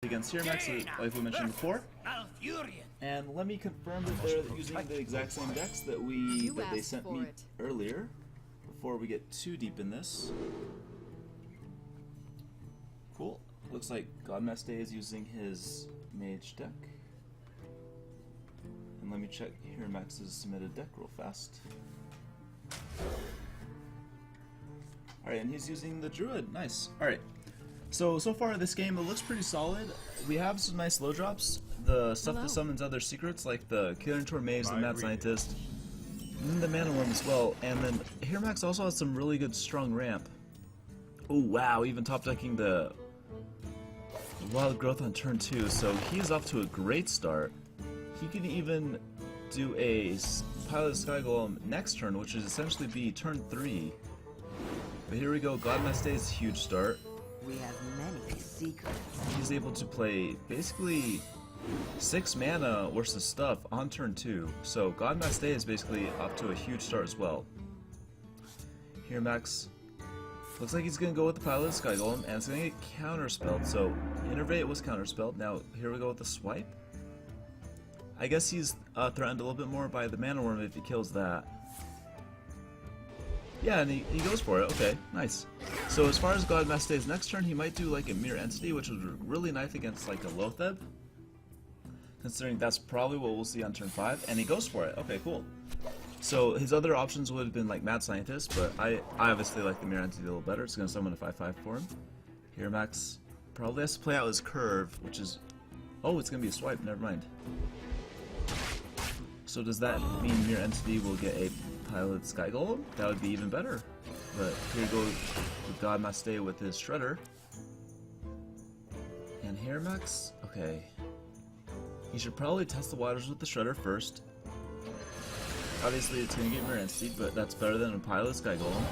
against TerriEN, like we mentioned before. And let me confirm that they're using the exact same decks that they sent me earlier, before we get too deep in this. Cool. Looks like GodMaste is using his Mage deck. And let me check TerriEN's submitted deck real fast. Alright, and he's using the Druid. Nice. Alright. So far this game, it looks pretty solid. We have some nice low drops. The stuff that summons other secrets, like the Killer Mage, the Mad Scientist, and the Mana Worm as well. And then TerriEN also has some really good strong ramp. Oh wow, even top decking the Wild Growth on turn 2, so he's off to a great start. He can even do a Pilot Sky Golem next turn, which would essentially be turn 3. But here we go, GodMaste's huge start. We have many secrets. He's able to play basically 6 mana worth of stuff on turn 2. So GodMaste is basically off to a huge start as well. Here Max looks like he's gonna go with the Pilot Sky Golem, and it's gonna get counterspelled. So Innervate was counterspelled. Now here we go with the swipe. I guess he's threatened a little bit more by the Mana Worm if he kills that. Yeah, and he goes for it. Okay, nice. So as far as GodMaste's next turn, he might do like a Mirror Entity, which would really nice against like a Lotheb, considering that's probably what we'll see on turn 5, and he goes for it. Okay, cool. So his other options would have been like Mad Scientist, but I obviously like the Mirror Entity a little better. It's going to summon a 5/5 for him. Here Max probably has to play out his curve, which is... Oh, it's going to be a swipe, never mind. So does that mean Mirror Entity will get a Pilot Sky Golem? That would be even better. But here goes with GodMaste with his Shredder. And here Max, okay. He should probably test the waters with the Shredder first. Obviously it's gonna get Mirror Entity, but that's better than a Pilot Sky Golem.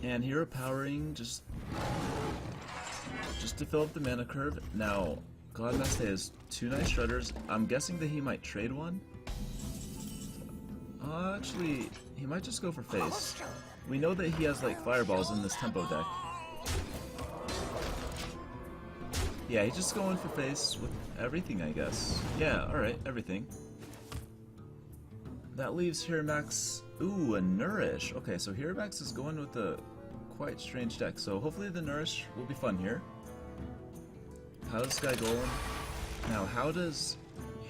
And here powering just to fill up the mana curve. Now GodMaste has 2 nice Shredders. I'm guessing that he might trade one. Actually, he might just go for face. We know that he has like fireballs in this tempo deck. Yeah, he's just going for face with everything, I guess. Yeah, alright, everything. That leaves TerriEN. Ooh, a Nourish. Okay, so TerriEN is going with a quite strange deck. So hopefully the Nourish will be fun here. Pilot Sky Golem. Now, how does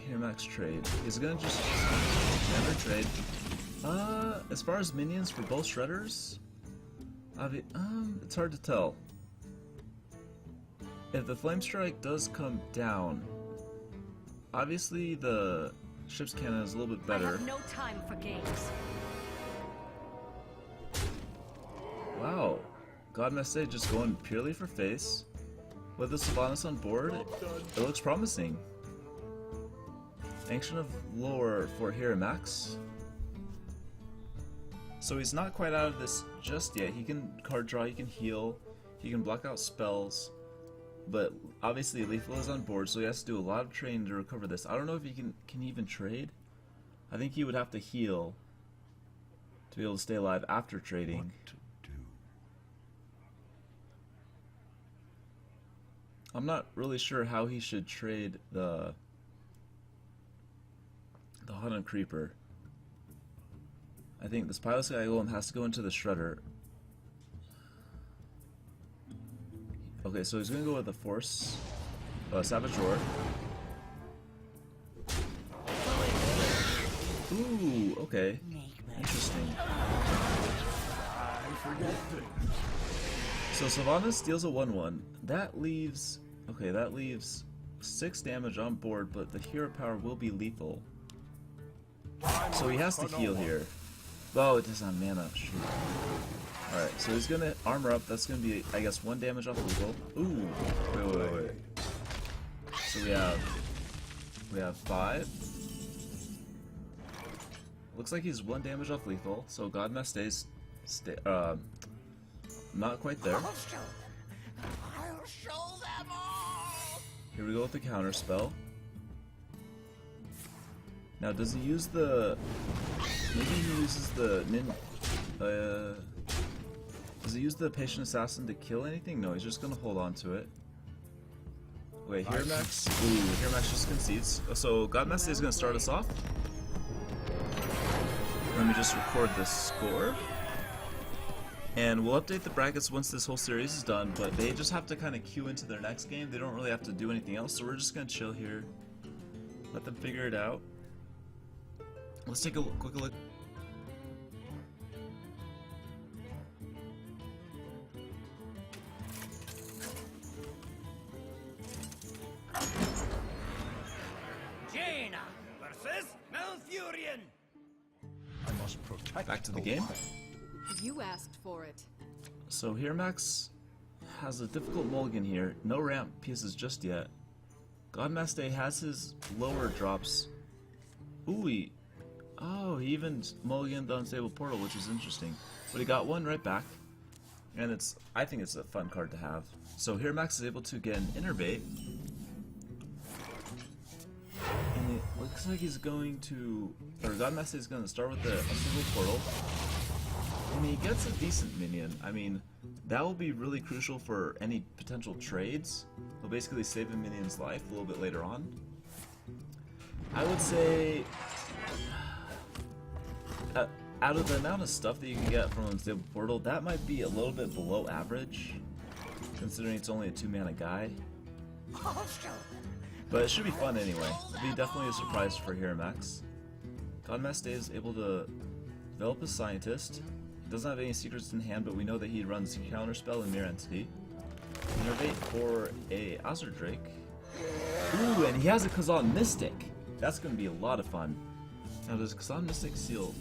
TerriEN trade? He's gonna just never trade. As far as minions for both Shredders, it's hard to tell. If the Flame Strike does come down, obviously the ship's cannon is a little bit better. I have no time for games. Wow, GodMaste just going purely for face. With the Sylvanas on board, it looks promising. Ancient of Lore for TerriEN. So he's not quite out of this just yet. He can card draw, he can heal, he can block out spells, but obviously Lethal is on board, so he has to do a lot of trading to recover this. I don't know if he can even trade. I think he would have to heal to be able to stay alive after trading. I'm not really sure how he should trade the Haunted Creeper. I think this Pilot Sky Golem has to go into the Shredder. Okay, so he's gonna go with the Force Savage Roar. Ooh, okay. Interesting. So Sylvanas steals a 1/1. That leaves... Okay, that leaves 6 damage on board, but the hero power will be lethal. So he has to heal here. Oh, it doesn't have mana. Shoot. Alright, so he's gonna armor up. That's gonna be, I guess, 1 damage off lethal. Ooh. Wait. So we have 5. Looks like he's 1 damage off lethal. So GodMaste stays not quite there. I'll show them all. Here we go with the counter spell. Now, does he use the... Maybe he uses the does he use the Patient Assassin to kill anything? No, he's just gonna hold on to it. Wait, here Max? Ooh, here Max just concedes. So GodMaste is gonna start us off. Let me just record the score. And we'll update the brackets once this whole series is done, but they just have to kind of queue into their next game. They don't really have to do anything else, so we're just gonna chill here. Let them figure it out. Let's take a quick look. Jaina versus Malfurion. I must protect Back to the game. You asked for it. So here Max has a difficult mulligan here. No ramp pieces just yet. GodMaste has his lower drops. Ooh, he even mulliganed the unstable portal, which is interesting. But he got one right back. And I think it's a fun card to have. So here Max is able to get an innervate. And it looks like he's going to, or GodMaste is going to start with the unstable portal. And he gets a decent minion. I mean, that will be really crucial for any potential trades. He'll basically save a minion's life a little bit later on. I would say, out of the amount of stuff that you can get from Unstable Portal, that might be a little bit below average, considering it's only a 2-mana guy. But it should be fun anyway. It'll be definitely a surprise for Hero Max. GodMaste is able to develop a Scientist. He doesn't have any secrets in hand, but we know that he runs Counterspell and Mirror Entity. Innervate for a Azure Drake. Ooh, and he has a Kazan Mystic! That's going to be a lot of fun. Now, does Kazan Mystic seal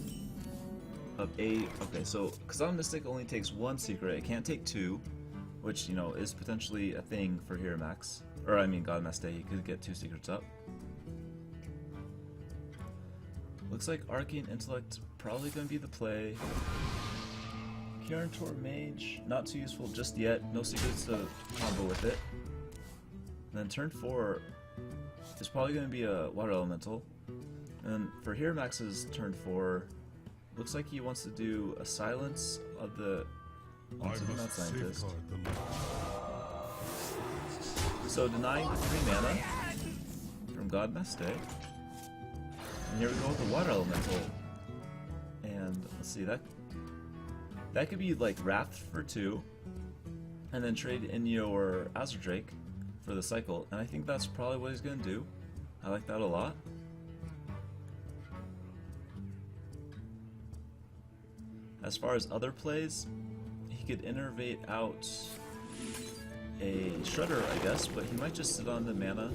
of a... Okay, so Kazan Mystic only takes one secret. It can't take two, which, you know, is potentially a thing for Hero Max. Or, I mean, GodMaste, he could get two secrets up. Looks like Arcane Intellect probably going to be the play. Mage, not too useful just yet. No secrets to combo with it. And then turn 4 is probably going to be a Water Elemental. And for Hero Max's turn 4, looks like he wants to do a Silence of the Mad Scientist. So denying the 3 mana from GodMaste. And here we go with the Water Elemental. And let's see, that could be like Wrath for 2, and then trade in your Azure Drake for the cycle, and I think that's probably what he's going to do. I like that a lot. As far as other plays, he could innervate out a Shredder, I guess, but he might just sit on the mana.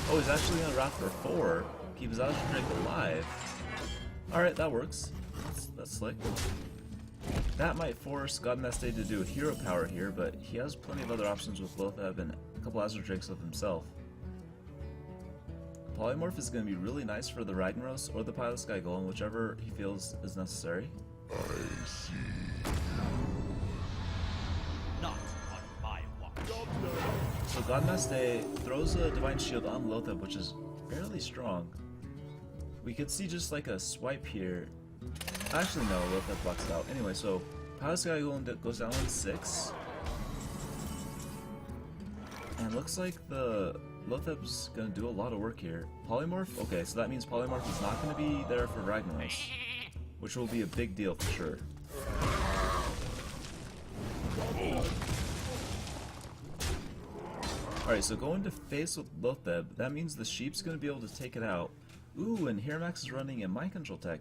Oh, he's actually going to Wrath for 4, keep his Azure Drake alive. Alright, that works. That's slick. That might force GodMaste to do a hero power here, but he has plenty of other options with Lothab and a couple Azure Drakes of himself. Polymorph is going to be really nice for the Ragnaros or the Pilot Sky Golem, whichever he feels is necessary. I see. Not on my watch. So GodMaste throws a Divine Shield on Lothab, which is fairly strong. We could see just like a swipe here. Actually, no, Lothab blocks it out. Anyway, so Pilot Sky Golem goes down on 6. And looks like the Lothab's gonna do a lot of work here. Polymorph? Okay, so that means Polymorph is not gonna be there for Ragnaros, which will be a big deal for sure. Alright, so going to face with Lothab, that means the Sheep's gonna be able to take it out. Ooh, and Hero Max is running a Mind Control tech,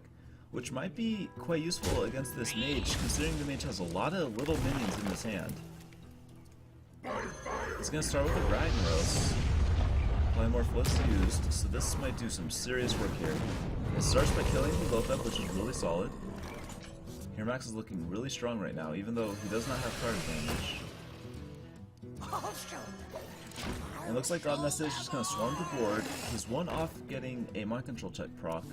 which might be quite useful against this Mage, considering the Mage has a lot of little minions in his hand. He's gonna start with the Ragnaros. Polymorph was used, so this might do some serious work here. It starts by killing the Lothab, which is really solid. Hero Max is looking really strong right now, even though he does not have card advantage. It looks like GodMaste is just going to swarm the board. He's one off getting a Mind Control check proc.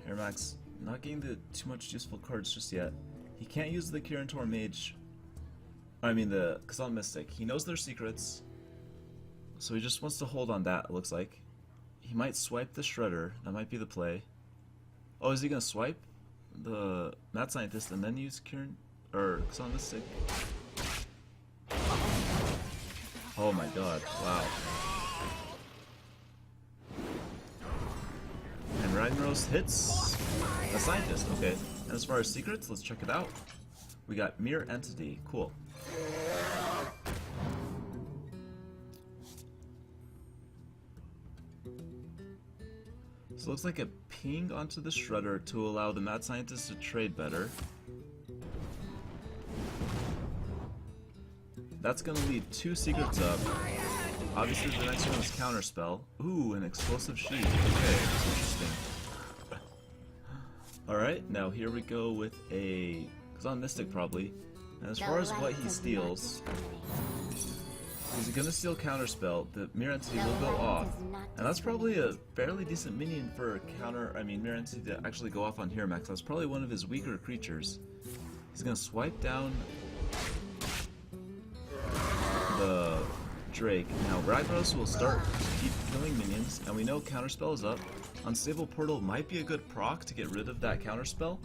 Hero Max not getting too much useful cards just yet. He can't use the Mage. I mean the Kazan Mystic. He knows their secrets, so he just wants to hold on that, it looks like. He might swipe the Shredder. That might be the play. Oh, is he going to swipe the Mad Scientist and then use Kazan Mystic? Oh my god, wow. And Ragnaros hits a scientist, okay. And as far as secrets, let's check it out. We got Mirror Entity, cool. So it looks like a ping onto the shredder to allow the mad scientist to trade better. That's gonna leave 2 secrets up. Obviously the next one is Counterspell. Ooh, an explosive sheet. Okay, that's interesting. Alright, now here we go with a Xon Mystic probably. And as far as what he steals, he's gonna steal Counterspell. The Mirror Entity will go off. And that's probably a fairly decent minion for Mirror Entity to actually go off on here, Max. That's probably one of his weaker creatures. He's gonna swipe down the Drake. Now Ragnaros will start to keep killing minions, and we know Counterspell is up. Unstable Portal might be a good proc to get rid of that Counterspell,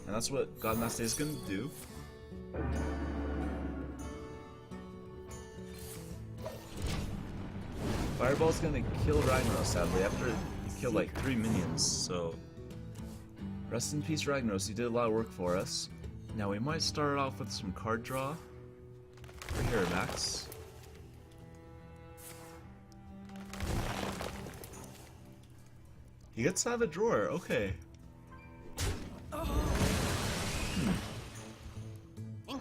and that's what GodMaste is going to do. Fireball's going to kill Ragnaros, sadly, after he killed like 3 minions, so... Rest in peace, Ragnaros, you did a lot of work for us. Now we might start off with some card draw. Right here, Max. He gets to have a drawer, okay. And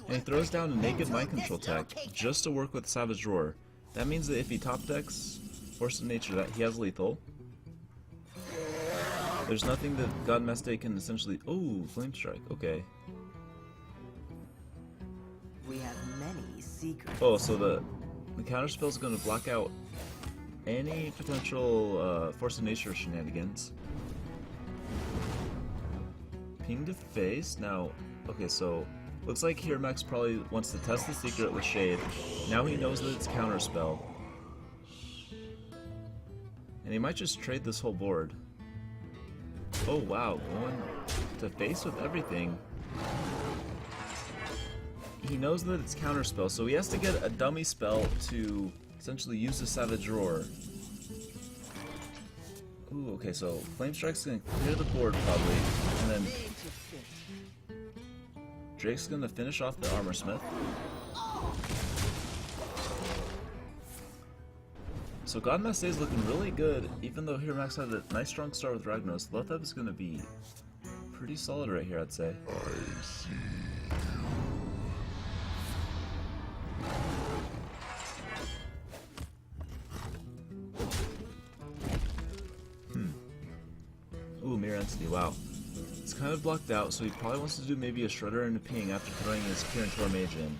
he throws down a naked mind control tech just to work with Savage Roar. That means that if he top decks Force of Nature, that he has lethal. There's nothing that GodMaste can essentially. Oh, Flame Strike, okay. We have many secrets. Oh, so the counterspell is going to block out any potential Force of Nature shenanigans. Ping to face. Now, okay, so looks like here Max probably wants to test the secret with Shade. Now he knows that it's counterspell. And he might just trade this whole board. Oh wow, going to face with everything. He knows that it's counterspell, so he has to get a dummy spell to essentially use the Savage Roar. Ooh, okay, so Flame Strike's gonna clear the board probably, and then Drake's gonna finish off the Armor Smith. So GodMaste is looking really good, even though here Max had a nice strong start with Ragnaros. Lotheb is gonna be pretty solid right here, I'd say. I see. Ooh, Mirror Entity, wow. It's kind of blocked out, so he probably wants to do maybe a Shredder and a Ping after throwing his TerriEN in.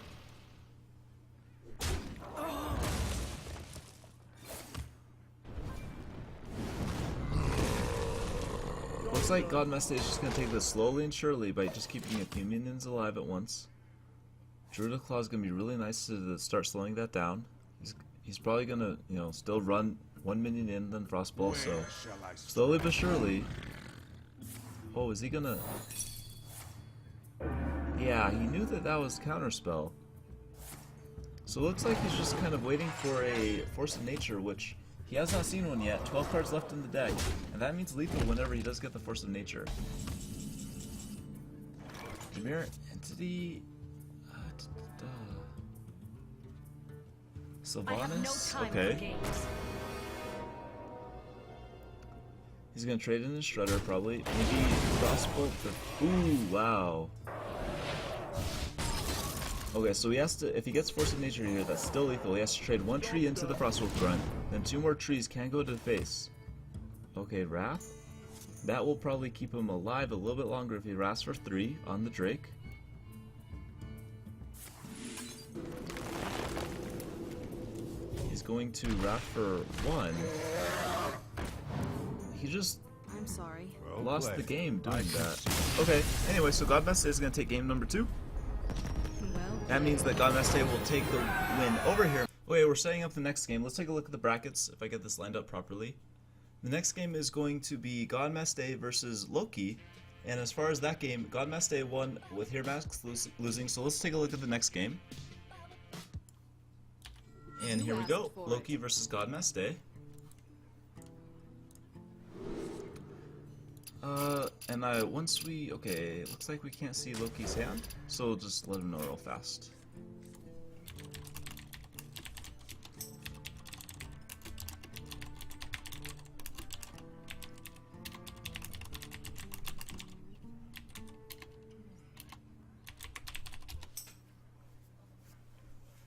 Looks like GodMaste is just going to take this slowly and surely by just keeping a few minions alive at once. Druid Claw is going to be really nice to start slowing that down. He's probably going to, you know, still run one minion in, then Frostball, so slowly but surely. Oh, is he gonna... Yeah, he knew that that was counterspell. So it looks like he's just kind of waiting for a Force of Nature, which he has not seen one yet. 12 cards left in the deck, and that means lethal whenever he does get the Force of Nature. Mirror Entity... Sylvanas? Okay. He's gonna trade in his Shredder probably. Maybe Frostbolt for... Ooh, wow. Okay, so he has to... If he gets Force of Nature here, that's still lethal. He has to trade one tree into the Frostbolt front. Then 2 more trees can go to the face. Okay, Wrath. That will probably keep him alive a little bit longer if he Wraths for 3 on the Drake. He's going to Wrath for 1. He just I'm sorry. lost the game doing that. Okay, anyway, so GodMaste is going to take game number 2. Well, That means that GodMaste will take the win over here. Okay, we're setting up the next game. Let's take a look at the brackets, if I get this lined up properly. The next game is going to be GodMaste versus Loki. And as far as that game, GodMaste won with here Max losing. So let's take a look at the next game. And You here we asked go, for Loki versus GodMaste. And okay, looks like we can't see Loki's hand, so we'll just let him know real fast.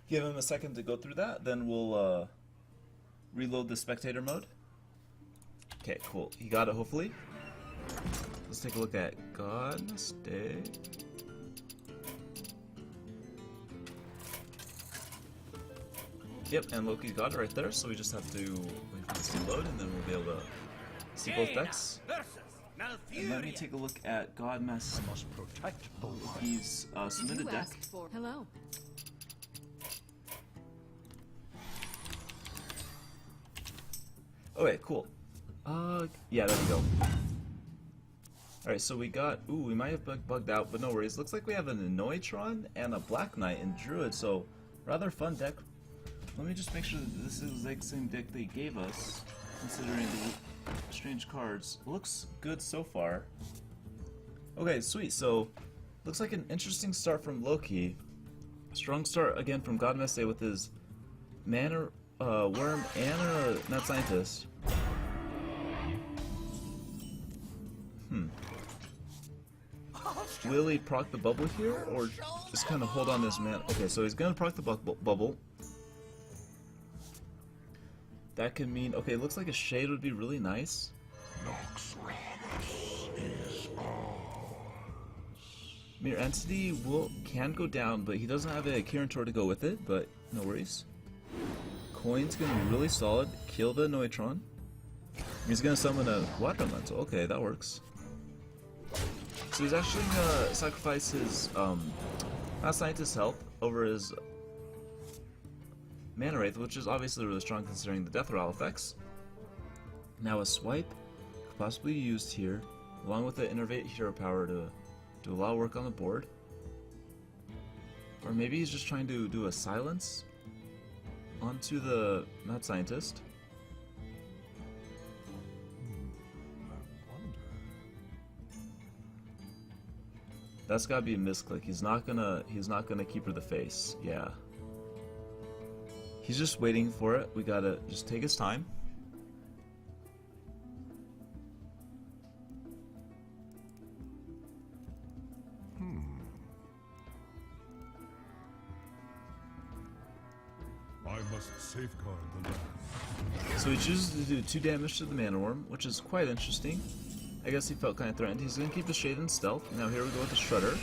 Give him a second to go through that, then we'll reload the spectator mode. Okay, cool. He got it, hopefully. Let's take a look at GodMaste. Yep, and Loki's got it right there, so we just have to wait for this to load, and then we'll be able to see both decks. versus And let me Malfurion. take a look at GodMaste. I must protect the light. He's submitted You deck. asked for. Hello. Okay, cool. Yeah, there we go. Alright, so we got... Ooh, we might have bugged out, but no worries. Looks like we have an Anoitron and a Black Knight and Druid, so rather fun deck. Let me just make sure that this is the exact same deck they gave us, considering the strange cards. Looks good so far. Okay, sweet. So, looks like an interesting start from Loki. Strong start again from GodMaste with his Mana Worm and a Mad Scientist. Will he proc the bubble here, or just kind of hold on this man? Okay, so he's gonna proc the bubble. That could mean, okay, looks like a shade would be really nice. Mere Entity can go down, but he doesn't have a Kirin to go with it, but no worries. Coin's gonna be really solid, kill the Noitron. He's gonna summon a Water Elemental, okay, that works. So he's actually gonna sacrifice his Mad Scientist's health over his Mana Wraith, which is obviously really strong considering the Death Rattle effects. Now a swipe could possibly be used here, along with the Innervate Hero Power to do a lot of work on the board. Or maybe he's just trying to do a silence onto the Mad Scientist. That's gotta be a misclick. He's not gonna keep her the face. Yeah. He's just waiting for it. We gotta just take his time. I must safeguard the land. So he chooses to do 2 damage to the Mana Worm, which is quite interesting. I guess he felt kind of threatened. He's gonna keep the Shade in stealth. Now here we go with the Shredder.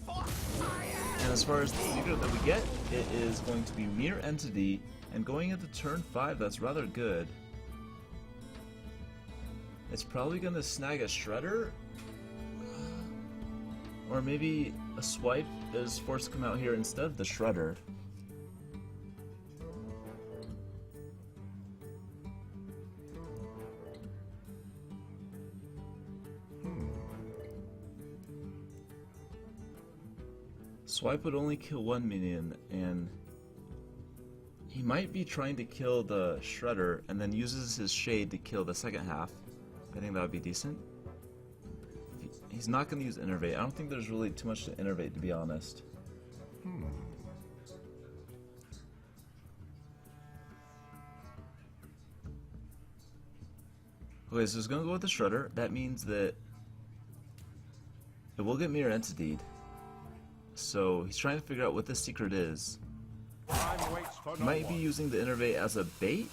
And as far as the secret that we get, it is going to be Mere Entity, and going into turn 5, that's rather good. It's probably gonna snag a Shredder, or maybe a Swipe is forced to come out here instead of the Shredder. Swipe would only kill 1 minion, and he might be trying to kill the Shredder and then uses his Shade to kill the second half. I think that would be decent. He's not going to use Innervate. I don't think there's really too much to Innervate, to be honest. Okay, so he's going to go with the Shredder. That means that it will get Mirror Entitied. So he's trying to figure out what the secret is. He might be using the Innervate as a bait.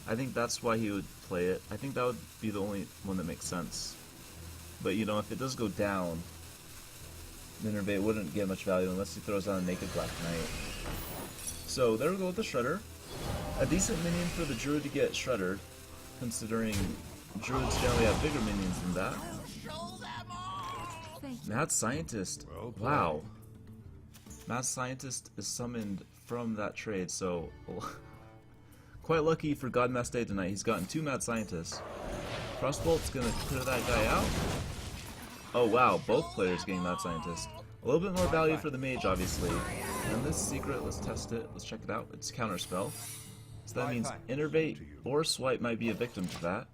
I think that's why he would play it. I think that would be the only one that makes sense. But you know, if it does go down, the Innervate wouldn't get much value unless he throws on a naked Black Knight. So there we go with the Shredder. A decent minion for the Druid to get Shreddered, considering Druids generally have bigger minions than that. Mad Scientist. Wow. Mad Scientist is summoned from that trade, so quite lucky for GodMaste tonight. He's gotten 2 Mad Scientists. Crossbolt's gonna clear that guy out. Oh wow, both players getting Mad Scientist. A little bit more value for the mage, obviously. And this secret, let's test it. Let's check it out. It's counterspell. So that means innervate or swipe might be a victim to that.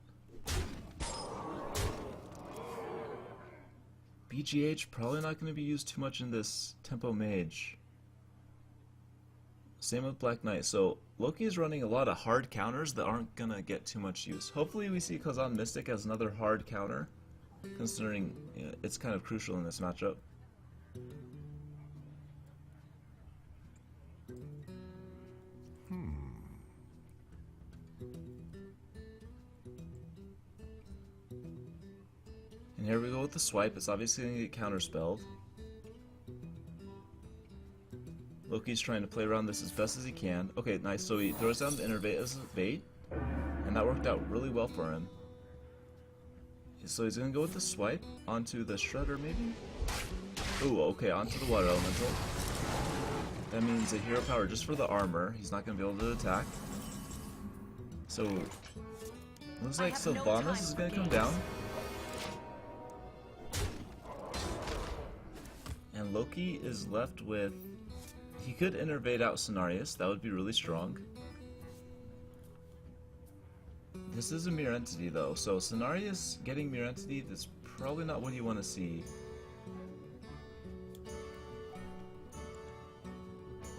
BGH probably not going to be used too much in this tempo mage. Same with Black Knight. So Loki is running a lot of hard counters that aren't going to get too much use. Hopefully we see Kazan Mystic as another hard counter, considering it's kind of crucial in this matchup. And here we go with the swipe. It's obviously going to get counterspelled. Loki's trying to play around this as best as he can. Okay, nice. So he throws down the innervate as a bait, and that worked out really well for him. So he's going to go with the swipe onto the Shredder, maybe? Ooh, okay, onto the Water Elemental. That means a hero power just for the armor. He's not going to be able to attack. So, looks like Sylvanas is going to come down. And Loki is left with... He could innervate out Cenarius. That would be really strong. This is a Mirror Entity, though. So Cenarius getting Mirror Entity, that's probably not what you want to see.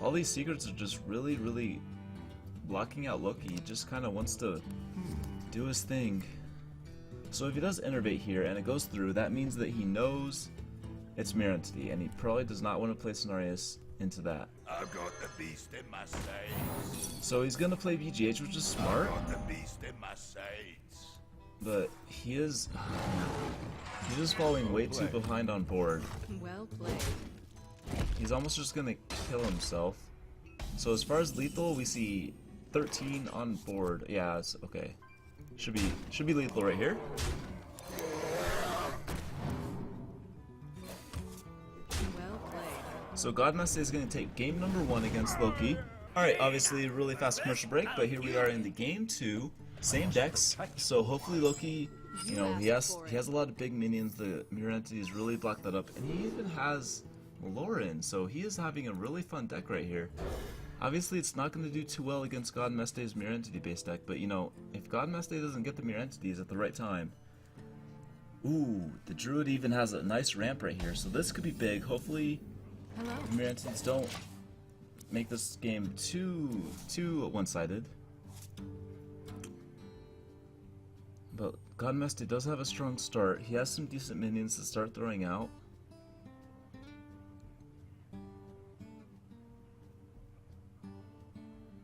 All these secrets are just really, really blocking out Loki. He just kind of wants to do his thing. So if he does innervate here and it goes through, that means that he knows it's Mirror Entity, and he probably does not want to play Cenarius into that. I've got the beast in my sights. So he's gonna play BGH, which is smart, I've got the beast in my sights. but he's just falling way too behind on board. Well played. He's almost just gonna kill himself. So as far as lethal, we see 13 on board. Yeah, it's okay. Should be lethal right here. Well played. So GodMaste is going to take game number 1 against Loki. Alright, obviously a really fast commercial break, but here we are in the game 2. Same decks, so hopefully Loki, you know, he has a lot of big minions. The Mirror Entities really block that up, and he even has Lauren, so he is having a really fun deck right here. Obviously it's not going to do too well against GodMaste's Mirror Entity based deck, but you know, if GodMaste doesn't get the Mirror Entities at the right time... Ooh, the Druid even has a nice ramp right here, so this could be big. Hopefully Hello. the Mirror Entities don't make this game too one-sided. But GodMaste does have a strong start. He has some decent minions to start throwing out.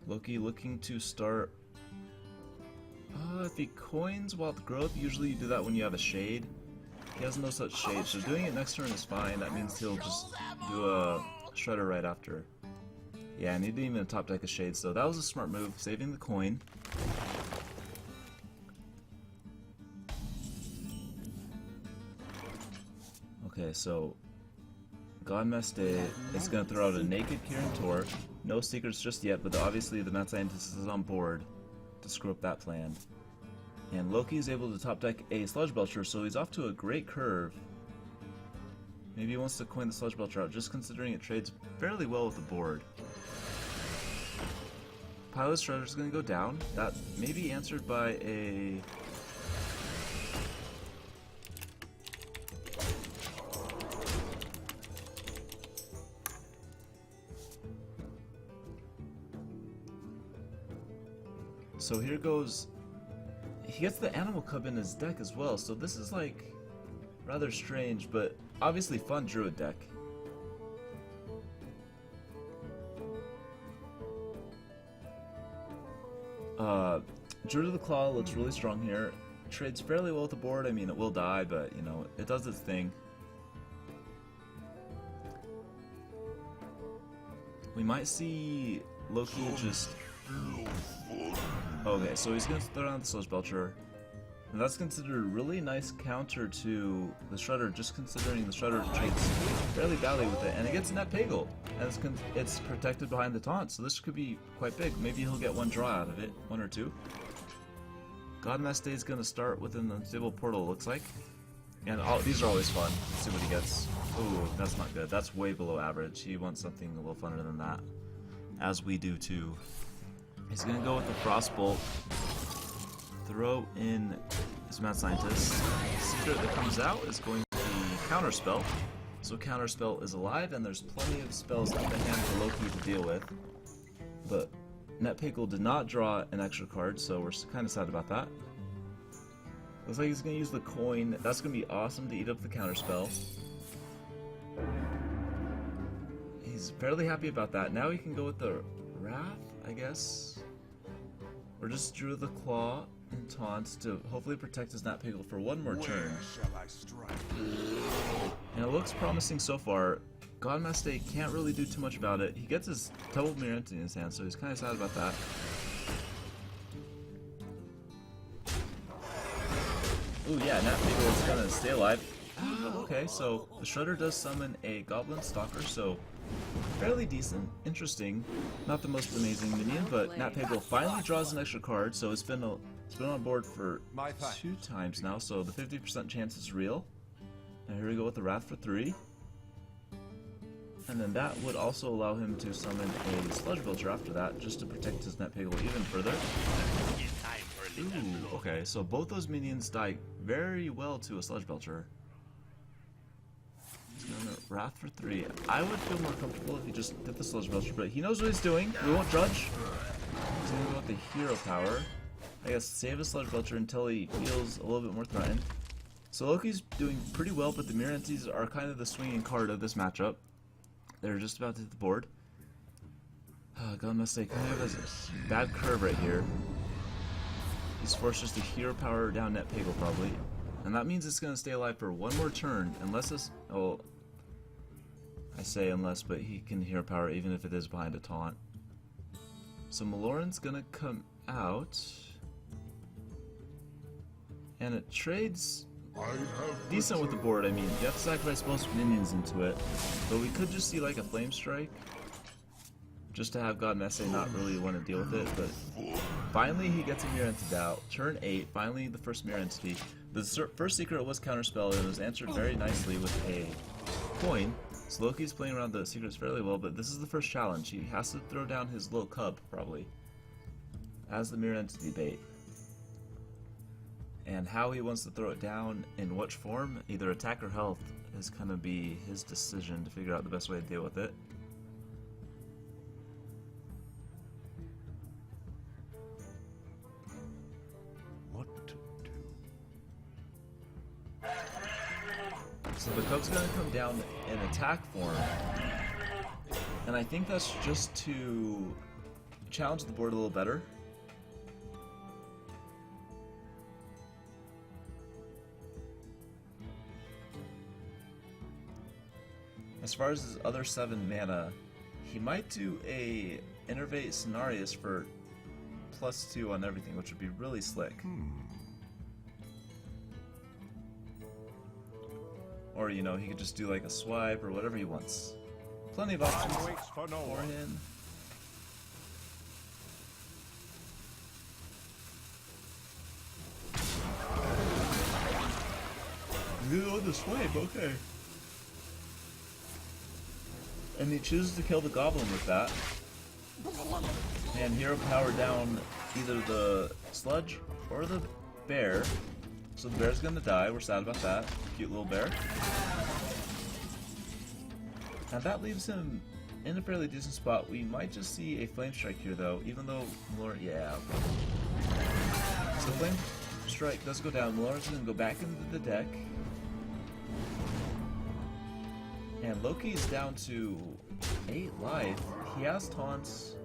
Loki looking to start... if he coins Wild Growth, usually you do that when you have a shade. He has no such shade, so doing it next turn is fine. That means he'll just do a Shredder right after. Yeah, and he didn't even top deck a shade, so that was a smart move, saving the coin. Okay, so GodMaste is going to throw out a naked Kirin Tor. No secrets just yet, but obviously the Mad Scientist is on board to screw up that plan. And Loki is able to top deck a Sludge Belcher, so he's off to a great curve. Maybe he wants to coin the Sludge Belcher out, just considering it trades fairly well with the board. Pilot Shredder is going to go down. That may be answered by a... So here goes... He gets the Animal Cub in his deck as well, so this is like rather strange, but obviously fun Druid deck. Druid of the Claw looks really strong here. Trades fairly well with the board. I mean, it will die, but you know, it does its thing. We might see Loki just... Okay, so he's going to throw down the Sludge Belcher. And that's considered a really nice counter to the Shredder, just considering the Shredder trades fairly badly with it. And it gets Net Pagel, and it's protected behind the taunt, so this could be quite big. Maybe he'll get one draw out of it, 1 or 2. GodMaste is going to start within the Unstable Portal, it looks like. And these are always fun. Let's see what he gets. Ooh, that's not good. That's way below average. He wants something a little funner than that. As we do too. He's gonna go with the Frostbolt. Throw in his Mad Scientist. The secret that comes out is going to be Counterspell. So Counterspell is alive, and there's plenty of spells at the hand for Loki to deal with. But Netpickle did not draw an extra card, so we're kind of sad about that. Looks like he's going to use the coin. That's going to be awesome to eat up the Counterspell. He's fairly happy about that. Now he can go with the Wrath, I guess. Or just drew the Claw and Taunt to hopefully protect his Netpickle for one more turn. Shall I strike? And it looks promising so far. GodMaste can't really do too much about it. He gets his double Mirror Entity in his hand, so he's kind of sad about that. Ooh, yeah, Netpickle is gonna stay alive. Okay, so the Shredder does summon a Goblin Stalker, so fairly decent, interesting. Not the most amazing minion, but Netpickle finally draws an extra card, so it's been on board for 2 times now, so the 50% chance is real. And here we go with the Wrath for 3. And then that would also allow him to summon a Sludge Belcher after that, just to protect his Netpickle even further. Ooh, okay, so both those minions die very well to a Sludge Belcher. He's gonna Wrath for 3. I would feel more comfortable if he just did the Sludge Belcher, but he knows what he's doing. We won't judge. He's gonna go with the Hero Power. I guess save a Sludge Belcher until he feels a little bit more threatened. So Loki's doing pretty well, but the Mirror Entities are kind of the swinging card of this matchup. They're just about to hit the board. GodMaste kind of has a bad curve right here. He's forced just to Hero Power down Netpickle probably. And that means it's going to stay alive for one more turn, unless it's... Oh, I say unless, but he can Hero Power even if it is behind a taunt. So Maloran's going to come out. And it trades decent with the board. I mean, you have to sacrifice most minions into it, but we could just see like a Flame Strike, just to have GodMaste not really want to deal with it. But finally he gets a Mirror Entity out. Turn 8, finally the first Mirror Entity. The first secret was Counterspell, and it was answered very nicely with a coin. So Loki's playing around the secrets fairly well, but this is the first challenge. He has to throw down his little cub, probably, as the Mirror Entity bait. And how he wants to throw it down, in which form, either attack or health, is going to be his decision to figure out the best way to deal with it. What to do? So the cub's going to come down in attack form, and I think that's just to challenge the board a little better. As far as his other 7 mana, he might do a Innervate Cenarius for +2 on everything, which would be really slick. Or, you know, he could just do like a swipe or whatever he wants. Plenty of options Waits for no for one. him. Really on the swipe, okay. And he chooses to kill the goblin with that. And Hero Power down either the Sludge or the bear. So the bear's gonna die, we're sad about that. Cute little bear. And that leaves him in a fairly decent spot. We might just see a Flame Strike here though, even though Malora, yeah. So Flame Strike does go down, Malora's gonna go back into the deck. And Loki's down to 8 life. He has taunts.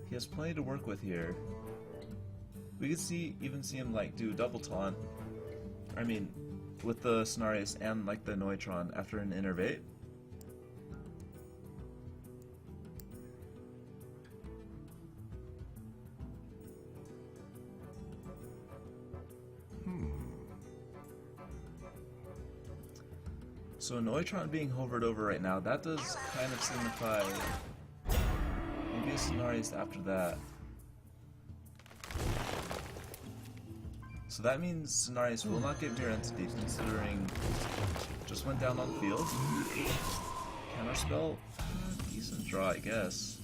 He has plenty to work with here. We could even see him like do double taunt. I mean, with the Cenarius and like the Neutron after an Innervate. So Neutron being hovered over right now, that does kind of signify maybe a Cenarius after that. So that means Cenarius will not get Mirror Entity, considering just went down on the field. Counterspell? Decent draw, I guess.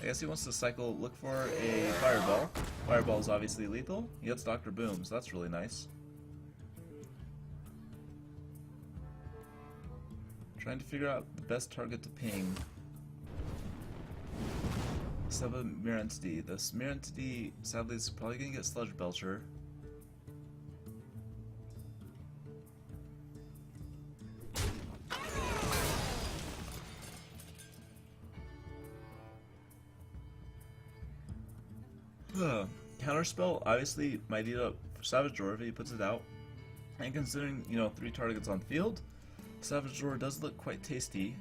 I guess he wants to cycle, look for a Fireball. Fireball is obviously lethal. He gets Dr. Boom, so that's really nice. Trying to figure out the best target to ping. Sub a Mirror Entity. This Mirror Entity, sadly, is probably going to get Sludge Belcher. Counterspell obviously might eat up Savage Roar if he puts it out. And considering, you know, 3 targets on the field, Savage Roar does look quite tasty.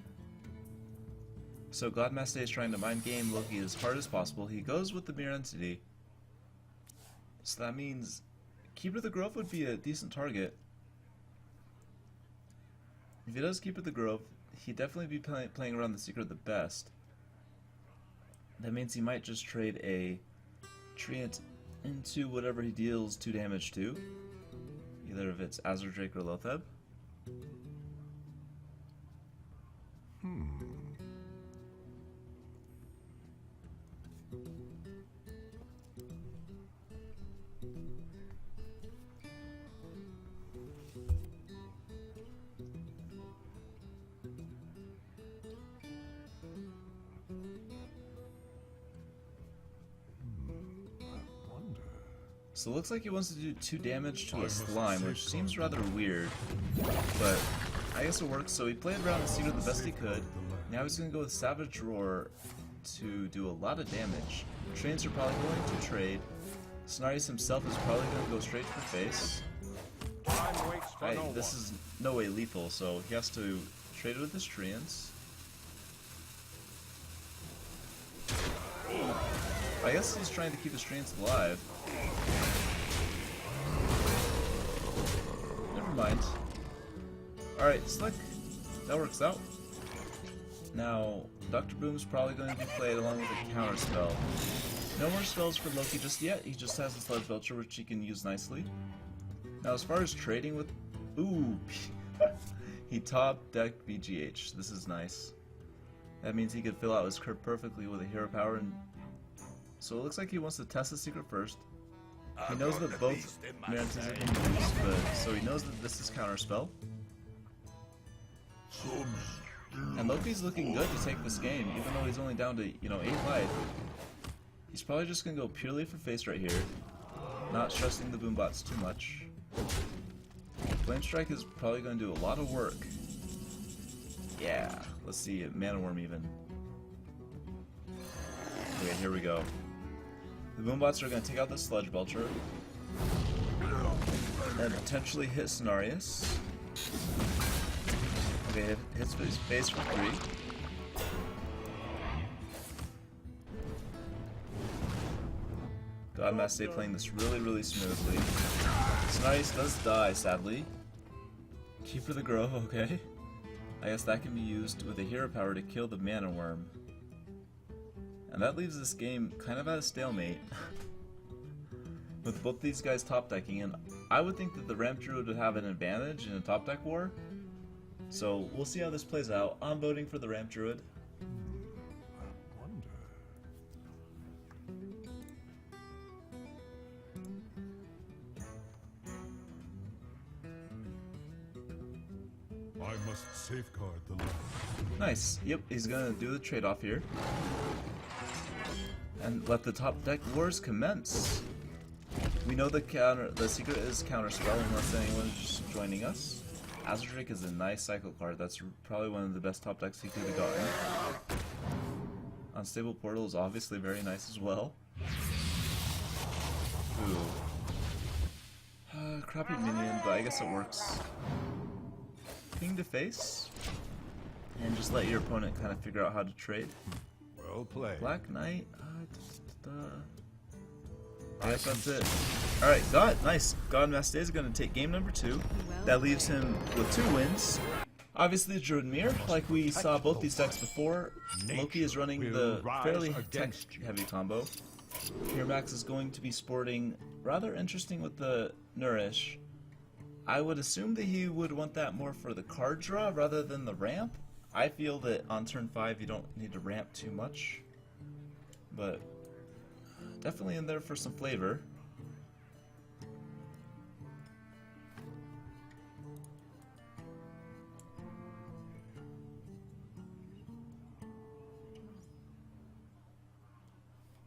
So GodMaste is trying to mind game Loki as hard as possible. He goes with the Mirror Entity. So that means Keeper of the Grove would be a decent target. If he does Keeper of the Grove, he'd definitely be playing around the Secret the best. That means he might just trade a Treant into whatever he deals 2 damage to. Either if it's Azure Drake or Lotheb. So it looks like he wants to do 2 damage to a slime, which seems rather weird, but I guess it works. So he played around the Secret the best he could. Now he's going to go with Savage Roar to do a lot of damage. Trains are probably going to trade. Cenarius himself is probably going to go straight for face. This is no way lethal, so he has to trade with his Treants. I guess he's trying to keep his Treants alive. Never mind. Alright, slick. That works out. Now, Dr. Boom's probably going to be played along with a counter spell. No more spells for Loki just yet. He just has the Sludge Belcher, which he can use nicely. Now, as far as trading with... Ooh! He top decked BGH. This is nice. That means he could fill out his crit perfectly with a hero power. And so it looks like he wants to test the secret first. He knows that both Mirror Entities have been used, but so he knows that this is counterspell. And Loki's looking good to take this game, even though he's only down to, 8 life. He's probably just gonna go purely for face right here, not stressing the boombots too much. Flame Strike is probably gonna do a lot of work. Yeah, let's see, Mana Worm even. Okay, here we go. The boombots are gonna take out the Sludge Belcher and potentially hit Cenarius. Okay, hits his face for 3. GodMaste playing this really smoothly. Cenarius does die, sadly. Keeper of the Grove, okay. I guess that can be used with a hero power to kill the Mana Worm. And that leaves this game kind of at a stalemate. With both these guys top decking, and I would think that the Ramp Druid would have an advantage in a top deck war. So we'll see how this plays out. I'm voting for the Ramp Druid. I must safeguard the land. Nice. Yep, he's gonna do the trade-off here. And let the top deck wars commence. We know the secret is counterspell unless anyone is just joining us. Azure Drake is a nice cycle card. That's probably one of the best top decks he could have gotten. Unstable Portal is obviously very nice as well. Ooh. Crappy minion, but I guess it works. Ping to face. And just let your opponent kind of figure out how to trade. Well played. Black Knight. I guess that's it. Alright, nice. GodMaste is going to take game number 2. That leaves him with 2 wins. Obviously, Druid Mirror, like we saw both these decks before. Loki is running the fairly tech-heavy combo. Here Max is going to be sporting rather interesting with the Nourish. I would assume that he would want that more for the card draw rather than the ramp. I feel that on turn 5 you don't need to ramp too much, but definitely in there for some flavor.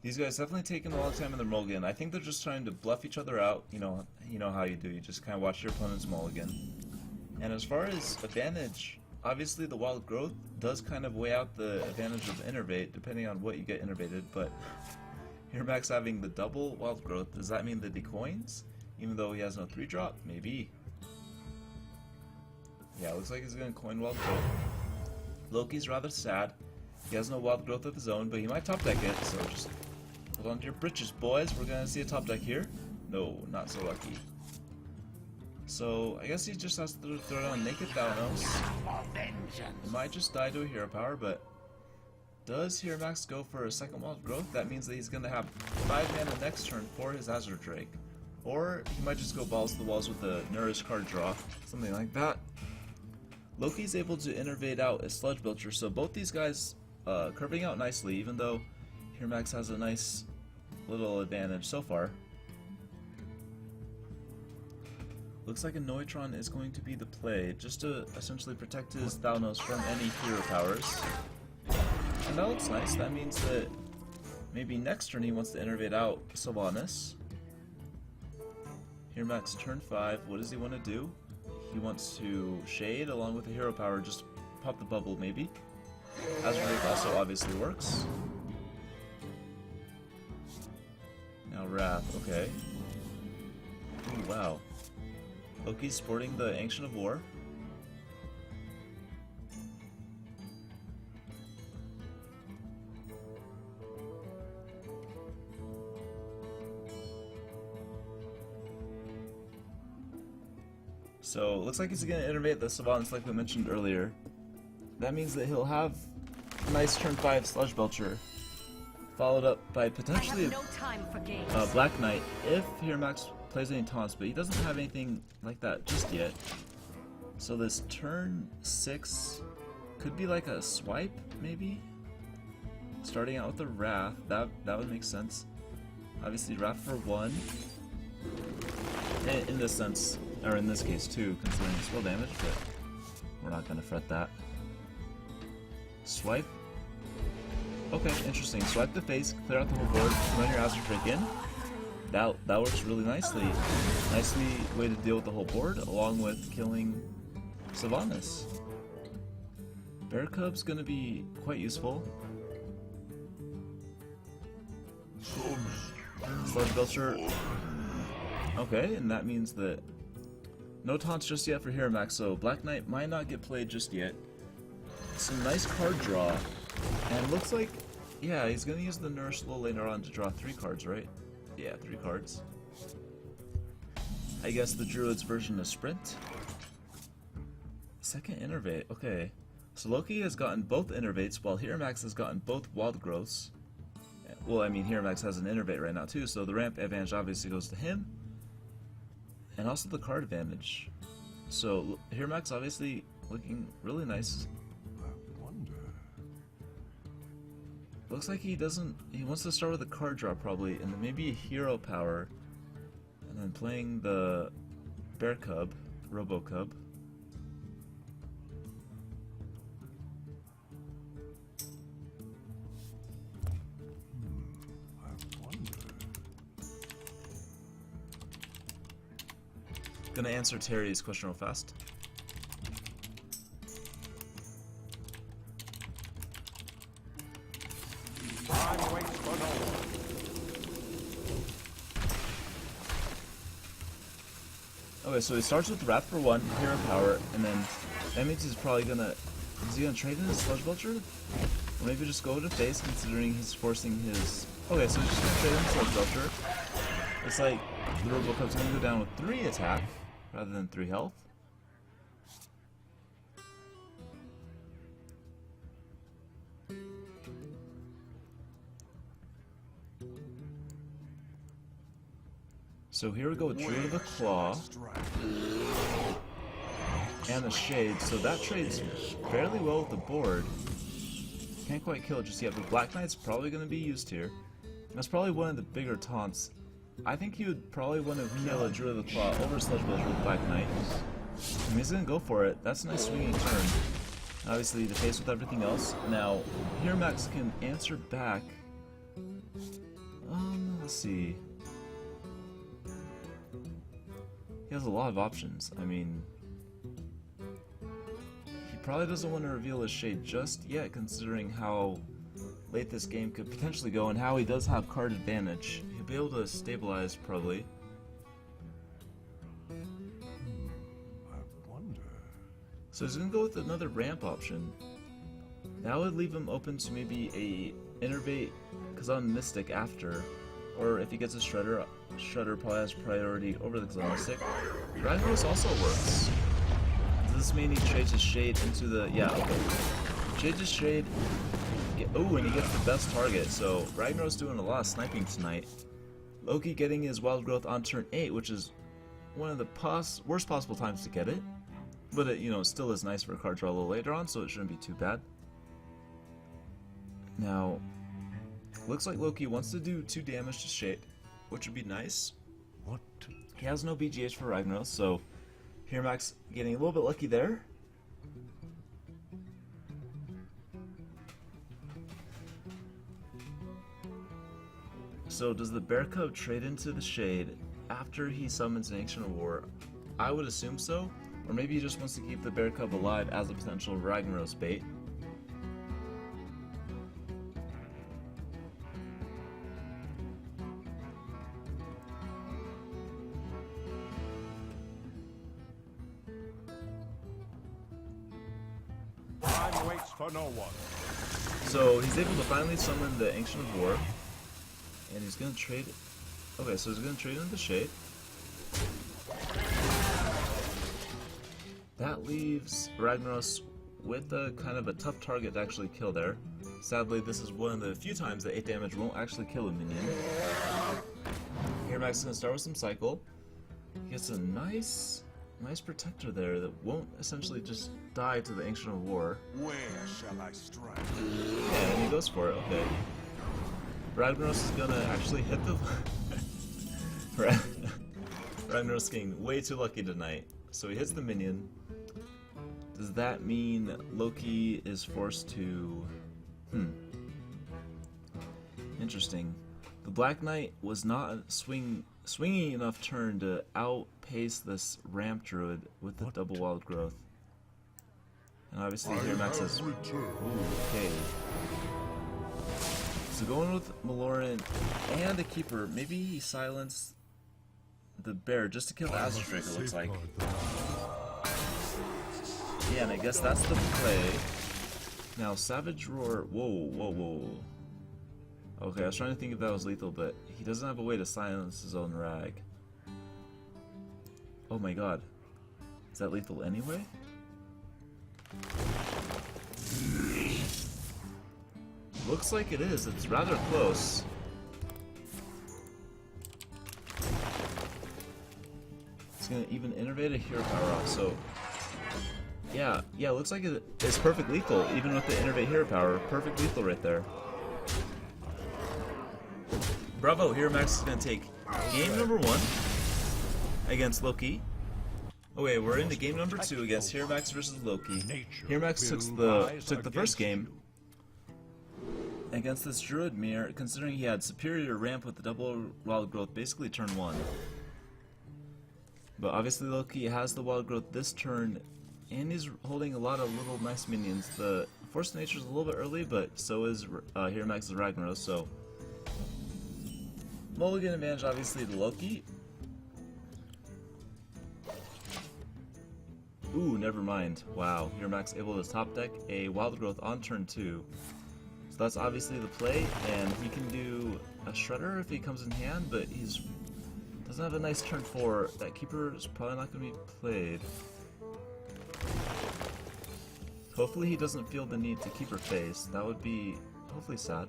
These guys definitely taking a long time in their mulligan. I think they're just trying to bluff each other out. You know how you do. You just kind of watch your opponent's mulligan. And as far as advantage, obviously the wild growth does kind of weigh out the advantage of the innervate, depending on what you get innervated. But here Max having the double wild growth, does that mean that he coins? Even though he has no 3-drop? Maybe. Yeah, looks like he's going to coin wild growth. Loki's rather sad. He has no wild growth of his own, but he might top deck it, so just hold on to your britches, boys. We're gonna see a top deck here. No, not so lucky. So I guess he just has to throw down Naked Thanos. He might just die to a hero power, but does here Max go for a second wild growth? That means that he's gonna have 5 mana next turn for his Azure Drake. Or he might just go balls to the walls with the Nourish card draw, something like that. Loki's able to innervate out a Sludge Belcher, so both these guys curving out nicely, even though here Max has a nice little advantage so far. Looks like a Noitron is going to be the play, just to essentially protect his Thanos from any hero powers. And that looks nice. That means that maybe next turn he wants to innervate out Sylvanas. Here Max turn 5, what does he want to do? He wants to Shade along with the hero power, just pop the bubble maybe. Azure Drake also obviously works. Now Wrath, okay. Ooh, wow. Loki's sporting the Ancient of War. So, looks like he's gonna innervate the Savants like we mentioned earlier. That means that he'll have a nice turn 5 Sludge Belcher, followed up by potentially a Black Knight if here Max plays any taunts, but he doesn't have anything like that just yet. So this turn 6 could be like a swipe, maybe? Starting out with a Wrath, that would make sense. Obviously Wrath for 1. In this sense, or in this case too, considering the spell damage, but we're not gonna fret that. Swipe. Okay, interesting. Swipe the face, clear out the whole board, run your Azure Drake in. That works really nicely. Nicely way to deal with the whole board, along with killing Sylvanas. Bear Cub's gonna be quite useful. Sludge Belcher. Okay, and that means that no taunts just yet for Hero Max, so Black Knight might not get played just yet. Some nice card draw, and looks like, yeah, he's gonna use the Nourish a little later on to draw 3 cards, right? Yeah, 3 cards. I guess the Druid's version of Sprint. Second Innervate, okay. So Loki has gotten both Innervates, while Hero Max has gotten both Wild Growths. Well, I mean, Hero Max has an Innervate right now too, so the ramp advantage obviously goes to him. And also the card advantage. So Hero Max obviously looking really nice. Looks like he wants to start with a card draw probably, and then maybe a hero power, and then playing the Bear Cub, Robo Cub. Gonna answer Terry's question real fast. Okay, so he starts with Wrath for 1, hero power, and then that means he's probably gonna... Is he gonna trade in his Sludge Belcher? Or maybe just go to face, considering he's forcing his... Okay, so he's just gonna trade in his Sludge Belcher. It's like the Robocup's gonna go down with 3 attack, rather than 3 health. So here we go with Druid of the Claw and the Shade. So that trades fairly well with the board. Can't quite kill it just yet, but Black Knight's probably going to be used here. That's probably one of the bigger taunts. I think he would probably want to kill a Druid of the Claw over Sludge Village with Black Knight. And he's going to go for it. That's a nice swinging turn. Obviously, the face with everything else. Now, here Max can answer back. Let's see. He has a lot of options. I mean, he probably doesn't want to reveal his Shade just yet, considering how late this game could potentially go and how he does have card advantage. He'll be able to stabilize, probably. I wonder. So he's going to go with another ramp option. That would leave him open to maybe a Innervate Kazan Mystic after. Or if he gets a Shredder, Shredder probably has priority over the Kazan Mystic. Ragnaros also works. Does this mean he trades his Shade into the... Yeah, okay. Trades his Shade. Oh, and he gets the best target. So Ragnaros doing a lot of sniping tonight. Loki getting his Wild Growth on turn 8, which is one of the worst possible times to get it. But it, you know, still is nice for a card draw a little later on, so it shouldn't be too bad. Now, looks like Loki wants to do 2 damage to Shade, which would be nice. What? He has no BGH for Ragnaros, so here Max getting a little bit lucky there. So does the Bear Cub trade into the Shade after he summons an Ancient of War? I would assume so. Or maybe he just wants to keep the Bear Cub alive as a potential Ragnaros bait. Time waits for no one. So he's able to finally summon the Ancient of War. And he's gonna trade... Okay, so he's gonna trade into Shade. That leaves Ragnaros with a kind of a tough target to actually kill there. Sadly, this is one of the few times that 8 damage won't actually kill a minion. Here Max is gonna start with some Cycle. He gets a nice protector there that won't essentially just die to the Ancient of War. Where shall I strike? Yeah, and he goes for it, okay. Ragnaros is gonna actually hit the... Ragnaros getting way too lucky tonight. So he hits the minion. Does that mean Loki is forced to... Interesting. The Black Knight was not a swinging enough turn to outpace this Ramp Druid with the double Wild Growth. And obviously here Max says... Ooh, okay. So going with Maloran and a Keeper, maybe he silenced the Bear just to kill the Azure Drake, it looks like. Yeah, and I guess that's the play. Now, Savage Roar... Whoa. Okay, I was trying to think if that was lethal, but he doesn't have a way to silence his own Rag. Oh my god. Is that lethal anyway? Looks like it is. It's rather close. It's gonna even innervate a hero power off, so... Yeah, looks like it's perfect lethal, even with the innervate hero power. Perfect lethal right there. Bravo, Hero Max is gonna take game number 1 against Loki. Oh wait, we're into game number 2 against Hero Max versus Loki. Hero Max took the first game against this Druid Mirror, considering he had superior ramp with the double Wild Growth basically turn 1. But obviously Loki has the Wild Growth this turn, and he's holding a lot of little nice minions. The Force of Nature is a little bit early, but so is Hero Max's Ragnaros, so... Mulligan advantage obviously to Loki. Ooh, never mind. Wow, Hero Max able to top deck a Wild Growth on turn 2. So that's obviously the play, and he can do a Shredder if he comes in hand, but he's doesn't have a nice turn 4. That Keeper is probably not going to be played. Hopefully he doesn't feel the need to Keeper phase. That would be hopefully sad.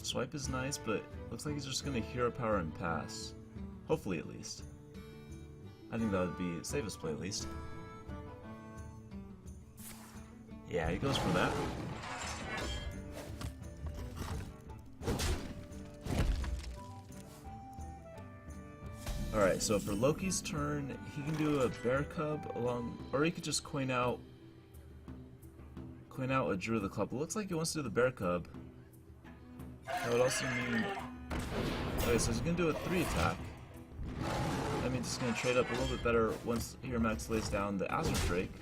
Swipe is nice, but looks like he's just going to Hero Power and pass. Hopefully, at least. I think that would be safest play, at least. Yeah, he goes for that. Alright, so for Loki's turn, he can do a bear cub along, or he could just coin out a Druid of the Club. It looks like he wants to do the bear cub. That would also mean, okay, so he's gonna do a 3 attack. That means he's gonna trade up a little bit better once Max lays down the Azure Drake.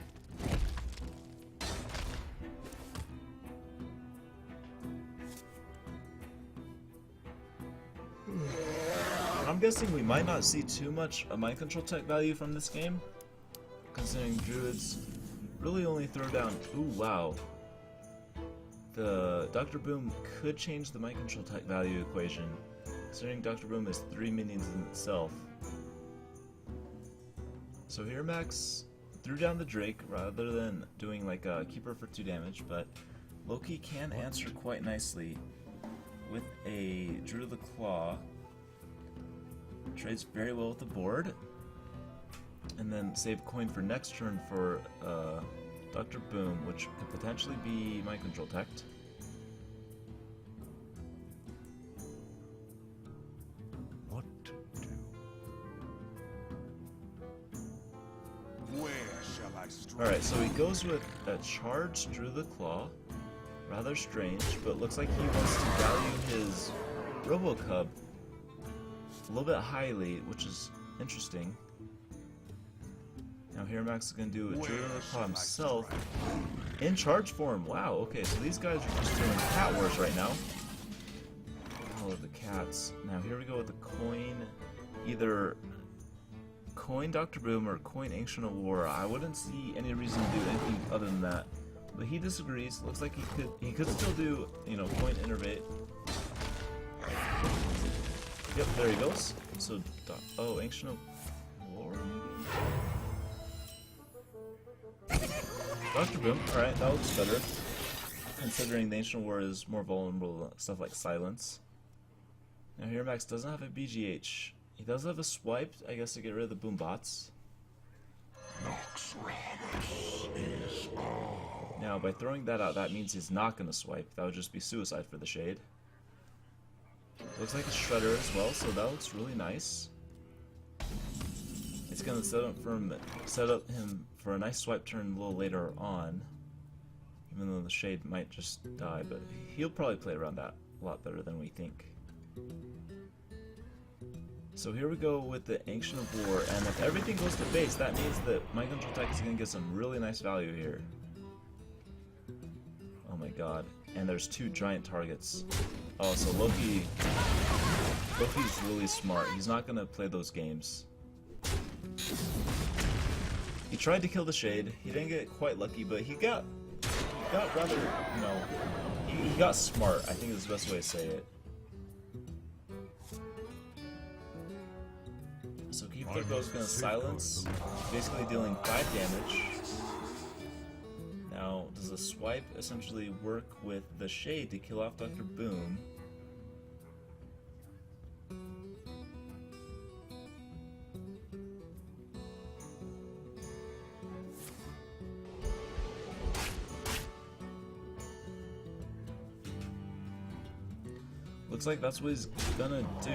I'm guessing we might not see too much mind control tech value from this game, considering druids really only throw down. Ooh, wow. The Dr. Boom could change the mind control tech value equation, considering Dr. Boom is 3 minions in itself. So here Max threw down the Drake rather than doing like a Keeper for 2 damage, but Loki can answer quite nicely with a Druid of the Claw. Trades very well with the board, and then save coin for next turn for Dr. Boom, which could potentially be mind control tech. What to do? Where shall I strike? Alright, so he goes with a charged Druid of the Claw. Rather strange, but looks like he wants to value his Robocub a little bit highly, which is interesting. Now here Max is going to do a Druid of the Claw himself in charge form. Wow, okay, so these guys are just doing cat wars right now. All of the cats. Now here we go with the coin. Either coin Dr. Boom or coin Ancient of War. I wouldn't see any reason to do anything other than that. But he disagrees. Looks like he could still do, you know, coin Innervate. Yep, there he goes. So, oh, Ancient of War, maybe? Dr. Boom, alright, that looks better. Considering the Ancient of War is more vulnerable to stuff like Silence. Now here Max doesn't have a BGH. He does have a swipe, I guess, to get rid of the boom bots. Now, by throwing that out, that means he's not going to swipe. That would just be suicide for the Shade. Looks like a Shredder as well, so that looks really nice. It's going to set up him for a nice swipe turn a little later on. Even though the Shade might just die, but he'll probably play around that a lot better than we think. So here we go with the Ancient of War, and if everything goes to base, that means that Mind Control Tech is going to get some really nice value here. Oh my god. And there's 2 giant targets. Oh, so Loki's really smart. He's not going to play those games. He tried to kill the Shade. He didn't get quite lucky, but he got rather, you know, he got smart, I think is the best way to say it. So Keeper goes going to silence, basically dealing 5 damage. Now, does the swipe essentially work with the Shade to kill off Dr. Boom? Looks like that's what he's gonna do.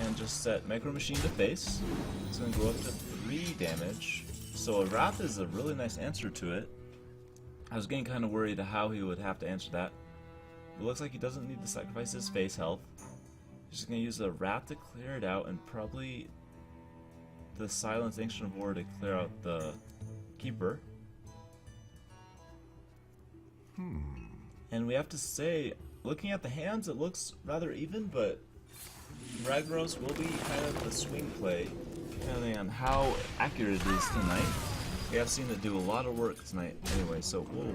And just set Micro Machine to face. It's gonna go up to 3 damage. So a Wrath is a really nice answer to it. I was getting kind of worried how he would have to answer that. It looks like he doesn't need to sacrifice his face health. He's just gonna use a Wrath to clear it out, and probably the Silence Ancient of War to clear out the Keeper. And we have to say, looking at the hands, it looks rather even, but Ragnaros will be kind of the swing play, depending on how accurate it is tonight. We have seen it do a lot of work tonight anyway, so whoa.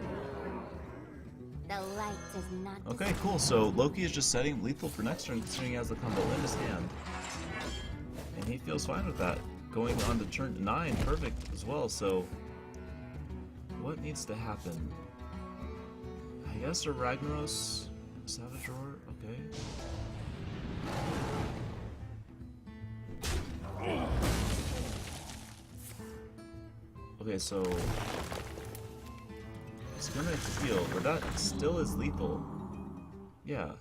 The light does not. Okay, cool, so Loki is just setting lethal for next turn, considering he has the combo in his hand. And he feels fine with that. Going on to turn 9, perfect as well, so what needs to happen? I guess a Ragnaros Savage Roar, okay. Okay, so it's gonna heal, but that still is lethal. Yeah.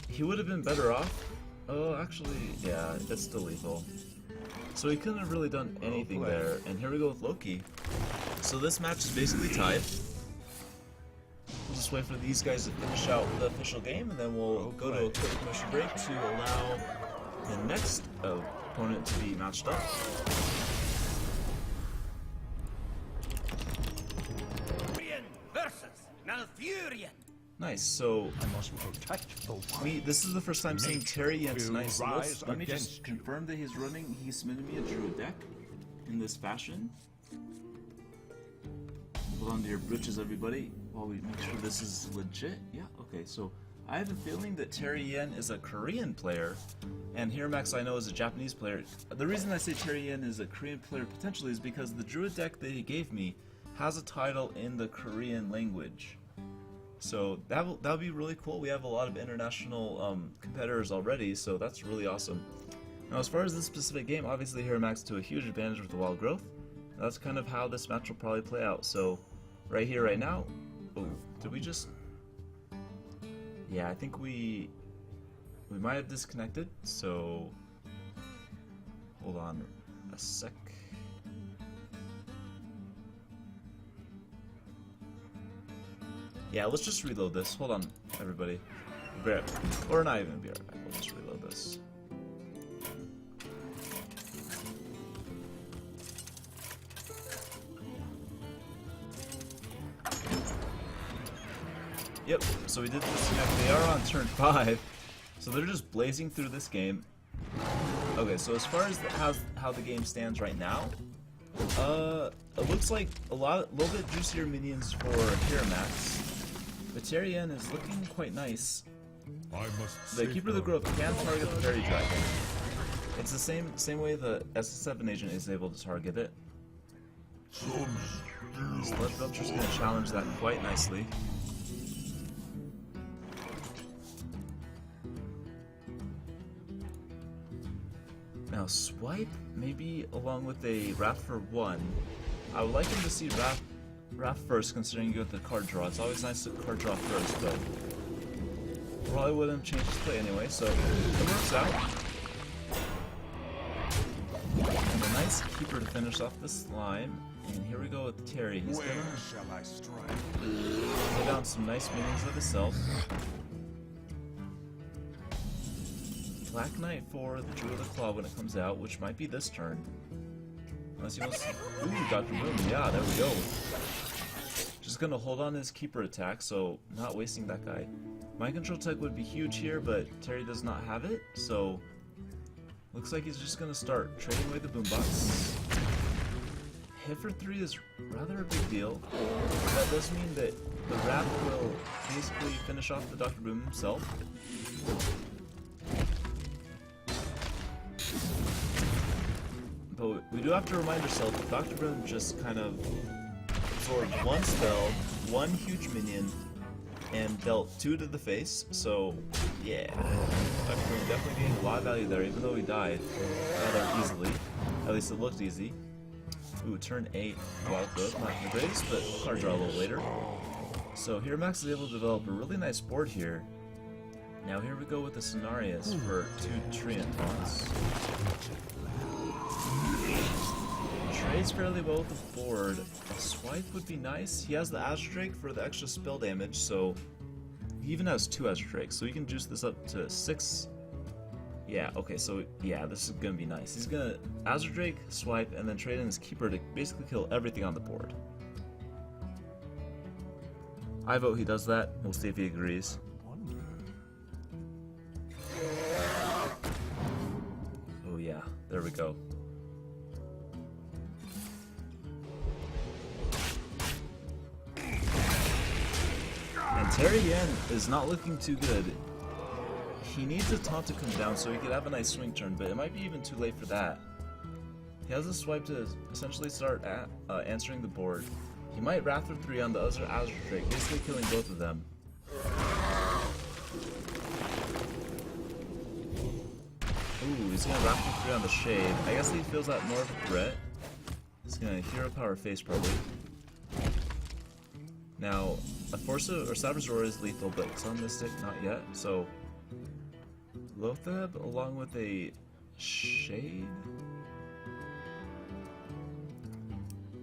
He would have been better off. Oh, actually, yeah, it's still lethal. So he couldn't have really done anything there. And here we go with Loki. So this match is basically tied. We'll just wait for these guys to finish out the official game, and then we'll go to a quick commercial break to allow the next opponent to be matched up. TerriEN versus Malfurion. Nice, so I must protect the one. this is the first time seeing TerriEN will tonight, so rise let me just against you. confirm that he's submitted me a Druid deck in this fashion. Hold on to your britches, everybody, while we make sure this is legit. Yeah, okay, so I have a feeling that TerriEN is a Korean player, and HeroMax I know is a Japanese player. The reason I say TerriEN is a Korean player potentially is because the Druid deck that he gave me has a title in the Korean language. So that'll be really cool. We have a lot of international competitors already, so that's really awesome. Now, as far as this specific game, obviously HeroMax to a huge advantage with the wild growth. That's kind of how this match will probably play out. So, right here, right now. Oh, did we just? Yeah, I think we might have disconnected. So, hold on a sec. Yeah, let's just reload this. Hold on, everybody. Or not even be right back. We'll just reload this. Yep, so we did disconnect. They are on turn 5, so they're just blazing through this game. Okay, so as far as how the game stands right now, it looks like a little bit juicier minions for HeroMax. But TerriEN is looking quite nice. I must The Keeper of the Grove can target the Fairy Dragon. It's the same way the SS7 agent is able to target it. Sludge Belcher's going to challenge that quite nicely. Now Swipe, maybe along with a Wrath for 1. I would like him to see Wrath first, considering you get the card draw. It's always nice to card draw first, but probably wouldn't change his play anyway, so it works out. And a nice Keeper to finish off the slime. And here we go with Terry. He's Where gonna shall I strike? put down some nice minions of himself. Black Knight for the Druid of the Claw when it comes out, which might be this turn. Unless he wants to... Ooh, Dr. Boom. Yeah, there we go. Just gonna hold on his Keeper attack, so not wasting that guy. Mind Control Tech would be huge here, but Terry does not have it, so... Looks like he's just gonna start trading away the Boombox. Hit for 3 is rather a big deal. That does mean that the Wrath will basically finish off the Dr. Boom himself. But we do have to remind ourselves that Dr. Boom just kind of absorbed one spell, one huge minion, and dealt 2 to the face, so yeah. Dr. Boom definitely gained a lot of value there, even though he died rather easily. At least it looked easy. Ooh, turn 8, wild growth, not the greatest, but card draw a little later. So HeroMax is able to develop a really nice board here. Now here we go with the Cenarius for 2 TerriEN taunts. Trades fairly well with the board. A Swipe would be nice. He has the Azure Drake for the extra spell damage, so he even has 2 Azure Drakes, so he can juice this up to 6. Yeah, okay, so yeah, this is gonna be nice. He's gonna Azure Drake, Swipe, and then trade in his Keeper to basically kill everything on the board. I vote he does that. We'll see if he agrees. Oh yeah, there we go. And TerriEN is not looking too good. He needs a taunt to come down so he could have a nice swing turn, but it might be even too late for that. He has a Swipe to essentially start answering the board. He might Wrath for 3 on the other Azure Drake, basically killing both of them. Ooh, he's gonna Raptor 3 on the Shade. I guess he feels that more of a threat. He's gonna Hero Power Face probably. Now, a Forza or Savage Roar is lethal, but Sun Mystic not yet, so Lothab along with a Shade?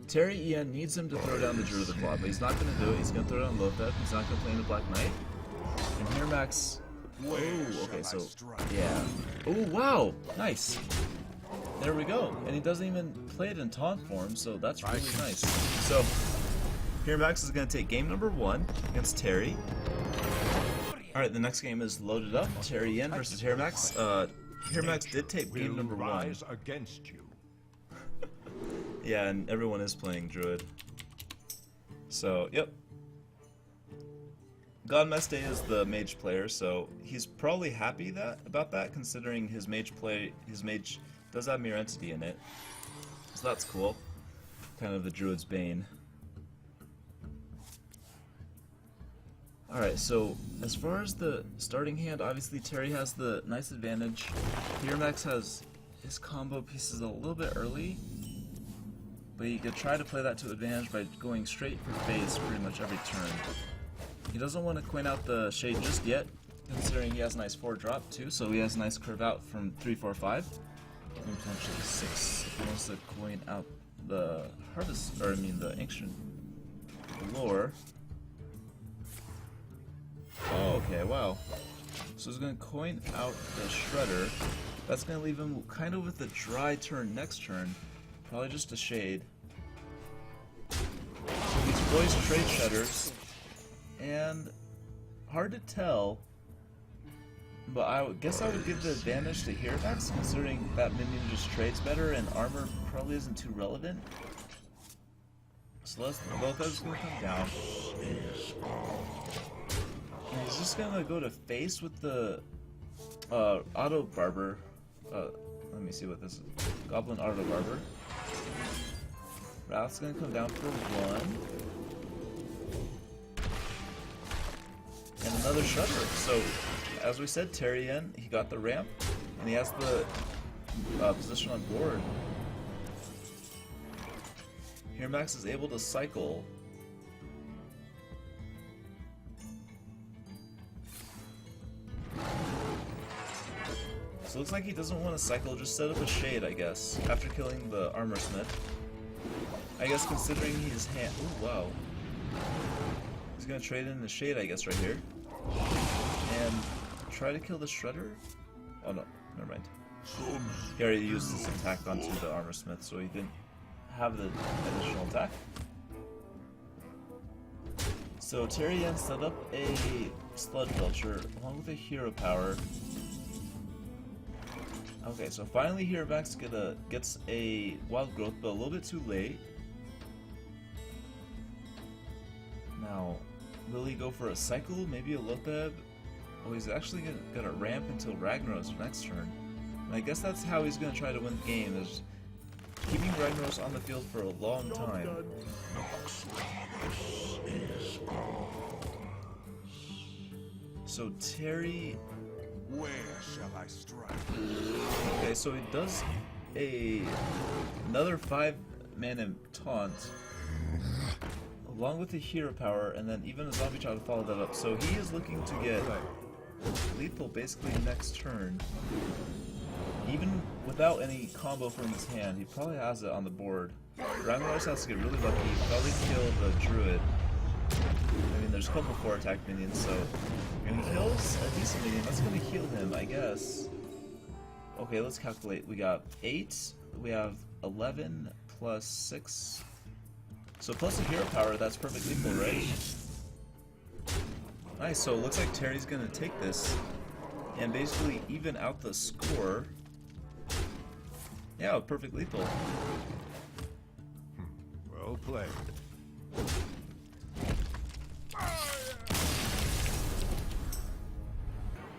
TerriEN needs him to throw down the Druid of Claw, but he's not gonna do it. He's gonna throw down Lothab, he's not gonna play in the Black Knight. And here Max. Oh, okay, so yeah. Oh wow! Nice! There we go. And he doesn't even play it in taunt form, so that's really nice. So here Max is gonna take game number 1 against Terry. Alright, the next game is loaded up. TerriEN versus here Max. Here Max did take game number 1. Against you. Yeah, and everyone is playing Druid. So, yep. GodMaste is the Mage player, so he's probably happy about that, considering his Mage does have Mirror Entity in it. So that's cool. Kind of the Druid's bane. Alright, so as far as the starting hand, obviously Terry has the nice advantage. Here Max has his combo pieces a little bit early, but you could try to play that to advantage by going straight for face pretty much every turn. He doesn't want to coin out the Shade just yet, considering he has a nice 4 drop too, so he has a nice curve out from 3, 4, 5. And potentially 6 if he wants to coin out the Harvest, or I mean the Ancient Lore. Oh, okay, wow. So he's going to coin out the Shredder. That's going to leave him kind of with a dry turn next turn. Probably just a Shade. So these boys trade Shredders. And hard to tell, but I guess I would give the advantage to here Max, considering that minion just trades better and armor probably isn't too relevant. So let's both of us gonna come down. And he's just gonna go to face with the Auto Barber. Let me see what this is. Goblin Auto Barber. Wrath's gonna come down for 1. And another Shredder. So, as we said, TerriEN, he got the ramp, and he has the position on board. Here Max is able to cycle. So it looks like he doesn't want to cycle, just set up a Shade, I guess, after killing the Armor Smith. I guess considering his hand... Ooh, wow. He's gonna trade in the Shade, I guess, right here. And try to kill the Shredder? Oh no, never mind. He already used his attack onto the Armor Smith, so he didn't have the additional attack. So TerriEN set up a Sludge Belcher along with a Hero Power. Okay, so finally here Max gets a Wild Growth, but a little bit too late. Now, will he go for a cycle? Maybe a Lothab? Oh, he's actually gonna ramp until Ragnaros next turn. And I guess that's how he's gonna try to win the game, is keeping Ragnaros on the field for a long time. So Terry... Where shall I strike? Okay, so he does another 5-mana taunt along with the Hero Power, and then even a Zombie Child to follow that up. So he is looking to get lethal basically next turn. Even without any combo from his hand, he probably has it on the board. Ragnaros has to get really lucky, probably kill the Druid. I mean, there's a couple 4-attack minions, so when he kills a decent minion, that's going to heal him, I guess. Okay, let's calculate. We got 8, we have 11 plus 6. So plus a Hero Power, that's perfectly lethal, right? Nice, so it looks like Terry's gonna take this and basically even out the score. Yeah, perfect lethal. Well played.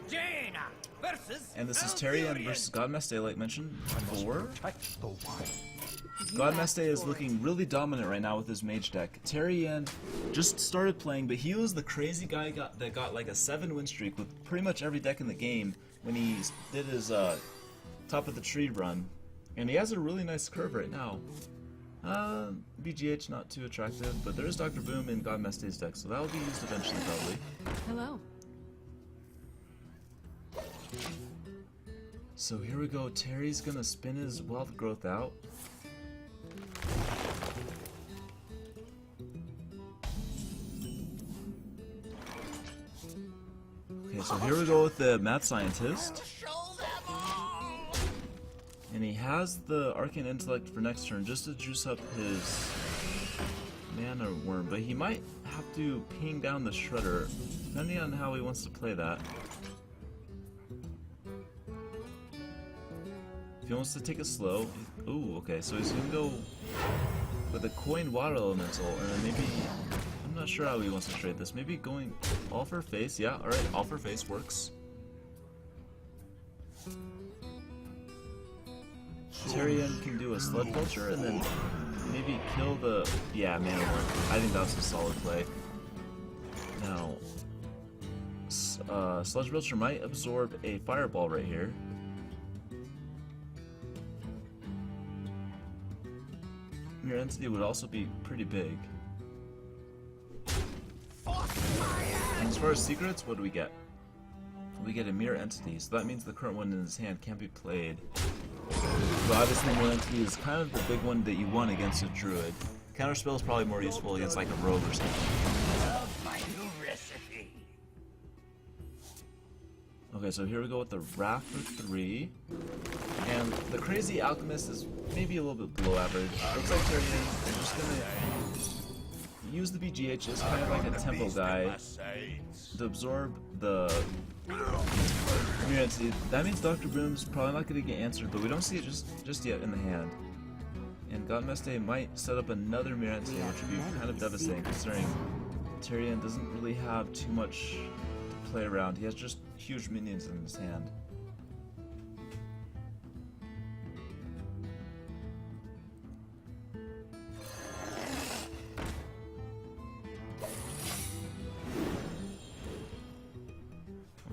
Jaina versus And this is TerriEN versus GodMaste, like mentioned before. Protect the wild. GodMaste is looking really dominant right now with his Mage deck. TerriEN just started playing, but he was the crazy guy that got like a 7-win streak with pretty much every deck in the game when he did his top of the tree run. And he has a really nice curve right now. BGH not too attractive, but there is Dr. Boom in GodMaste's deck, so that will be used eventually probably. Hello. So here we go, Terry's gonna spin his wealth growth out. Okay, so here we go with the math scientist. And he has the Arcane Intellect for next turn just to juice up his mana worm, but he might have to ping down the Shredder, depending on how he wants to play that. If he wants to take it slow, ooh, okay, so he's gonna go with a coin water elemental, and then maybe, I'm not sure how he wants to trade this, maybe going all for face, yeah, alright, all for face works. TerriEN can do a Sludge Vulture and then maybe kill the, yeah, mana worm. I think that was a solid play. Now, Sludge Vulture might absorb a Fireball right here. Mirror Entity would also be pretty big. And as far as secrets, what do we get? We get a Mirror Entity, so that means the current one in his hand can't be played. But obviously Mirror Entity is kind of the big one that you want against a Druid. Counterspell is probably more useful against like a Rogue or something. My new recipe. Okay, so here we go with the Wrath for 3. And the Crazy Alchemist is maybe a little bit below average. Looks like TerriEN is just gonna use the BGH as kind of like a tempo guy to absorb the Mirror Entity. That means Dr. Boom's probably not going to get answered, but we don't see it just yet in the hand. And GodMaste might set up another Mirror Entity, which would be kind of devastating considering TerriEN doesn't really have too much to play around. He has just huge minions in his hand.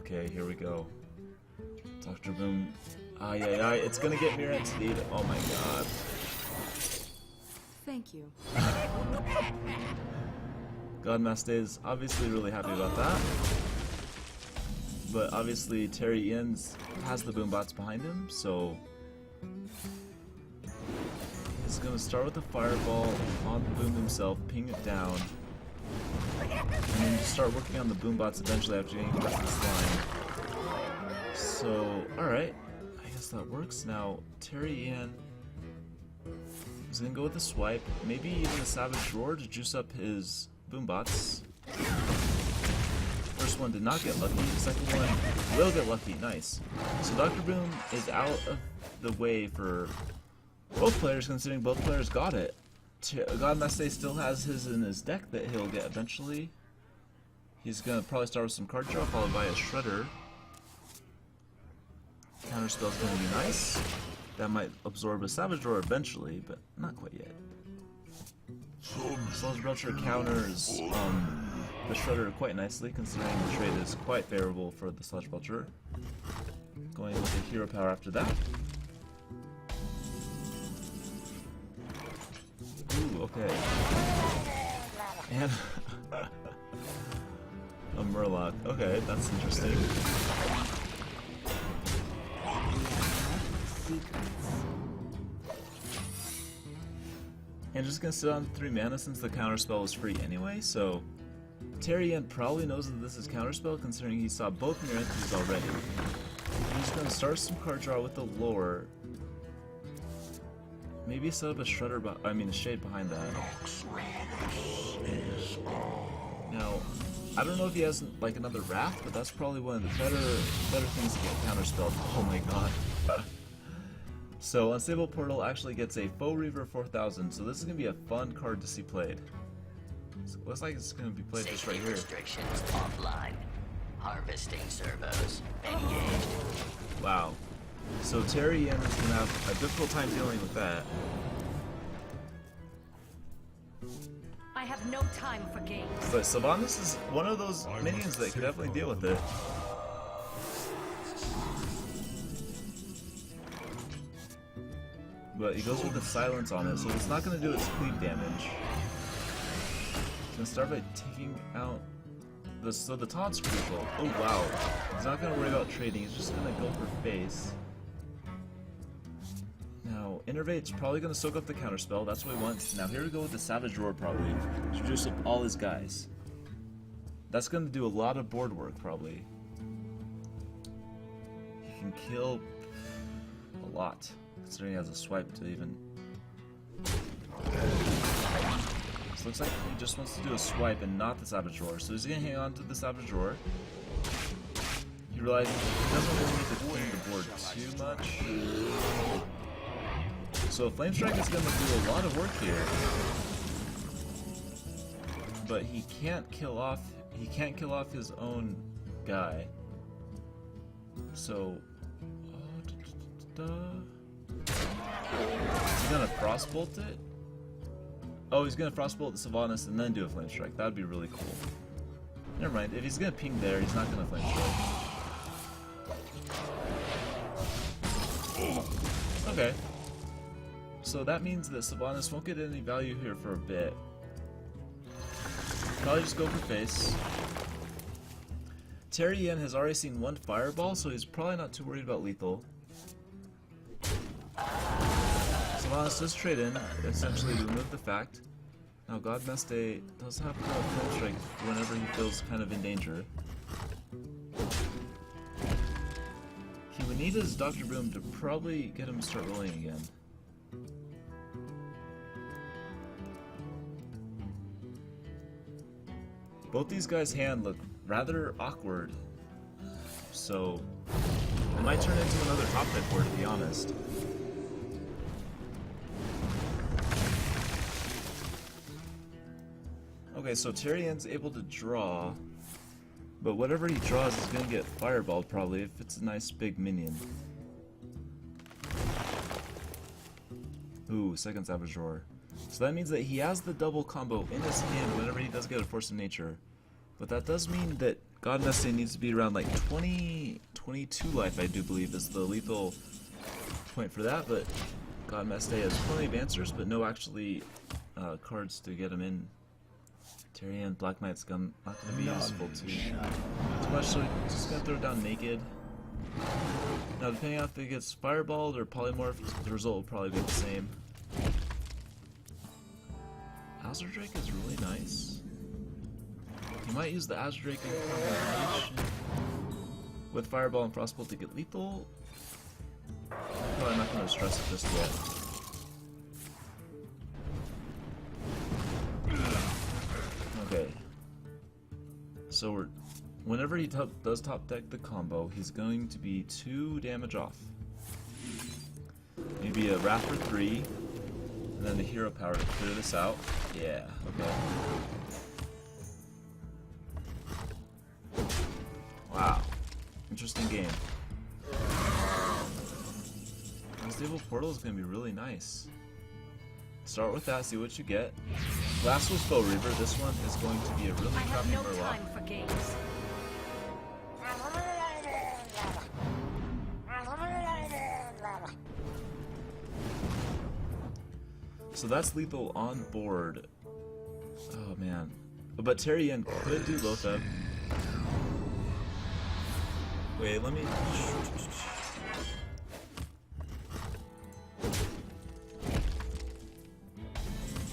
Okay, here we go. Dr. Boom. Ay, it's gonna get Mirror Entity. Oh my god. Thank you. GodMaste is obviously really happy about that. But obviously TerriEN has the boombots behind him, so he's gonna start with a Fireball on the Boom himself, ping it down, and then just start working on the boombots eventually after getting past this line. So, alright, I guess that works. Now, TerriEN is gonna go with a swipe, maybe even a Savage Roar to juice up his boombots. First one did not get lucky, the second one will get lucky, nice. So Dr. Boom is out of the way for both players considering both players got it. GodMaste still has his in his deck that he'll get eventually. He's gonna probably start with some card draw followed by a Shredder. Counterspell's gonna be nice. That might absorb a Savage Roar eventually, but not quite yet. Sludge Vulture counters the Shredder quite nicely, considering the trade is quite favorable for the Sludge Vulture. Going with the Hero Power after that. Ooh, okay. And a Murloc. Okay, that's interesting. And just gonna sit on 3 mana since the counterspell is free anyway, so TerriEN probably knows that this is counterspell considering he saw both Mirror Entities already. He's gonna start some card draw with the lore. Maybe set up a Shredder, a Shade behind that. Now, I don't know if he has like another Wrath, but that's probably one of the better things to get counterspelled. Oh my god. So Unstable Portal actually gets a Faux Reaver 4000, so this is going to be a fun card to see played. So it looks like it's going to be played just right here. Restrictions offline. Harvesting servos engaged. Wow. So TerriEN is going to have a difficult time dealing with that. I have no time for games. But Sylvanas is one of those minions that can definitely deal with it. but he goes with the silence on it, so it's not going to do its cleave damage. It's going to start by taking out the... So the taunt's crucial. Oh wow. He's not going to worry about trading, he's just going to go for face. Now, Innervate's probably going to soak up the counterspell, that's what he wants. Now here we go with the Savage Roar probably. Introduce up all his guys. That's going to do a lot of board work probably. He can kill a lot, considering he has a swipe to even... So looks like he just wants to do a swipe and not the Savage Roar. So he's going to hang on to the Savage Roar. He realizes he doesn't really need to clean the board too much. So Flame Strike is going to do a lot of work here. But he can't kill off his own guy. So he's gonna Frostbolt it? Oh, he's gonna Frostbolt the Sylvanas and then do a Flame Strike. That would be really cool. Never mind, if he's gonna ping there, he's not gonna Flame Strike. Okay. So that means that Sylvanas won't get any value here for a bit. Probably just go for face. TerriEN has already seen one fireball, so he's probably not too worried about lethal. Sylvanas does trade in, essentially to remove the fact. Now GodMaste does have to Flame Strike whenever he feels kind of in danger. He would need his Dr. Boom to probably get him to start rolling again. Both these guys' hand look rather awkward, so it might turn into another top deck board, to be honest. Okay, so TerriEN's able to draw, but whatever he draws is going to get fireballed probably if it's a nice big minion. Ooh, second Savage Roar. So that means that he has the double combo in his hand whenever he does get a Force of Nature. But that does mean that GodMaste needs to be around like 22 life, I do believe, is the lethal point for that. But GodMaste has plenty of answers, but no actually cards to get him in. TerriEN Black Knight's not going to be useful too much, so he's just going to throw it down naked. Now, depending on if it gets fireballed or polymorphed, the result will probably be the same. Azure Drake is really nice. You might use the Azure Drake in combination with Fireball and Frostbolt to get lethal. I'm probably not going to stress it just yet. Okay. So whenever he does top deck the combo, he's going to be 2 damage off. Maybe a Wrath for 3, and then the Hero Power to clear this out. Yeah, okay. Wow. Interesting game. Unstable Portal is going to be really nice. Start with that, see what you get. Last was Bow Reaver, this one is going to be a really I have crappy no Murloc. time for games. So that's lethal on board. Oh man. But TerriEN could do Lotheb. Wait, let me...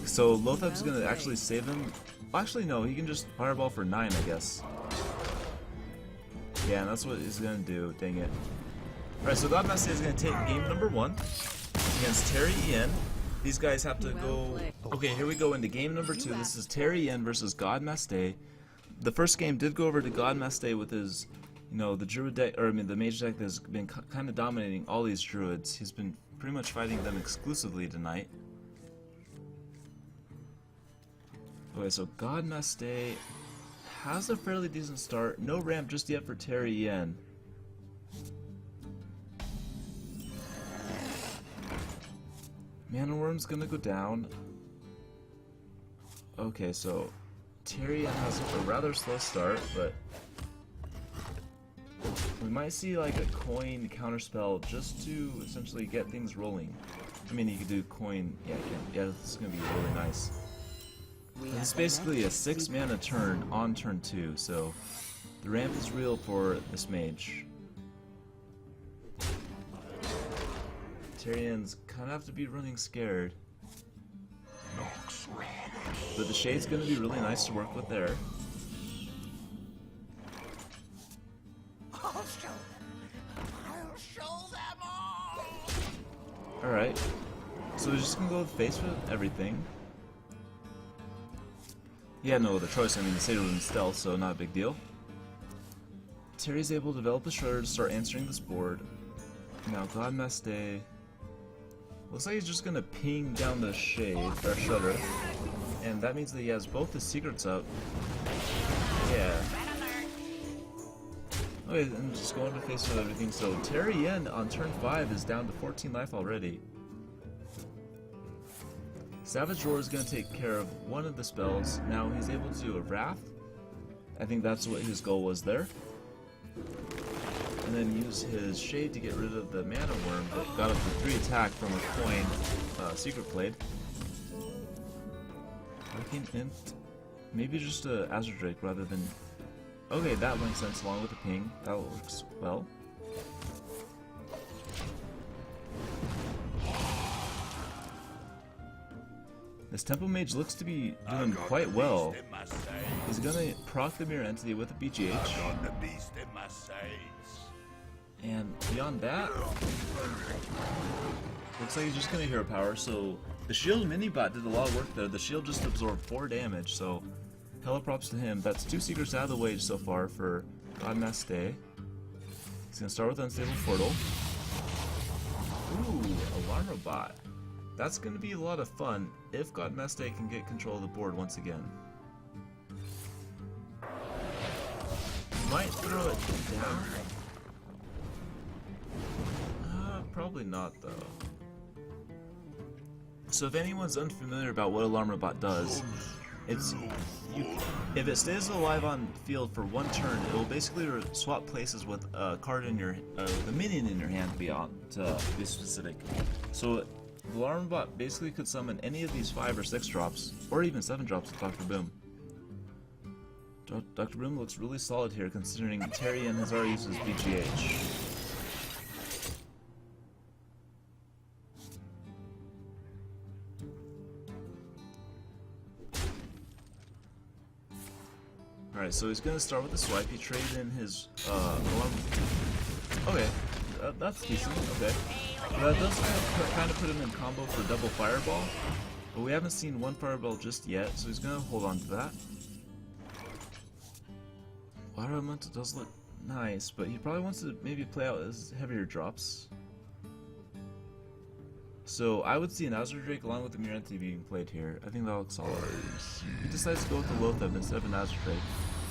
So Lotheb's gonna actually save him. Actually no, he can just Fireball for 9, I guess. Yeah, that's what he's gonna do, dang it. Alright, so GodMaste is gonna take game number 1 against TerriEN. These guys have to go... Okay, here we go into game number 2. This is TerriEN versus GodMaste. The first game did go over to GodMaste with his, you know, the Druid deck, or I mean the Mage deck that's been kind of dominating all these Druids. He's been pretty much fighting them exclusively tonight. Okay, so GodMaste has a fairly decent start. No ramp just yet for TerriEN. Mana Worm's gonna go down. Okay, so TerriEN has a rather slow start, but we might see like a coin counterspell just to essentially get things rolling. I mean, you could do coin. Yeah, yeah, this is gonna be really nice. We It's have basically a next 6 secret. mana turn on turn 2, so the ramp is real for this mage. TerriEN's kind of have to be running scared. But the shade's gonna be really nice to work with there. I'll show them. I'll show them all. Alright. So we're just gonna go with face with everything. He had no other choice. I mean, the Satyr was in stealth, so not a big deal. Terry's able to develop a Shredder to start answering this board. Now, GodMaste. Looks like he's just gonna ping down the shade, or Shredder. And that means that he has both his secrets up. Yeah. Okay, and just going to face with everything. So, TerriEN on turn 5 is down to 14 life already. Savage Roar is going to take care of one of the spells. Now he's able to do a Wrath. I think that's what his goal was there. And then use his Shade to get rid of the Mana Worm that got up to 3 attack from a coin Secret Blade. Maybe just a Azure Drake rather than... Okay, that makes sense along with the ping. That works well. This Temple Mage looks to be doing quite well. He's gonna proc the Mirror Entity with a BGH. And beyond that, looks like he's just gonna Hero Power. So the Shield Minibot did a lot of work there. The Shield just absorbed 4 damage, so hella props to him. That's 2 secrets out of the way so far for GodMaste. He's gonna start with Unstable Portal. Ooh, Alarm Robot. That's going to be a lot of fun if GodMaste can get control of the board once again. Might throw it down. Probably not though. So if anyone's unfamiliar about what Alarm Robot does, it's if it stays alive on field for 1 turn, it will basically swap places with a card in your the minion in your hand to be specific. So the Alarm Bot basically could summon any of these 5 or 6 drops, or even 7 drops with Dr. Boom. Dr. Boom looks really solid here considering TerriEN has already used his BGH. Alright, so he's gonna start with the swipe. He traded in his alarm. Okay, that's decent. Okay. That does kind of put him in combo for double fireball, but we haven't seen 1 fireball just yet, so he's gonna hold on to that. Water Elemental does look nice, but he probably wants to maybe play out his heavier drops. So I would see an Azure Drake along with the Mirror Entity being played here. I think that looks solid. He decides to go with the Loatheb instead of an Azure Drake,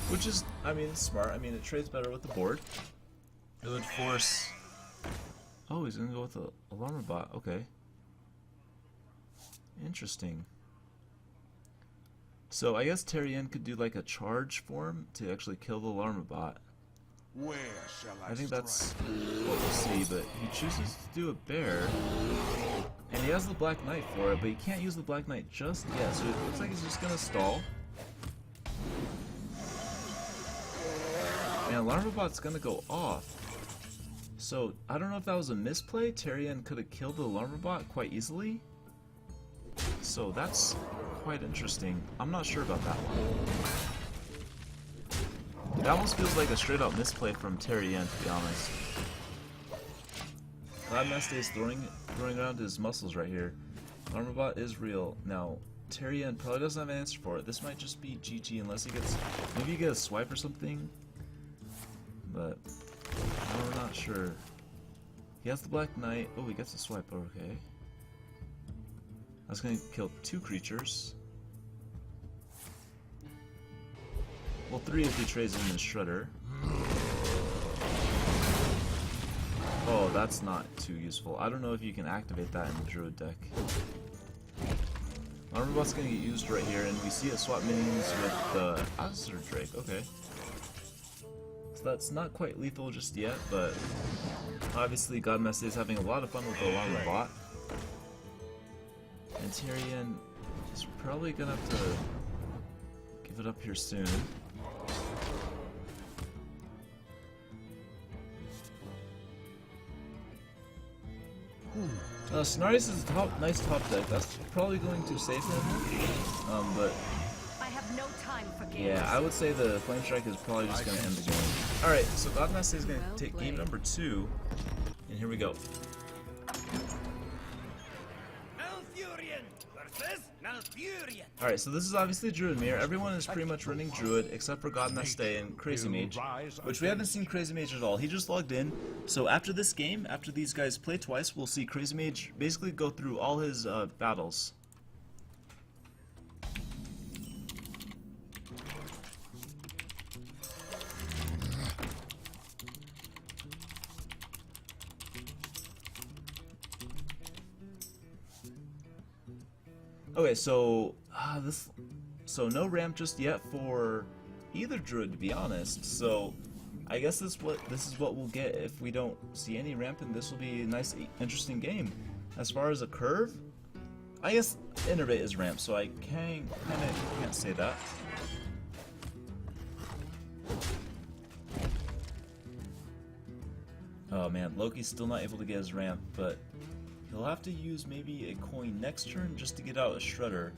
which is, I mean, it's smart. I mean, it trades better with the board. It would force... Oh, he's gonna go with the Alarm Robot. Okay. Interesting. So I guess TerriEN could do like a charge form to actually kill the Alarm Robot. Where shall I I think strike? that's what we'll see, but he chooses to do a bear. And he has the Black Knight for it, but he can't use the Black Knight just yet, so it looks like he's just gonna stall. And Alarm Robot's gonna go off. So, I don't know if that was a misplay. TerriEN could have killed the Alarm Robot quite easily. So that's quite interesting. I'm not sure about that one. It almost feels like a straight up misplay from TerriEN, to be honest. GodMaste is throwing around his muscles right here. Alarm Robot is real. Now, TerriEN probably doesn't have an answer for it. This might just be GG unless he gets... Maybe he gets a swipe or something. But... I'm not sure. He has the Black Knight. Oh, he gets a swipe. Okay. That's gonna kill 2 creatures. Well, 3 if he trades in his Shredder. Oh, that's not too useful. I don't know if you can activate that in the Druid deck. Alarm Robot's gonna get used right here, and we see it swap minions with the Azure Drake. Okay. So that's not quite lethal just yet, but obviously GodMaste is having a lot of fun with the Alarm Robot. And TerriEN is probably gonna have to give it up here soon. Scenarios is a nice top deck. That's probably going to save him. But I have no time for games. yeah, I would say the Flame Strike is probably just going to end the game. Alright, so GodMaste is going to Well take game played. number 2. And here we go. Alright, so this is obviously Druid Mirror. Everyone is pretty much running Druid except for GodMaste and CrazyMage, which we haven't seen CrazyMage at all. He just logged in. So after this game, after these guys play twice, we'll see CrazyMage basically go through all his battles. Okay, so no ramp just yet for either Druid, to be honest. So I guess this is what we'll get if we don't see any ramp, and this will be a nice, interesting game. As far as a curve, I guess Innervate is ramp, so I can't say that. Oh man, Loki's still not able to get his ramp, but he'll have to use maybe a coin next turn just to get out a Shredder.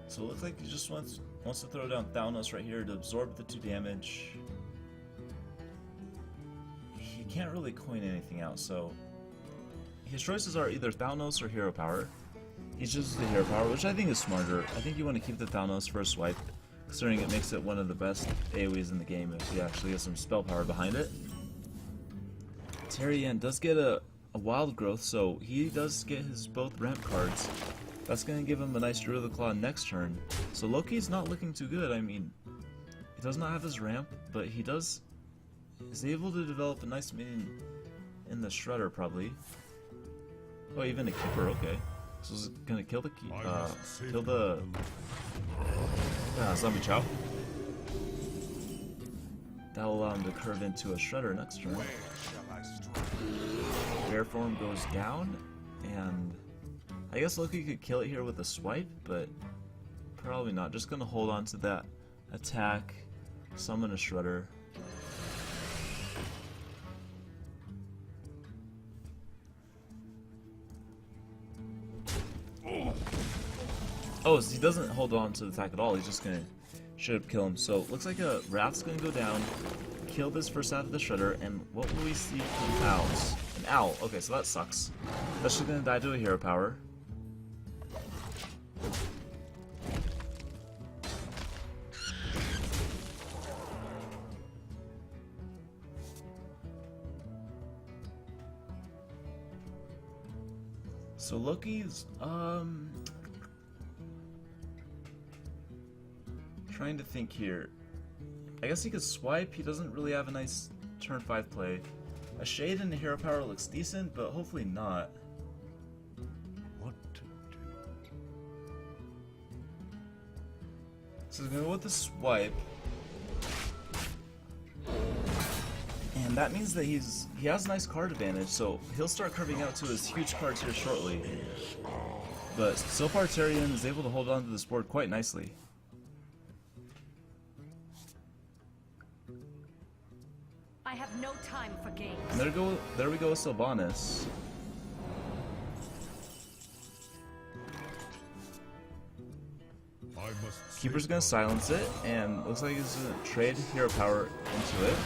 So it looks like he just wants to throw down Thanos right here to absorb the 2 damage. He can't really coin anything out, so his choices are either Thanos or Hero Power. He chooses the Hero Power, which I think is smarter. I think you want to keep the Thanos for a swipe, considering it makes it one of the best AoEs in the game if you actually get some spell power behind it. TerriEN does get a Wild Growth, so he does get his both ramp cards. That's going to give him a nice Druid of the Claw next turn. So Loki's not looking too good. I mean, he does not have his ramp, but he is able to develop a nice minion in the Shredder, probably. Oh, even a Keeper, okay. So he's going to kill the Zombie Chow. That'll allow him to curve into a Shredder next turn. Where shall I strike? Bear form goes down, and I guess Loki could kill it here with a swipe, but probably not. Just gonna hold on to that attack, summon a Shredder. Oh, so he doesn't hold on to the attack at all. He's just gonna straight up kill him. So looks like a Wrath's gonna go down, kill this first out of the Shredder, and what will we see from owls? An owl. Okay, so that sucks. That's just gonna die to a Hero Power. So Loki's trying to think here. I guess he could swipe. He doesn't really have a nice turn 5 play. A Shade and a Hero Power looks decent, but hopefully not. What to do? So he's gonna go with the swipe. And that means that he has nice card advantage, so he'll start curving out to his huge cards here shortly. But so far TerriEN is able to hold on to this board quite nicely. I have no time for games. And there we go with Sylvanas. I must Keeper's gonna silence it, and looks like he's gonna trade Hero Power into it.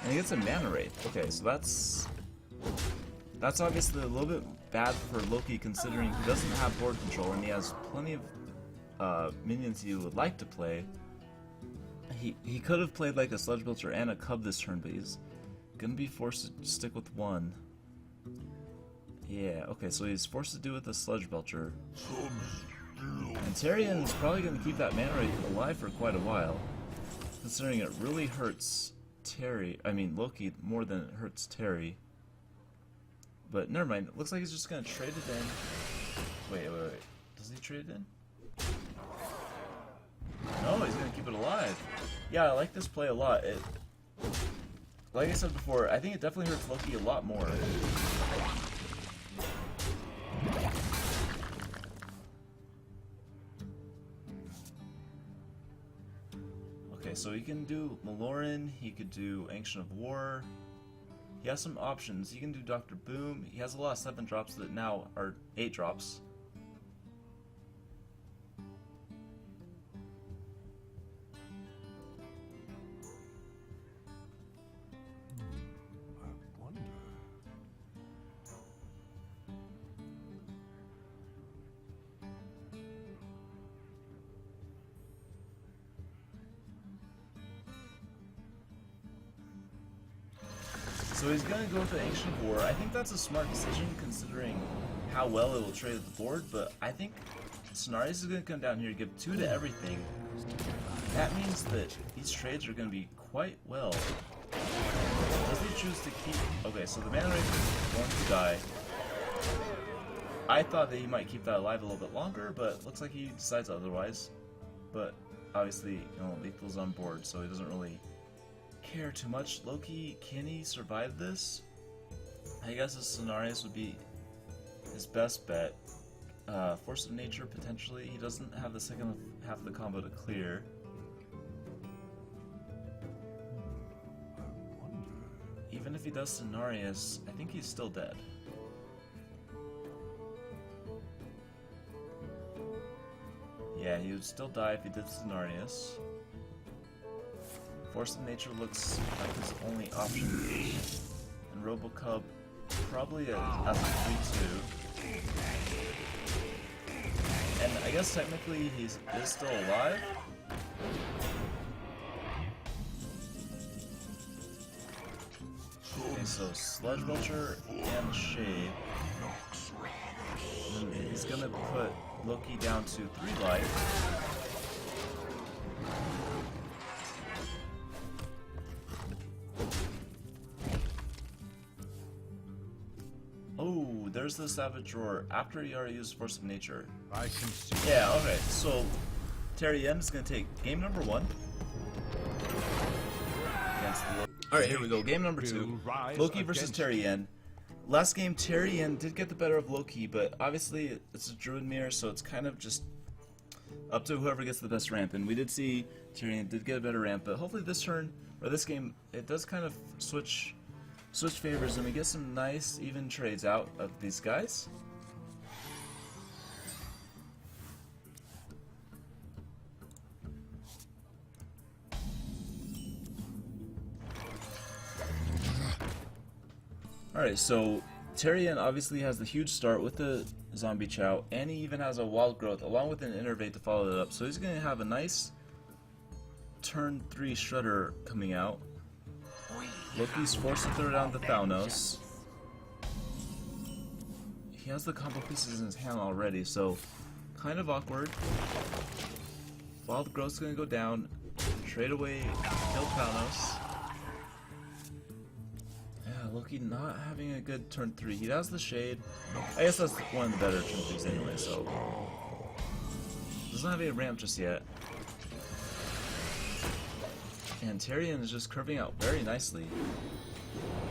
And he gets a Mana Wraith. Okay, so that's obviously a little bit bad for Loki, considering he doesn't have board control and he has plenty of minions he would like to play. He could have played like a Sludge Belcher and a Cub this turn, but he's gonna be forced to stick with one. Yeah, okay, so he's forced to do with the Sludge Belcher. And TerriEN is probably gonna keep that Mana Wraith alive for quite a while, considering it really hurts Loki more than it hurts Terry. But never mind, it looks like he's just gonna trade it in. Wait. Does he trade it in? No, he's gonna keep it alive. Yeah, I like this play a lot. Like I said before, I think it definitely hurts Loki a lot more. Okay, so he can do Maloran, he could do Ancient of War. He has some options. He can do Dr. Boom. He has a lot of 7 drops that now are 8 drops. I wonder. So he's going to go with the Ancient of War. I think that's a smart decision considering how well it will trade at the board, but I think Cenarius is going to come down here and give 2 to everything. That means that these trades are going to be quite well. Does he choose to keep... Okay, so the mana rate is going to die. I thought that he might keep that alive a little bit longer, but looks like he decides otherwise. But obviously, you know, Lethal's on board, so he doesn't really care too much. Loki, can he survive this? I guess his Cenarius would be his best bet. Force of Nature, potentially. He doesn't have the second half of the combo to clear. Even if he does Cenarius, I think he's still dead. Yeah, he would still die if he did Cenarius. Force of Nature looks like his only option. And Robocub probably as a 3-2. And I guess technically he is still alive. Okay, so Sludge Vulture and Shade. And he's gonna put Loki down to 3 life. Oh, there's the Savage Roar after he already used Force of Nature. I can see. Yeah, okay, so TerriEN is going to take game number 1 against the Alright, here we go, game number 2. Loki versus TerriEN. Last game, TerriEN did get the better of Loki, but obviously it's a Druid mirror, so it's kind of just up to whoever gets the best ramp. And we did see TerriEN did get a better ramp, but hopefully this turn, or this game, it does kind of switch favors and we get some nice even trades out of these guys. Alright, so TerriEN obviously has the huge start with the Zombie Chow, and he even has a Wild Growth along with an Innervate to follow it up, so he's going to have a nice turn 3 Shredder coming out. Loki's forced to throw down the Thanos. He has the combo pieces in his hand already, so kind of awkward. Wild Growth's gonna go down, trade away, kill Thanos. Yeah, Loki not having a good turn 3. He has the Shade. I guess that's one of the better turn 3s anyway, so. Doesn't have a ramp just yet. And TerriEN is just curving out very nicely.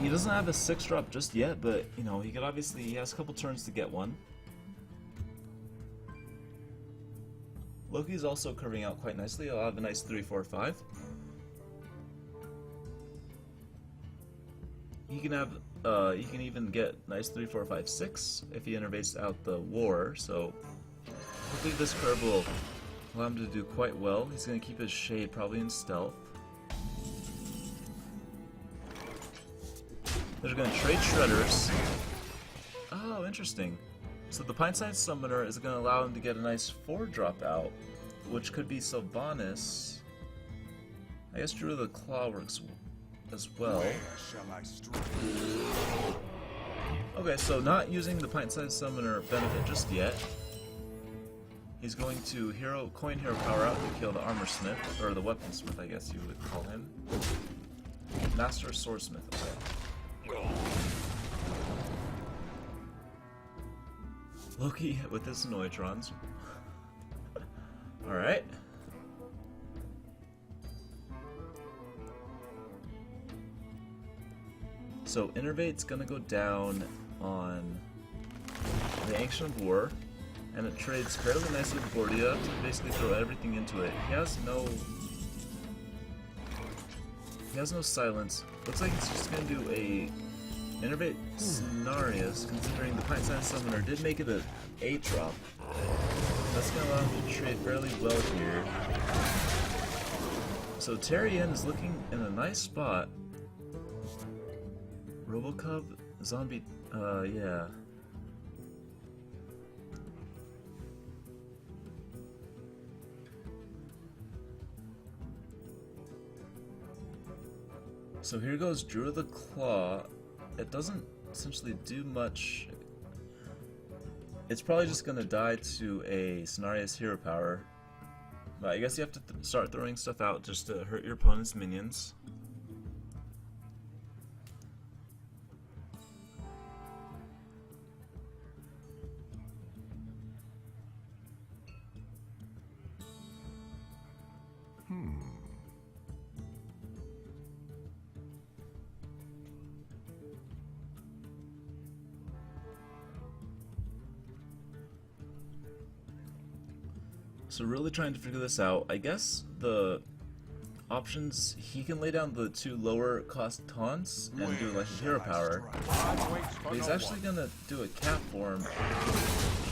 He doesn't have a 6-drop just yet, but you know, he could obviously, he has a couple turns to get one. Loki's also curving out quite nicely. He'll have a nice 3, 4, 5. He can have, he can even get nice 3, 4, 5, 6 if he innervates out the War. So hopefully this curve will allow him to do quite well. He's going to keep his Shade probably in stealth. They're going to trade Shredders. Oh, interesting. So the Pint-Sized Summoner is going to allow him to get a nice 4-drop out, which could be Sylvanas. I guess Druid of the Claw works as well. Where shall I strike? Okay, so not using the Pint-Sized Summoner benefit just yet. He's going to coin Hero Power out to kill the Armor Smith, or the Weaponsmith, I guess you would call him. Master Swordsmith, okay. Loki with his Noitrons. Alright. So Innervate's gonna go down on the Ancient of War, and it trades fairly nicely with Bordia to basically throw everything into it. He has no He has no silence. Looks like he's just gonna do a Innervate Scenarios, considering the Pint-sized Summoner did make it a 8-drop. That's gonna allow him to trade fairly well here. So TerriEN is looking in a nice spot. Robocub, Zombie, yeah. So here goes Drew of the Claw. It doesn't essentially do much. It's probably just gonna die to a Scenarios Hero Power. But I guess you have to start throwing stuff out just to hurt your opponent's minions. So really trying to figure this out. I guess the options, he can lay down the 2 lower cost taunts and do like a hero power. But he's actually gonna do a cap form,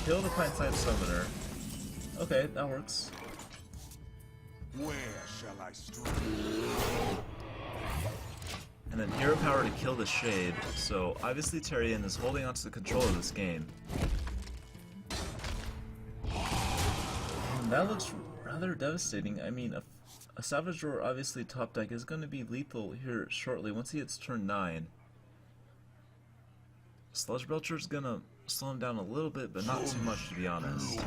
kill the Pint-sized Summoner. Okay, that works. Where shall I strike? And then hero power to kill the Shade. So obviously TerriEN is holding on to the control of this game. That looks rather devastating. I mean, a Savage Roar, obviously top deck, is going to be lethal here shortly once he hits turn 9. Sludge Belcher is going to slow him down a little bit, but not too much, to be honest.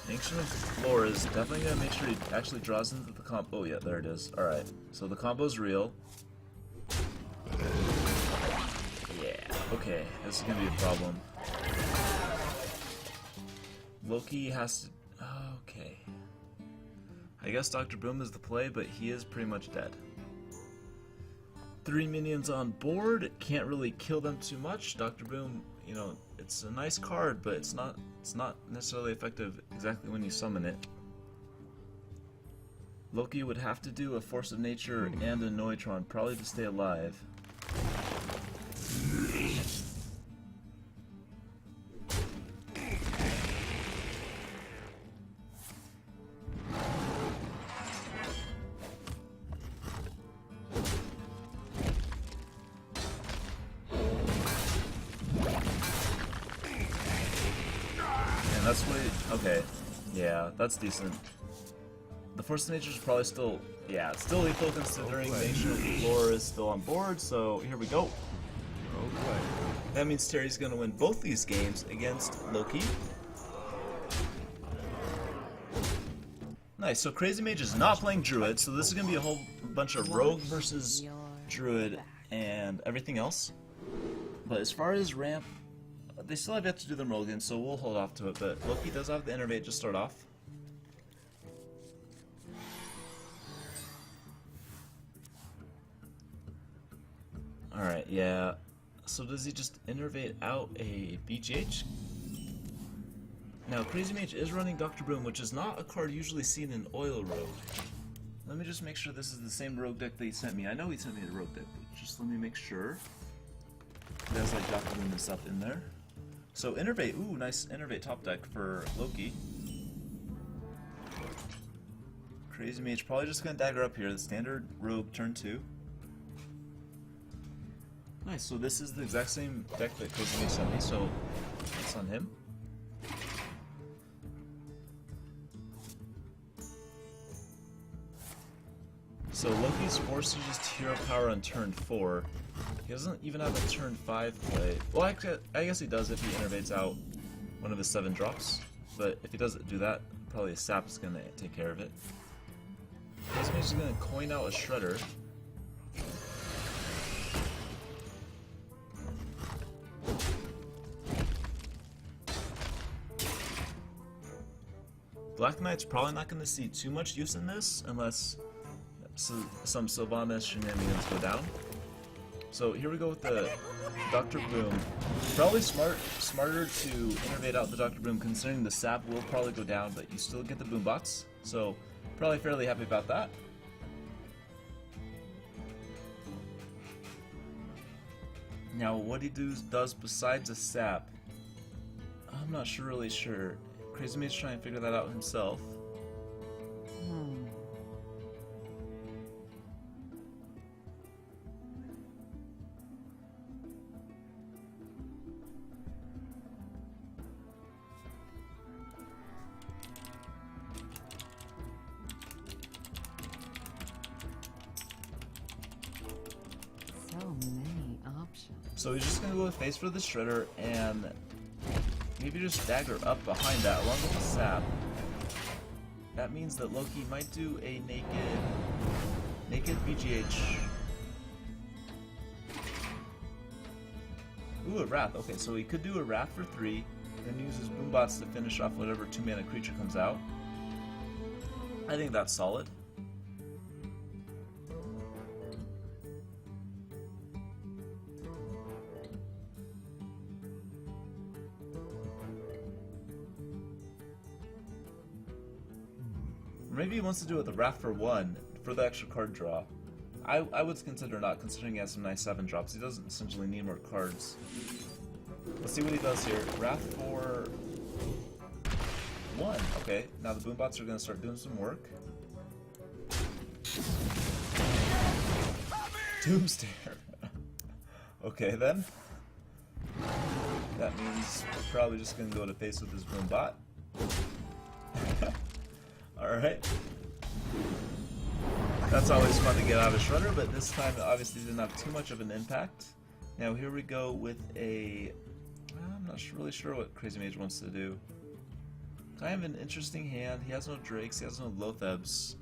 Ancient of Floor is definitely going to make sure he actually draws into the combo. Oh yeah, there it is. Alright, so the combo's real. Yeah, okay, this is gonna be a problem. Loki has to... okay. I guess Dr. Boom is the play, but he is pretty much dead. 3 minions on board, can't really kill them too much. Dr. Boom, you know, it's a nice card, but it's not necessarily effective exactly when you summon it. Loki would have to do a Force of Nature and a Noitron, probably to stay alive. And that's what... okay. Yeah, that's decent. The Force of Nature is probably still... yeah, it's still lethal considering the Ancient of the Floor is still on board, so here we go. Okay. That means Terry's gonna win both these games against Loki. Nice, so CrazyMage is not playing Druid, so this is gonna be a whole bunch of Rogue versus Druid and everything else. But as far as ramp, they still have yet to do the Mulligan, so we'll hold off to it, but Loki does have the Innervate to start off. Alright, yeah. So does he just Innervate out a BGH? Now, CrazyMage is running Dr. Boom, which is not a card usually seen in Oil Rogue. Let me just make sure this is the same Rogue deck that he sent me. I know he sent me the Rogue deck, but just let me make sure. There's like Dr. Boom and stuff in there. So Innervate, ooh, nice Innervate top deck for Loki. CrazyMage probably just gonna dagger up here, the standard Rogue turn 2. Nice, so this is the exact same deck that CrazyMage sent me, so that's on him. So Loki's forced to just hero power on turn 4. He doesn't even have a turn 5 play. Well, actually, I guess he does if he innervates out one of his 7 drops. But if he doesn't do that, probably a sap is going to take care of it. CrazyMage is going to coin out a Shredder. Black Knight's probably not going to see too much use in this unless some Sylvanas shenanigans go down. So here we go with the Dr. Boom. Probably smarter to innervate out the Dr. Boom, considering the sap will probably go down, but you still get the boom bots. So probably fairly happy about that. Now what he does besides a sap, I'm not really sure. CrazyMage's trying to figure that out himself. So many options. So he's just gonna go with face for the shredder and maybe just dagger up behind that along with the sap. That means that Loki might do a naked BGH. Ooh, a Wrath. Okay, so he could do a Wrath for 3, then use his boombots to finish off whatever 2-mana creature comes out. I think that's solid. Maybe he wants to do it with the Wrath for 1 for the extra card draw. I would consider not, considering he has some nice 7 drops. He doesn't essentially need more cards. Let's see what he does here. Wrath for 1. Okay, now the boombots are going to start doing some work. Doomstare. Okay then. That means we're probably just going to go to face with his boombot. Alright. That's always fun to get out of Shredder, but this time it obviously didn't have too much of an impact. Now here we go with a... I'm not really sure what CrazyMage wants to do. Kind of an interesting hand. He has no Drakes, he has no Lothebs.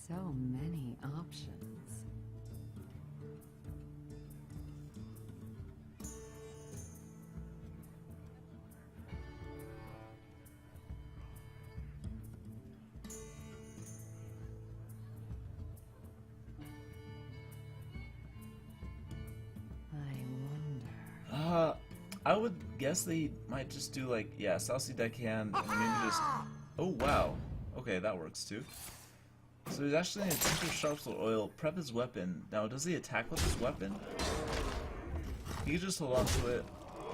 So many options. I would guess they might just do like, yeah, Saucy Deckhand, and maybe just... Oh, wow. Okay, that works too. So he's actually going to tinker Sharpsword Oil, prep his weapon. Now, does he attack with his weapon? He can just hold on to it.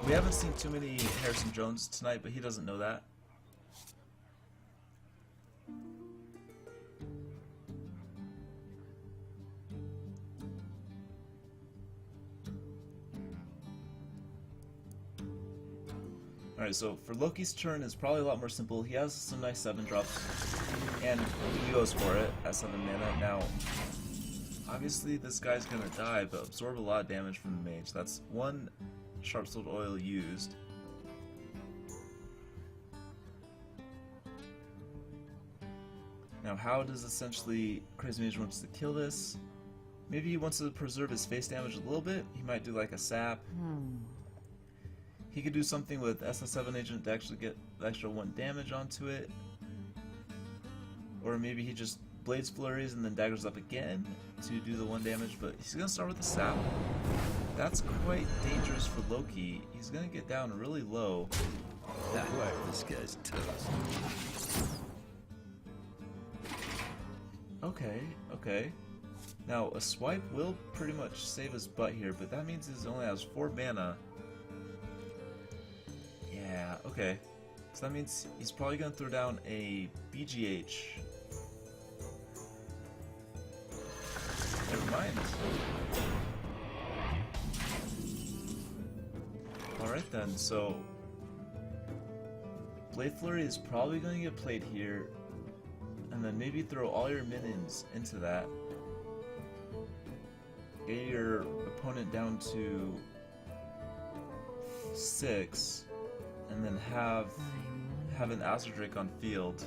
We haven't seen too many Harrison Jones tonight, but he doesn't know that. Alright, so for Loki's turn, it's probably a lot more simple. He has some nice 7 drops, and he goes for it at 7 mana. Now, obviously this guy's gonna die, but absorb a lot of damage from the Mage. That's 1 Sharpsword Oil used. Now, how does essentially CrazyMage wants to kill this? Maybe he wants to preserve his face damage a little bit. He might do like a sap. He could do something with SS7 Agent to actually get the extra 1 damage onto it. Or maybe he just Blades Flurries and then daggers up again to do the 1 damage, but he's gonna start with the sap. That's quite dangerous for Loki. He's gonna get down really low. This guy's toast. Okay. Now, a swipe will pretty much save his butt here, but that means he only has 4 mana. Yeah, okay. So that means he's probably gonna throw down a BGH. Never mind. Alright then, so Blade Flurry is probably going to get played here, and then maybe throw all your minions into that. Get your opponent down to 6, and then have an Azure Drake on field.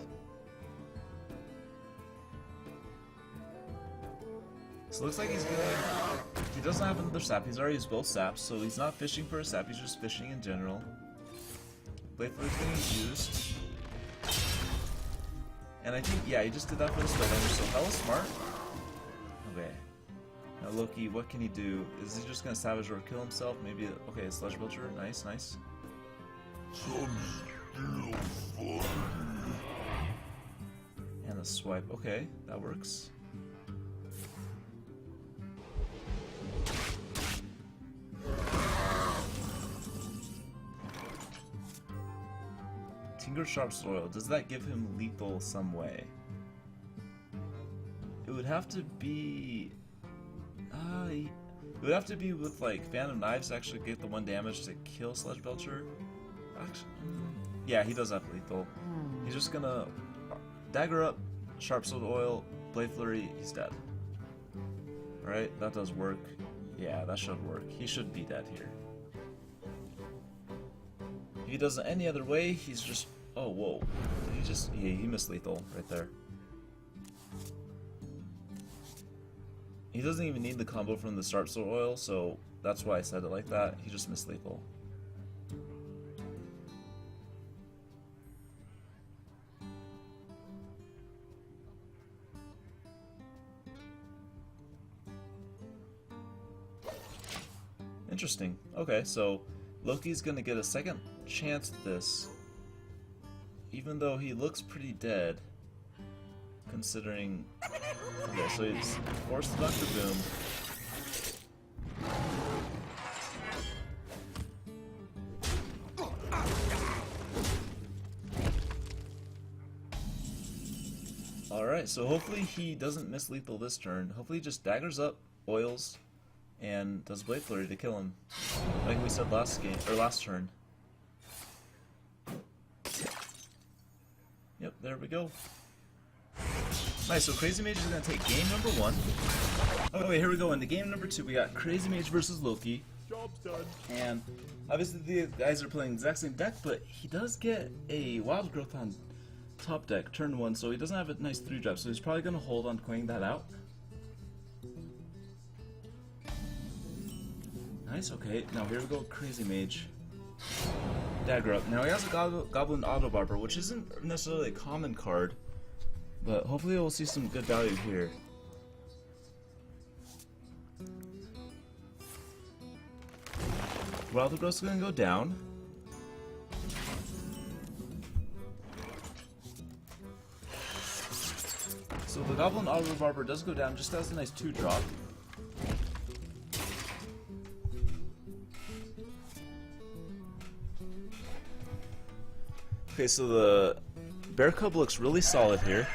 So it looks like he's gonna... He doesn't have another sap, he's already used both saps, so he's not fishing for a sap, he's just fishing in general. Blade Flurry's getting used. And I think, yeah, he just did that for the spell damage, so hella smart. Okay. Now Loki, what can he do? Is he just gonna Savage or kill himself? Maybe, okay, a Sludge Belcher. Nice, nice. And a swipe. Okay, that works. Tinker Sharp Soil. Does that give him lethal some way? It would have to be... it would have to be with like Phantom Knives to actually get the 1 damage to kill Sludge Belcher. Actually, yeah, he does have lethal. He's just gonna dagger up, Sharp Sword Oil, Blade Flurry, he's dead. Right? That does work. Yeah, that should work. He should be dead here. If he does it any other way, he's just... Oh, whoa. Did he just... Yeah, he missed lethal right there. He doesn't even need the combo from the Sharp Sword Oil, so that's why I said it like that. He just missed lethal. Interesting. Okay, so Loki's gonna get a second chance at this, even though he looks pretty dead, considering... Okay, so he's forced the Dr. Boom. Alright, so hopefully he doesn't miss lethal this turn. Hopefully he just daggers up, oils, and does Blade Flurry to kill him, like we said last game, or last turn. Yep, there we go. Nice, so CrazyMage is going to take game number 1. Oh wait, here we go. In the game number 2, we got CrazyMage versus Loki. Job's done. And obviously the guys are playing the exact same deck, but he does get a Wild Growth on top deck, turn 1, so he doesn't have a nice 3-drop, so he's probably going to hold on coining that out. Nice, okay, now here we go, CrazyMage. Dagger up. Now he has a Goblin Auto Barber, which isn't necessarily a common card, but hopefully we'll see some good value here. Wild Growth is going to go down. So the Goblin Auto Barber does go down, just has a nice 2-drop. Okay, so the Bear Cub looks really solid here.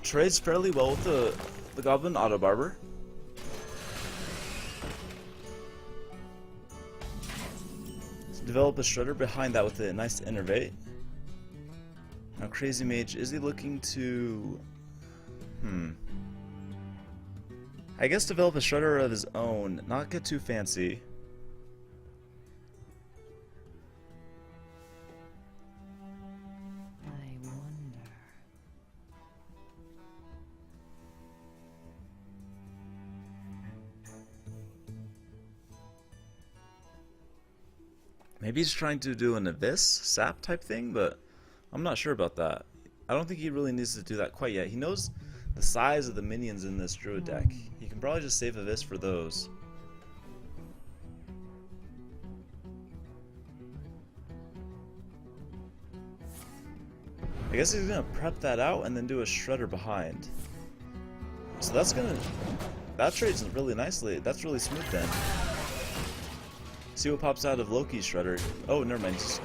Trades fairly well with the Goblin Auto Barber. Let's develop a Shredder behind that with a nice Innervate. Now CrazyMage, is he looking to... I guess develop a Shredder of his own, not get too fancy. Maybe he's trying to do an Abyss sap type thing, but I'm not sure about that. I don't think he really needs to do that quite yet. He knows the size of the minions in this Druid deck. He can probably just save Abyss for those. I guess he's gonna prep that out and then do a Shredder behind. So that's gonna... That trades really nicely. That's really smooth then. See what pops out of Loki's Shredder. Oh, never mind. Just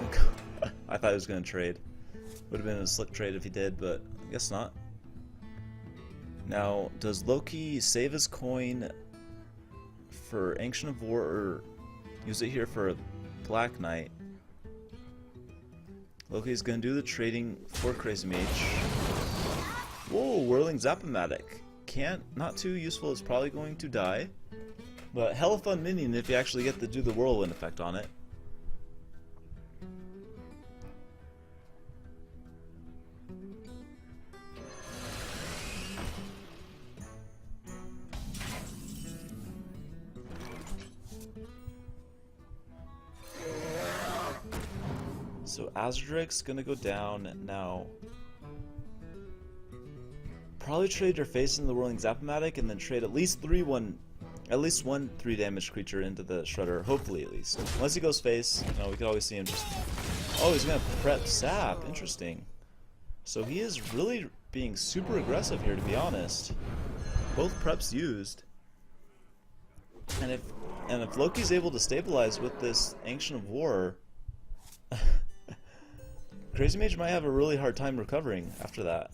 I thought he was going to trade. Would have been a slick trade if he did, but I guess not. Now, does Loki save his coin for Ancient of War or use it here for Black Knight? Loki's going to do the trading for CrazyMage. Whoa, Whirling Zap-O-Matic. Not too useful. It's probably going to die. But hella fun minion if you actually get to do the whirlwind effect on it. So Azure Drake's gonna go down now. Probably trade your face into the Whirling Zap-O-Matic and then trade at least one 3 damage creature into the Shredder, hopefully at least. Unless he goes face, you know, we could always see him just... Oh, he's gonna prep Sap, interesting. So he is really being super aggressive here, to be honest. Both preps used. And if Loki's able to stabilize with this Ancient of War, CrazyMage might have a really hard time recovering after that.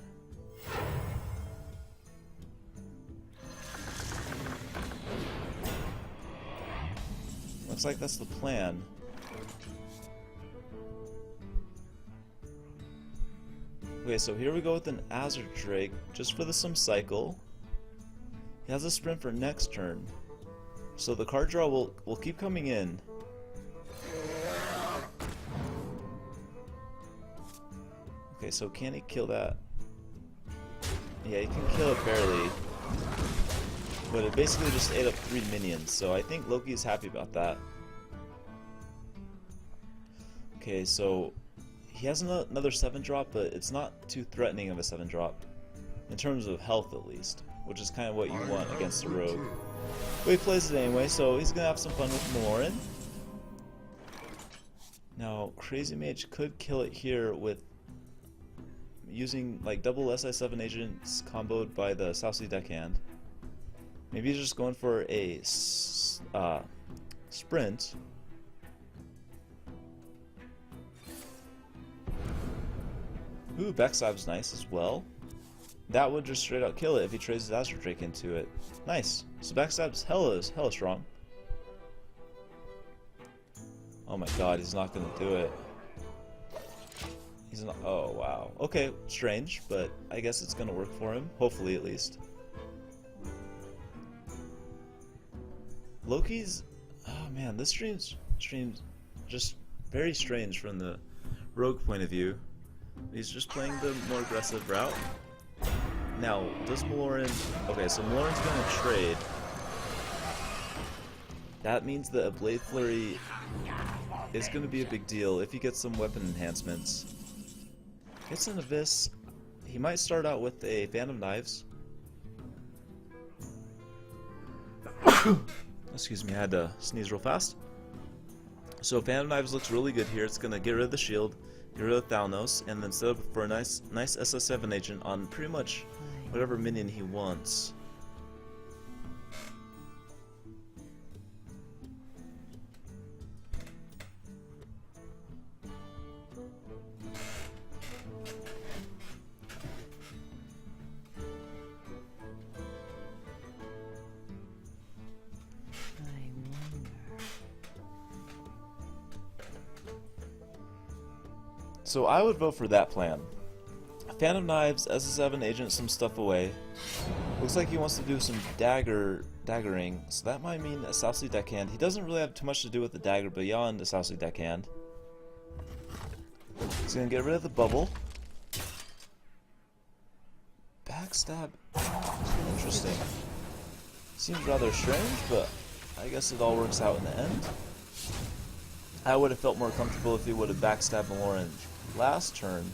Looks like that's the plan. Okay, so here we go with an Azure Drake, just for the Sim cycle. He has a sprint for next turn. So the card draw will keep coming in. Okay, so can he kill that? Yeah, he can kill it barely. But it basically just ate up 3 minions, so I think Loki is happy about that. Okay, so he has another 7-drop, but it's not too threatening of a 7-drop. In terms of health, at least. Which is kind of what you want against a rogue. But he plays it anyway, so he's gonna have some fun with Maloran. Now, CrazyMage could kill it here with using like double SI7 agents comboed by the South Sea Deckhand. Maybe he's just going for a sprint. Ooh, backstab's nice as well. That would just straight out kill it if he trades his Azure Drake into it. Nice. So backstab's hella strong. Oh my god, he's not gonna do it. He's not. Oh wow. Okay, strange, but I guess it's gonna work for him. Hopefully, at least. Loki's. Oh man, this stream's just very strange from the rogue point of view. He's just playing the more aggressive route. Now, does Maloran... Okay, so Maloran's going to trade. That means that a Blade Flurry is going to be a big deal if he gets some weapon enhancements. Gets an Abyss. He might start out with a Phantom Knives. Excuse me, I had to sneeze real fast. So Phantom Knives looks really good here. It's going to get rid of the shield, get rid of Thalnos, and then set up for a nice SS7 agent on pretty much whatever minion he wants. So I would vote for that plan. Phantom Knives, SS7 agent some stuff away. Looks like he wants to do some daggering, so that might mean a South Sea Deckhand. He doesn't really have too much to do with the dagger beyond the South Sea Deckhand. He's gonna get rid of the bubble. Backstab. Interesting. Seems rather strange, but I guess it all works out in the end. I would have felt more comfortable if he would have backstabbed Maloran last turn.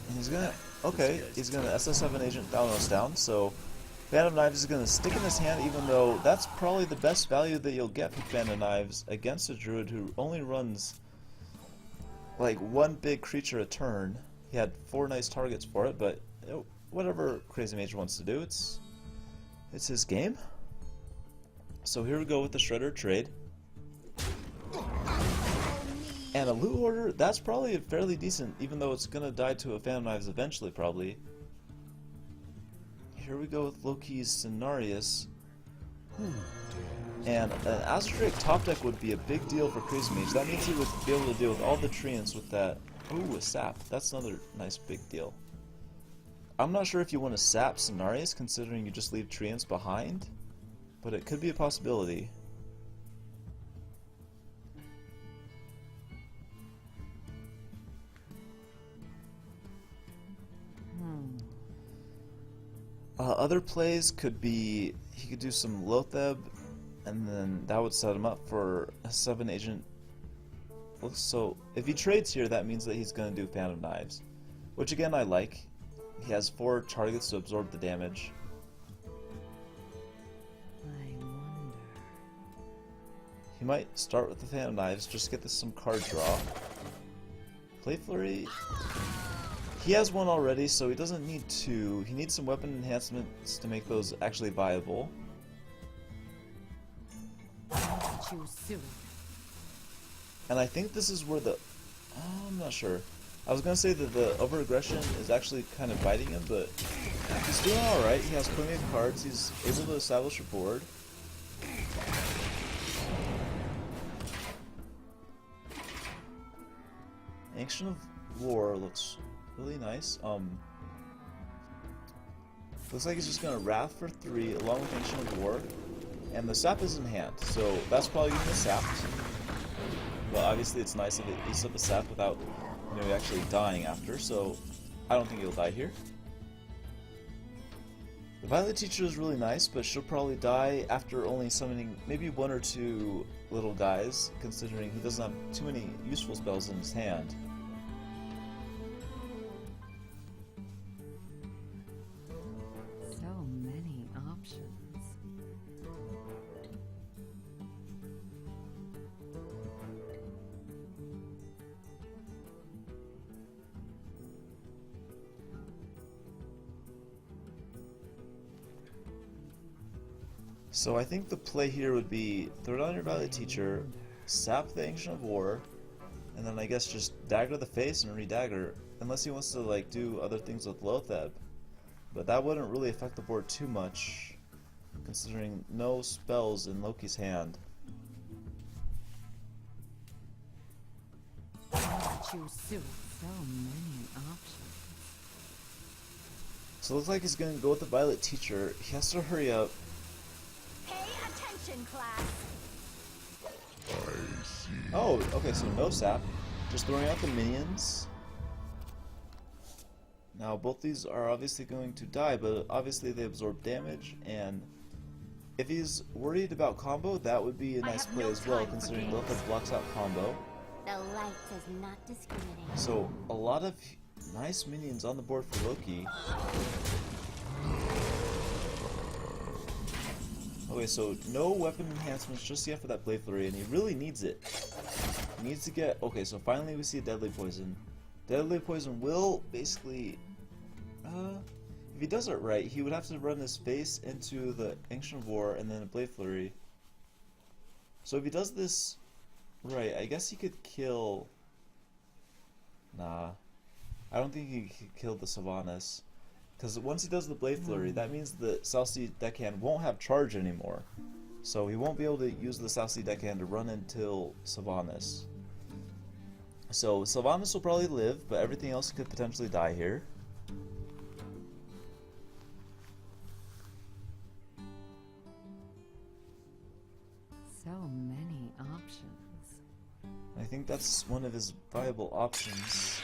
And he's gonna... Okay, he's gonna SS7 agent Thalnos down, so Phantom Knives is gonna stick in his hand, even though that's probably the best value that you'll get for Phantom Knives against a druid who only runs like one big creature a turn. He had 4 nice targets for it, but whatever CrazyMage wants to do, it's his game. So here we go with the Shredder trade. And a loot order, that's probably fairly decent, even though it's gonna die to a Phantom Knives eventually, probably. Here we go with Loki's Cenarius. And an Azure Drake top deck would be a big deal for CrazyMage. That means he would be able to deal with all the treants with that. Ooh, a sap. That's another nice big deal. I'm not sure if you want to sap Cenarius, considering you just leave treants behind, but it could be a possibility. Other plays could be, he could do some Lotheb, and then that would set him up for a 7 agent So if he trades here, that means that he's going to do Phantom Knives, which again I like. He has 4 targets to absorb the damage. I wonder. He might start with the Phantom Knives, just get this some card draw. Play Flurry. He has one already, so he doesn't need 2. He needs some weapon enhancements to make those actually viable. Choose soon. And I think this is where the... I'm not sure. I was going to say that the over-aggression is actually kind of biting him, but he's doing alright. He has plenty of cards. He's able to establish a board. Ancient of War looks really nice. Looks like he's just going to Wrath for 3 along with Ancient of War. And the sap is in hand, so that's probably going to be sapped. But obviously it's nice if it eats up a sap without, you know, actually dying after, so I don't think he'll die here. The Violet Teacher is really nice, but she'll probably die after only summoning maybe 1 or 2 little guys, considering he doesn't have too many useful spells in his hand. So many options. So I think the play here would be throw down your Violet Teacher, sap the Ancient of War, and then I guess just dagger the face and re-dagger, unless he wants to like do other things with Lotheb. But that wouldn't really affect the board too much, considering no spells in Loki's hand. Choose soon. So many options. So it looks like he's going to go with the Violet Teacher. He has to hurry up. Pay attention, class. I see. Oh, okay, so no sap. Just throwing out the minions. Now both these are obviously going to die, but obviously they absorb damage, and if he's worried about combo, that would be a nice play as well, considering Lotheb blocks out combo. The light does not discriminate. So a lot of nice minions on the board for Loki. Okay, so no weapon enhancements just yet for that Blade Flurry, and he really needs it. He needs to get... Okay, so finally we see a Deadly Poison. Deadly Poison will basically... if he does it right, he would have to run his face into the Ancient of War and then a Blade Flurry. So if he does this right, I guess he could kill... Nah. I don't think he could kill the Sylvanas. Because once he does the Blade Flurry, that means the South Sea Deckhand won't have charge anymore. So he won't be able to use the South Sea Deckhand to run until Sylvanas. So Sylvanas will probably live, but everything else could potentially die here. So many options. I think that's one of his viable options.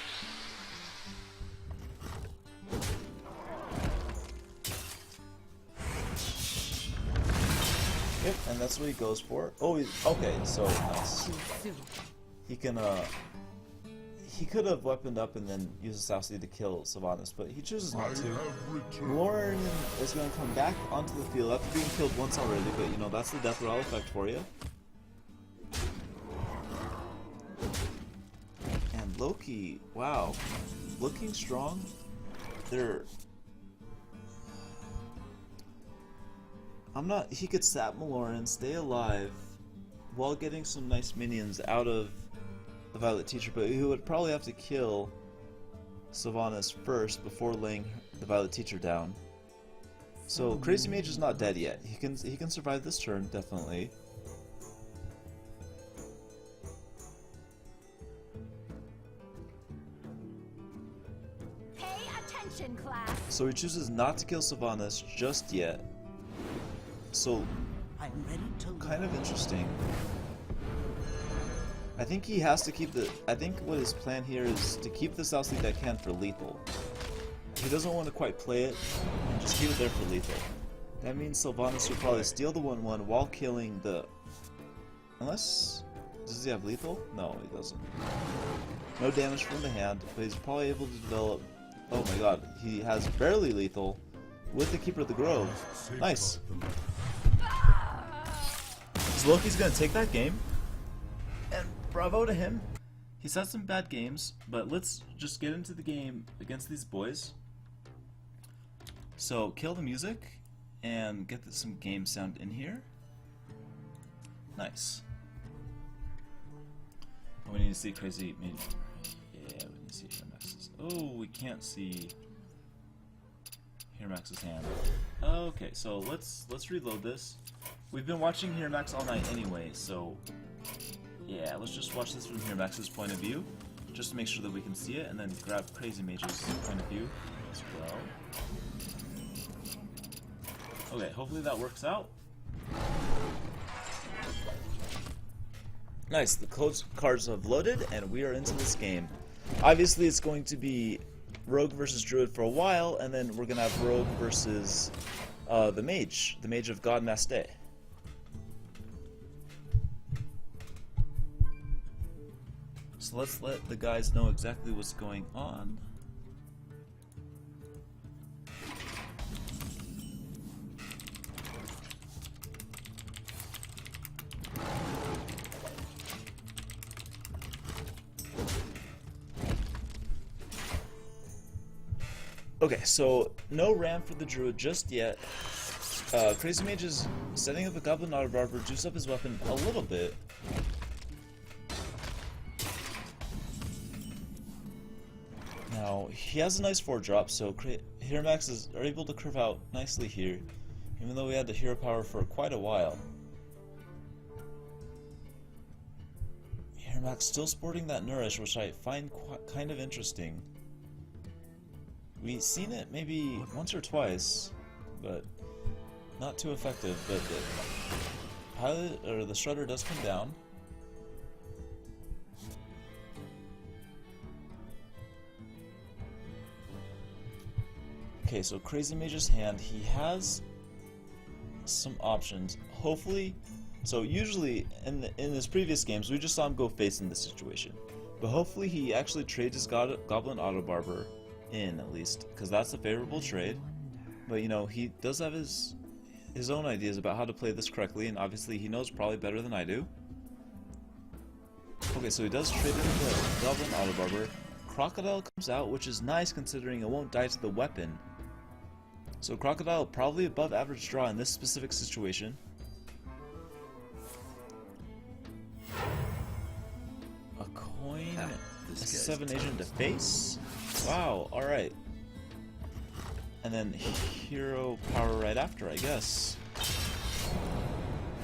Yep, and that's what he goes for. Oh, okay, so nice. Choose soon. He can, he could have weaponed up and then used the South Sea to kill Sylvanas, but he chooses not to. Lauren is going to come back onto the field after being killed once already, but you know, that's the Death Rattle effect for you. And Loki, wow, looking strong. He could sap Maloran, stay alive, while getting some nice minions out of the Violet Teacher, but he would probably have to kill Sylvanas first before laying the Violet Teacher down. So CrazyMage is not dead yet. He can survive this turn, definitely. Pay attention, class. So he chooses not to kill Sylvanas just yet. So, I'm ready to kind of interesting. I think he has to keep the... I think what his plan here is to keep the South Sea Deckhand for lethal. He doesn't want to quite play it, and just keep it there for lethal. That means Sylvanas will probably steal the 1-1 while killing the... Unless... Does he have lethal? No, he doesn't. No damage from the hand, but he's probably able to develop... Oh my god, he has barely lethal with the Keeper of the Grove. Nice. So Loki's gonna take that game, and bravo to him. He's had some bad games, but let's just get into the game against these boys. So kill the music and get some game sound in here. Nice. Oh, we need to see CrazyMage. Yeah, we need to see Hermax's. Oh, we can't see Hermax's hand. Okay, so let's reload this. We've been watching Hermax all night anyway, so yeah, let's just watch this from Hermax's point of view, just to make sure that we can see it, and then grab CrazyMage's point of view as well. Okay, hopefully that works out. Nice, the code cards have loaded, and we are into this game. Obviously, it's going to be Rogue versus Druid for a while, and then we're going to have Rogue versus the Mage of GodMaste. So let's let the guys know exactly what's going on. Okay, so no ram for the Druid just yet. CrazyMage is setting up a Goblin Auto Barber, juice up his weapon a little bit. Now, he has a nice 4-drop, so Hermax are able to curve out nicely here, even though we had the hero power for quite a while. Hermax still sporting that Nourish, which I find kind of interesting. We've seen it maybe once or twice, but not too effective. But the pilot or the Shredder does come down. Okay, so CrazyMage's hand, he has some options. Hopefully, so usually in his previous games, we just saw him go face in this situation. But hopefully he actually trades his Goblin Auto Barber in, at least, because that's a favorable trade. But you know, he does have his own ideas about how to play this correctly, and obviously he knows probably better than I do. Okay, so he does trade in the Goblin Auto Barber. Crocodile comes out, which is nice considering it won't die to the weapon. So Crocodile probably above average draw in this specific situation. A coin, a 7 agent to face. Wow, alright. And then hero power right after, I guess.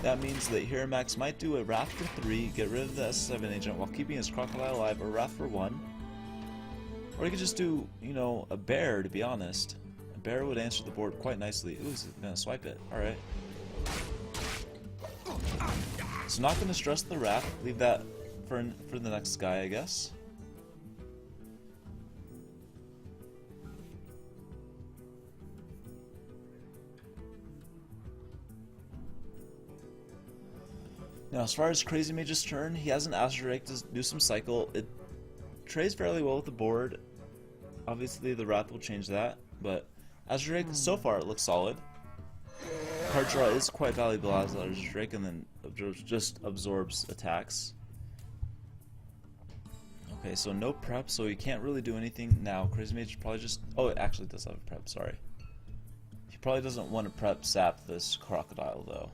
That means that Hermax might do a Wrath for 3, get rid of the S7 agent while keeping his Crocodile alive, or Wrath for 1. Or he could just do, you know, a Bear, to be honest. A Bear would answer the board quite nicely. Ooh, he's gonna swipe it. Alright. So not gonna stress the Wrath, leave that for the next guy, I guess. Now, as far as CrazyMage's turn, he has an Azure Drake to do some cycle. It trades fairly well with the board. Obviously, the Wrath will change that, but Azure Drake, so far, it looks solid. Card draw is quite valuable as Azure Drake, and then just absorbs attacks. Okay, so no prep, so he can't really do anything now. CrazyMage probably just... Oh, it actually does have a prep, sorry. He probably doesn't want to prep sap this Crocodile, though.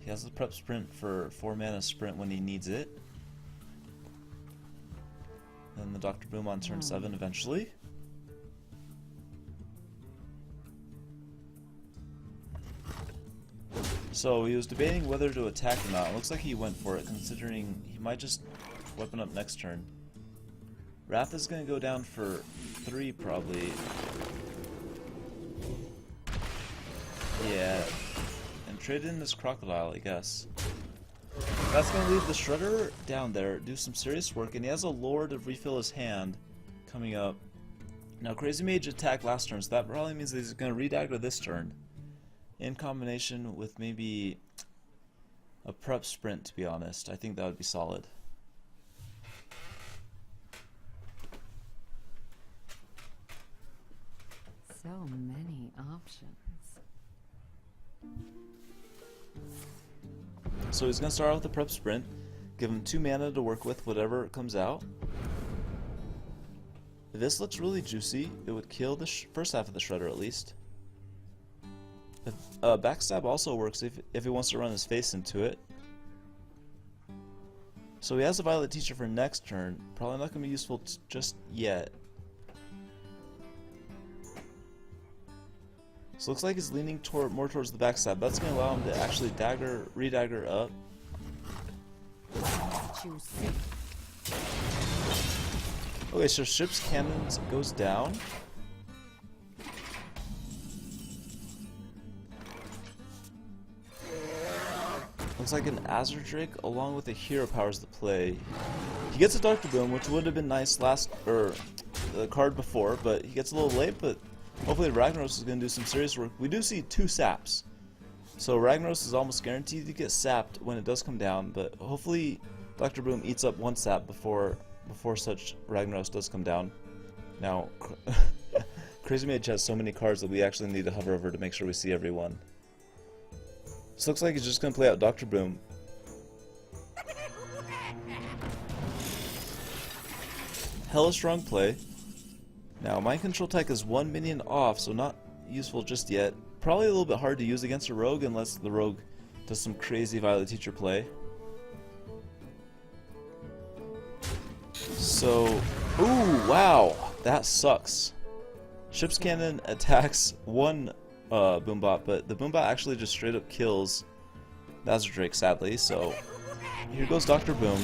He has the prep sprint for 4 mana sprint when he needs it. Then the Dr. Boom on turn 7 eventually. So he was debating whether to attack or not. It looks like he went for it, considering he might just weapon up next turn. Wrath is going to go down for 3 probably. Yeah. Trade in this Crocodile, I guess. That's going to leave the Shredder down there, do some serious work, and he has a lore to refill his hand coming up. Now, CrazyMage attacked last turn, so that probably means that he's going to redagger this turn. In combination with maybe a prep sprint, to be honest. I think that would be solid. So many options. So he's gonna start out with the prep sprint, give him 2 mana to work with whatever comes out. If this looks really juicy, it would kill the first half of the Shredder at least. If, backstab also works if he wants to run his face into it. So he has a Violet Teacher for next turn. Probably not going to be useful just yet. So looks like he's leaning more towards the backstab. That's going to allow him to actually re-dagger up. Okay, so Ship's Cannons goes down. Looks like an Azure Drake along with a Hero powers the play. He gets a Dr. Boom, which would have been nice the card before, but he gets a little late, but hopefully Ragnaros is going to do some serious work. We do see 2 saps. So Ragnaros is almost guaranteed to get sapped when it does come down, but hopefully Dr. Boom eats up 1 sap before such Ragnaros does come down. Now, CrazyMage has so many cards that we actually need to hover over to make sure we see everyone. This looks like he's just going to play out Dr. Boom. Hella strong play. Now, Mind Control Tech is 1 minion off, so not useful just yet. Probably a little bit hard to use against a rogue unless the rogue does some crazy Violet Teacher play. So, ooh, wow, that sucks. Ship's Cannon attacks 1 Boombot, but the Boombot actually just straight up kills Azure Drake, sadly. So here goes Dr. Boom.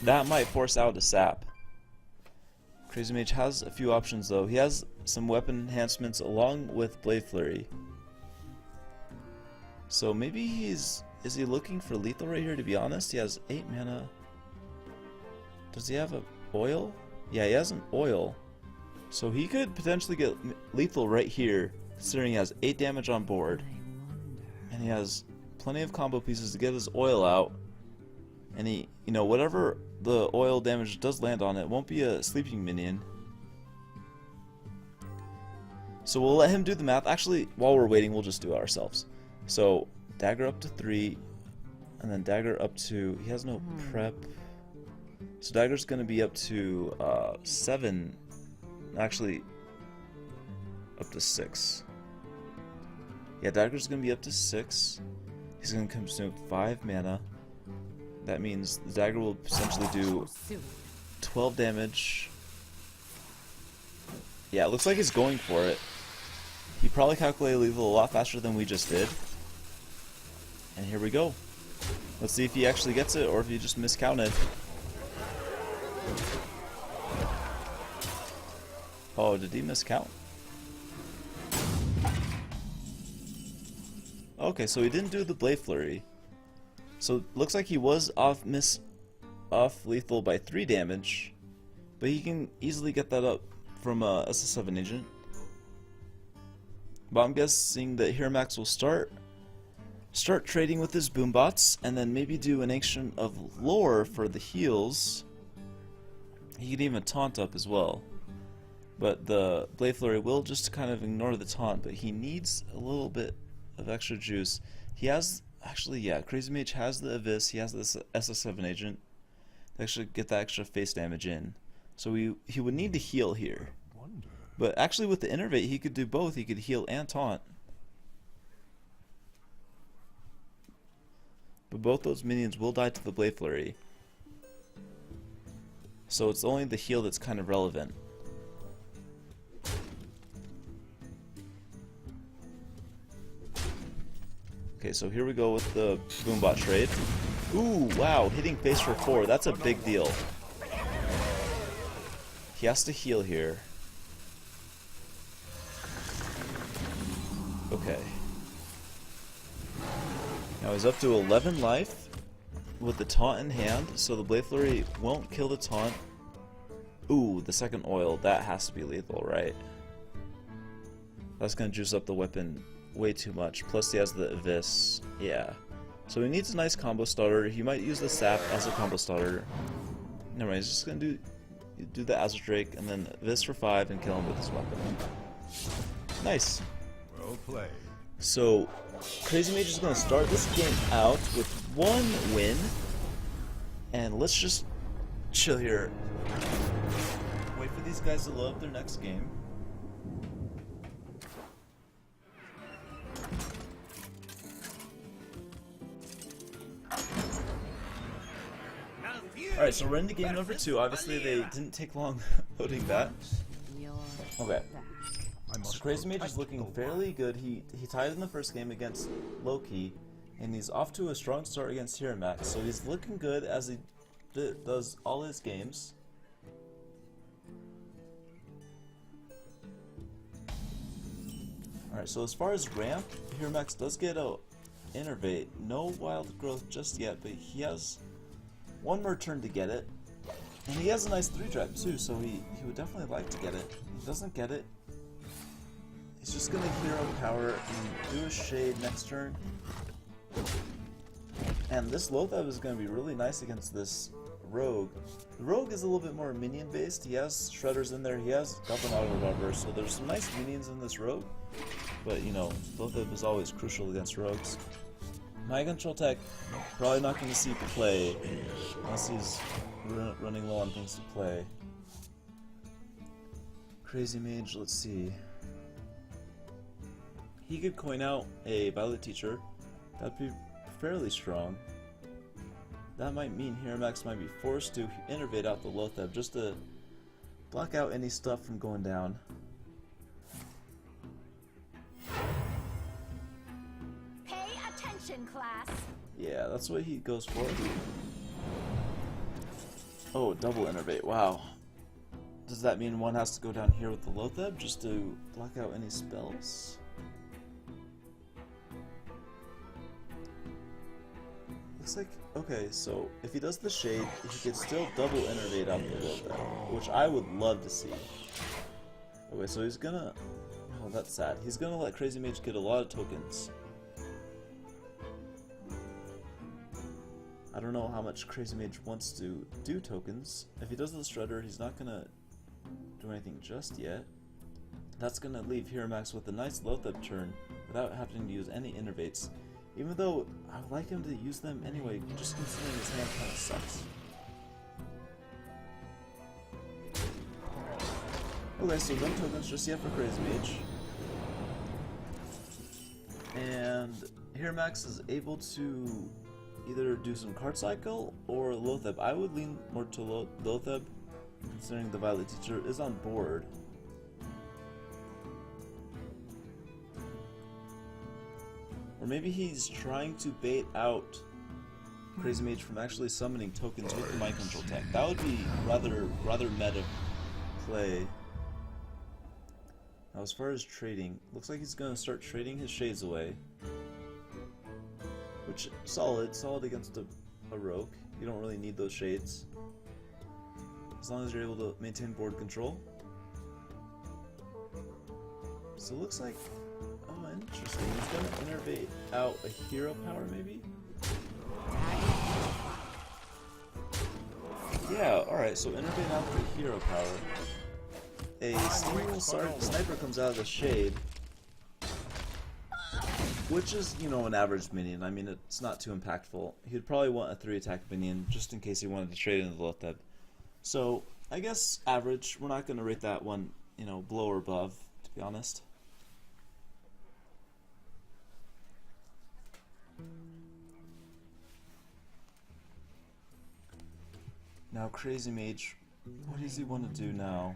That might force out a sap. CrazyMage has a few options though. He has some weapon enhancements along with Blade Flurry. So maybe is he looking for lethal right here, to be honest? He has 8 mana. Does he have a oil? Yeah, he has an oil. So he could potentially get lethal right here, considering he has 8 damage on board. And he has plenty of combo pieces to get his oil out. And he, you know, whatever the oil damage does land on it won't be a sleeping minion. So we'll let him do the math. Actually, while we're waiting, we'll just do it ourselves. So dagger up to 3, and then dagger up to, he has no prep. So dagger's going to be up to 7, actually up to 6. Yeah, dagger's going to be up to 6. He's going to consume 5 mana. That means the dagger will essentially do 12 damage. Yeah, it looks like he's going for it. He probably calculated lethal a lot faster than we just did. And here we go. Let's see if he actually gets it or if he just miscounted. Oh, did he miscount? Okay, so he didn't do the Blade Flurry. So looks like he was off lethal by 3 damage, but he can easily get that up from a SS7 agent. But I'm guessing that Hiramax will start trading with his Boombots, and then maybe do an action of lore for the heals. He can even taunt up as well. But the Blade Flurry will just kind of ignore the taunt, but he needs a little bit of extra juice. He has, actually, yeah, CrazyMage has the Abyss, he has this SS7 agent to actually get that extra face damage in. So he would need to heal here. But actually with the Innervate, he could do both. He could heal and taunt. But both those minions will die to the Blade Flurry. So it's only the heal that's kind of relevant. Okay, so here we go with the Boombot trade. Ooh, wow, hitting face for 4. That's a big deal. He has to heal here. Okay. Now he's up to 11 life with the taunt in hand, so the Blade Flurry won't kill the taunt. Ooh, the second oil, that has to be lethal, right? That's gonna juice up the weapon way too much. Plus he has the Abyss. Yeah. So he needs a nice combo starter. He might use the sap as a combo starter. Never mind, he's just gonna do the Azure Drake and then this for 5 and kill him with his weapon. Nice. Well played. So CrazyMage is gonna start this game out with 1 win. And let's just chill here. Wait for these guys to load up their next game. Alright, so we're into game number 2. Obviously they didn't take long loading that. Okay. So CrazyMage is looking fairly good. He tied in the first game against Loki, and he's off to a strong start against TerriEN. So he's looking good as he does all his games. Alright, so as far as ramp, TerriEN does get a innervate. No wild growth just yet, but he has 1 more turn to get it. And he has a nice 3-drop too, so he would definitely like to get it. He doesn't get it. He's just gonna hero power and do a shade next turn. And this Lothab is gonna be really nice against this Rogue. The Rogue is a little bit more minion based. He has Shredders in there, he has Goblin Auto Revolver, so there's some nice minions in this Rogue. But you know, Lothab is always crucial against Rogues. My control tech, probably not going to see play unless he's running low on things to play. CrazyMage, let's see. He could coin out a Violet Teacher. That'd be fairly strong. That might mean TerriEN might be forced to innervate out the Lothab just to block out any stuff from going down. Class. Yeah, that's what he goes for. Oh, double innervate. Wow. Does that mean one has to go down here with the Lothab just to block out any spells? Looks like, okay, so if he does the shade, he could still double innervate out the Lothab, which I would love to see. Okay, so he's gonna, oh, that's sad. He's gonna let CrazyMage get a lot of tokens. I don't know how much CrazyMage wants to do tokens. If he does the Shredder, he's not gonna do anything just yet. That's gonna leave TerriEN with a nice Lothab turn without having to use any innervates. Even though I would like him to use them anyway, just considering his hand kinda sucks. Okay, so no tokens just yet for CrazyMage. And TerriEN is able to either do some card cycle or Lothab. I would lean more to Lothab, considering the Violet Teacher is on board. Or maybe he's trying to bait out CrazyMage from actually summoning tokens with the Mind Control tech. That would be rather meta play. Now as far as trading, looks like he's gonna start trading his shades away. Which, solid against a Rogue. You don't really need those shades. As long as you're able to maintain board control. So it looks like, oh interesting, he's gonna innervate out a hero power maybe? Yeah, alright, so innervate out the hero power. A single sniper comes out of the shade. Which is, you know, an average minion. I mean, it's not too impactful. He'd probably want a 3-attack minion, just in case he wanted to trade into the Lothab. So, I guess average. We're not going to rate that one, you know, below or above, to be honest. Now, CrazyMage, what does he want to do now?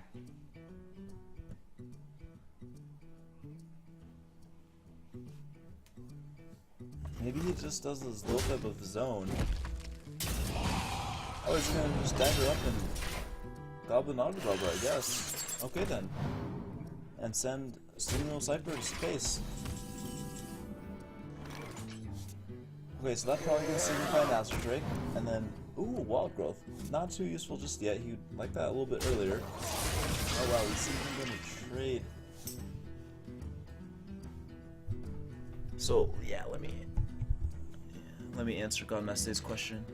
Maybe he just does this Lothab of his own. Oh, he's gonna just dagger up and Goblin Auto Revolver, I guess. Okay then. And send Stingwheel Cypher to space. Okay, so that's probably gonna signify an Azure Drake. And then, ooh, Wild Growth. Not too useful just yet. He'd like that a little bit earlier. Oh wow, he's even gonna trade. So, yeah, let me... let me answer GodMaste's question.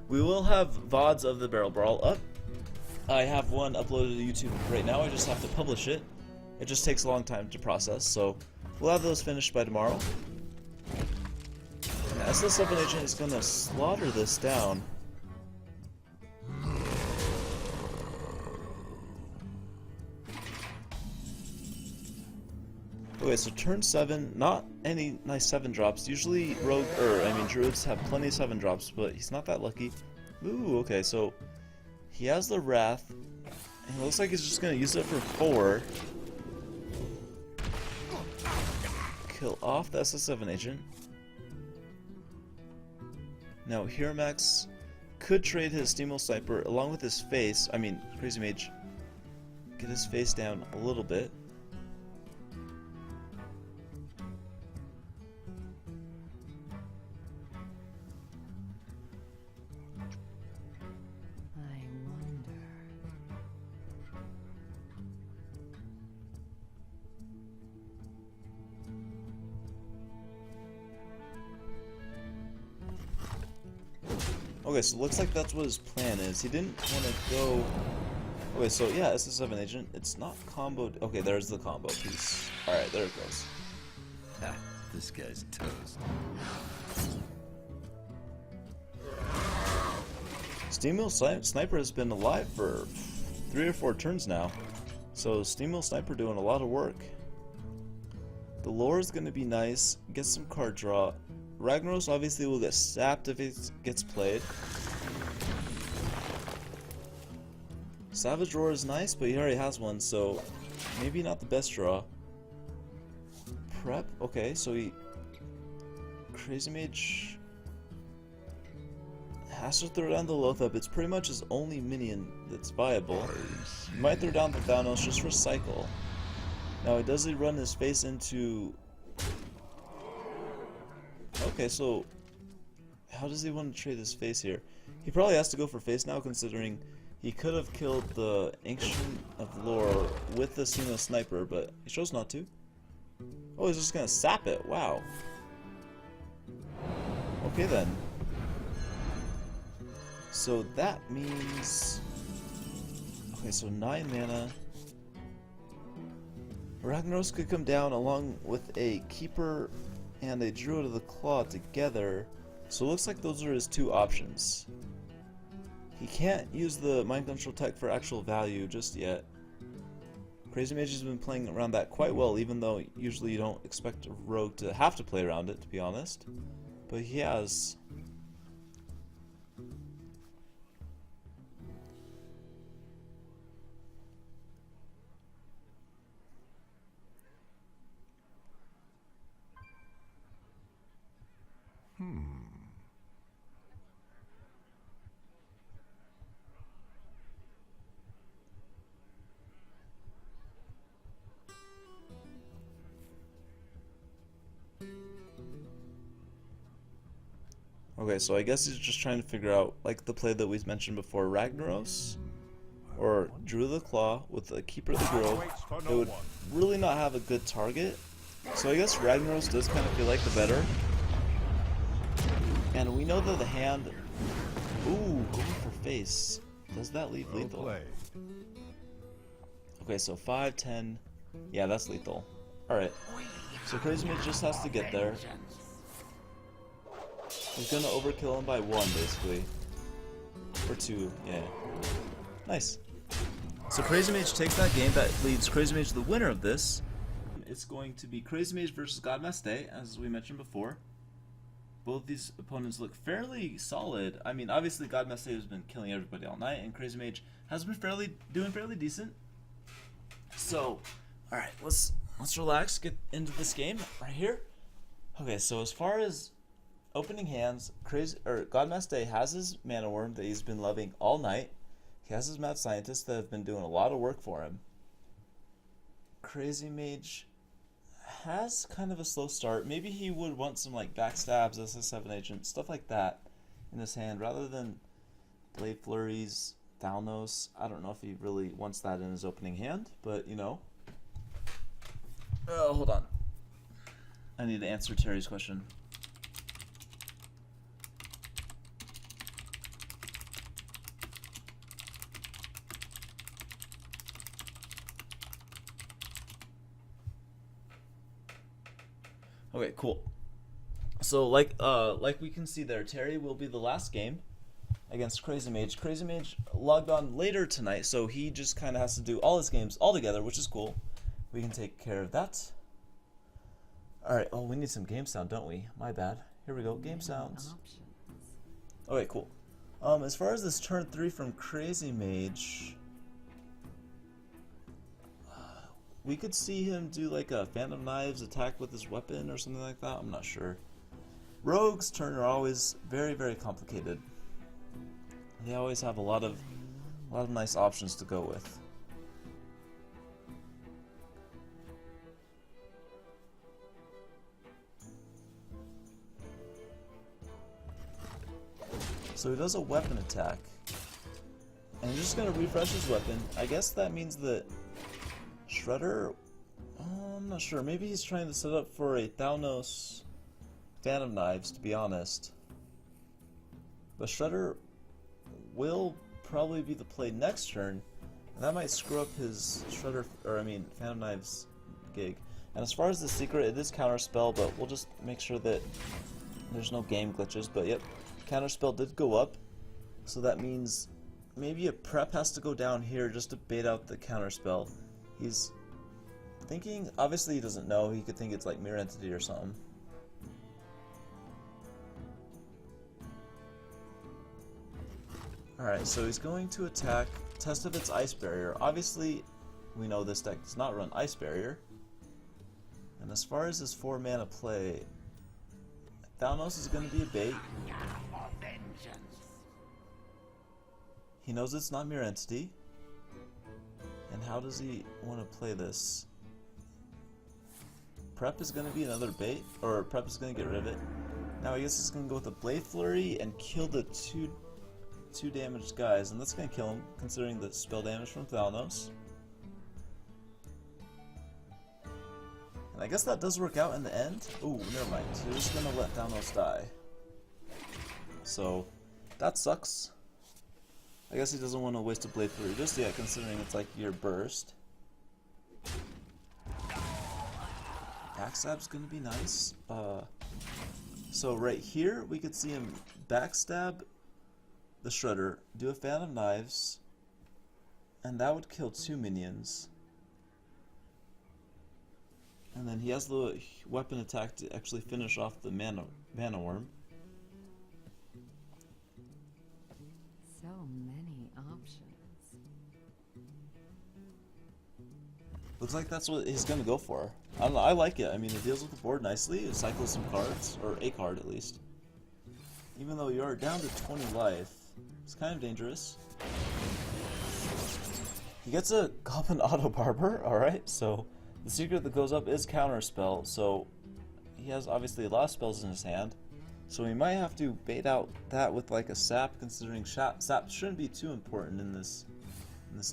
We will have VODs of the Barrel Brawl up. I have one uploaded to YouTube right now. I just have to publish it. It just takes a long time to process, so we'll have those finished by tomorrow. SS7 Agent is gonna slaughter this down. Okay, so turn 7, not any nice 7 drops. Usually druids have plenty of 7 drops, but he's not that lucky. Ooh, okay, so he has the Wrath, and it looks like he's just gonna use it for 4. Kill off the SS7 Agent. Now HeroMax could trade his Steamroll Sniper along with his face, CrazyMage, get his face down a little bit. I wonder. Okay, so looks like that's what his plan is. He didn't want to go... Okay, so yeah, SS7 Agent, it's not comboed. Okay, there's the combo piece. Alright, there it goes. Ha, this guy's toast. Steamroll Sniper has been alive for 3 or 4 turns now. So Steamroll Sniper doing a lot of work. The lore is going to be nice. Get some card draw. Ragnaros obviously will get sapped if it gets played. Savage Roar is nice, but he already has one, so maybe not the best draw. Prep, okay, so CrazyMage has to throw down the Lothab. It's pretty much his only minion that's viable. He might throw down the Thanos just for cycle. Now, does he run his face into... Okay, so how does he want to trade his face here? He probably has to go for face now, considering he could have killed the Ancient of Lore with the Sino Sniper, but he chose not to. Oh, he's just gonna sap it. Wow. Okay then. So that means... Okay, so 9 mana. Ragnaros could come down along with a Keeper and a Druid of the Claw together. So it looks like those are his 2 options. He can't use the Mind Control tech for actual value just yet. CrazyMage has been playing around that quite well, even though usually you don't expect a rogue to have to play around it, to be honest. But he has. Okay, so I guess he's just trying to figure out, like the play that we mentioned before, Ragnaros or Druid of the Claw with the Keeper of the Grove. It would really not have a good target. So I guess Ragnaros does kind of feel like the better. And we know that the hand... Ooh, going for face. Does that leave lethal? Okay, so 5, 10... Yeah, that's lethal. Alright. So CrazyMage just has to get there. He's gonna overkill him by 1, basically. Or 2, yeah. Nice. So CrazyMage takes that game. That leads CrazyMage the winner of this. It's going to be CrazyMage versus GodMaste, as we mentioned before. Both these opponents look fairly solid. I mean, obviously GodMaste has been killing everybody all night, and CrazyMage has been doing fairly decent. So, alright, let's relax, get into this game right here. Okay, so as far as opening hands, GodMaste has his Mana Worm that he's been loving all night. He has his Mad Scientists that have been doing a lot of work for him. CrazyMage has kind of a slow start. Maybe he would want some like backstabs, SS7 Agent, stuff like that in his hand rather than Blade Flurries, Thalnos. I don't know if he really wants that in his opening hand, but you know. Oh, hold on. I need to answer Terry's question. Okay, cool. So like we can see there, Terry will be the last game against CrazyMage. CrazyMage logged on later tonight, so he just kind of has to do all his games all together, which is cool. We can take care of that. All right. Oh, we need some game sound, don't we? My bad. Here we go. Game sounds. Okay, cool. As far as this turn 3 from CrazyMage, we could see him do like a Phantom Knives attack with his weapon or something like that. I'm not sure. Rogues' turn are always very, very complicated. They always have a lot of nice options to go with. So he does a weapon attack, and he's just gonna refresh his weapon. I guess that means that Shredder, I'm not sure, maybe he's trying to set up for a Thanos Phantom Knives, to be honest. But Shredder will probably be the play next turn, and that might screw up his Phantom Knives gig. And as far as the secret, it is counterspell, but we'll just make sure that there's no game glitches. But yep, counterspell did go up, so that means maybe a prep has to go down here just to bait out the counterspell. He's thinking, obviously he doesn't know, he could think it's like Mirror Entity or something. Alright, so he's going to attack, test if it's Ice Barrier. Obviously, we know this deck does not run Ice Barrier. And as far as his 4 mana play, Thanos is going to be a bait. He knows it's not Mirror Entity. And how does he want to play this? Prep is going to be another bait, or Prep is going to get rid of it. Now I guess he's going to go with a Blade Flurry and kill the two damaged guys, and that's going to kill him, considering the spell damage from Thanos. And I guess that does work out in the end. Ooh, never mind. So you're just going to let Thanos die. So, that sucks. I guess he doesn't want to waste a Blade Flurry just yet, considering it's like your burst. Backstab's gonna be nice. So right here, we could see him backstab the Shredder, do a Phantom Knives, and that would kill 2 minions. And then he has the weapon attack to actually finish off the mana worm. So many options. Looks like that's what he's gonna go for. I don't know, I like it. I mean, it deals with the board nicely. It cycles some cards, or a card at least. Even though you are down to 20 life, it's kind of dangerous. He gets a Goblin Auto Barber, alright, so the secret that goes up is Counterspell, so he has obviously a lot of spells in his hand. So we might have to bait out that with like a Sap, considering Sap shouldn't be too important in this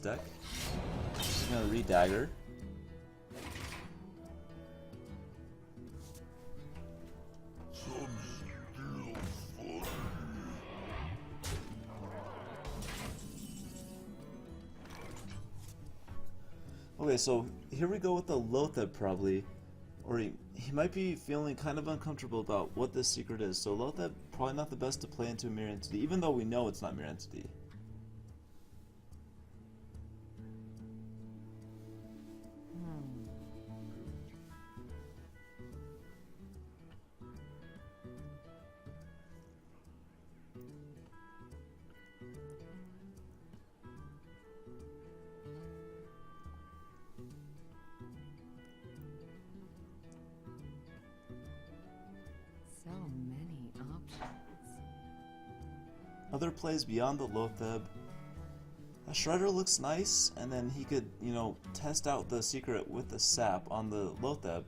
deck. Just gonna re-dagger. Okay, so here we go with the Lotheb probably, or he might be feeling kind of uncomfortable about what this secret is. So Lotheb probably not the best to play into a Mirror Entity, even though we know it's not Mirror Entity. So many options. Other plays beyond the Lotheb. A Shredder looks nice, and then he could, you know, test out the secret with the Sap on the Lotheb.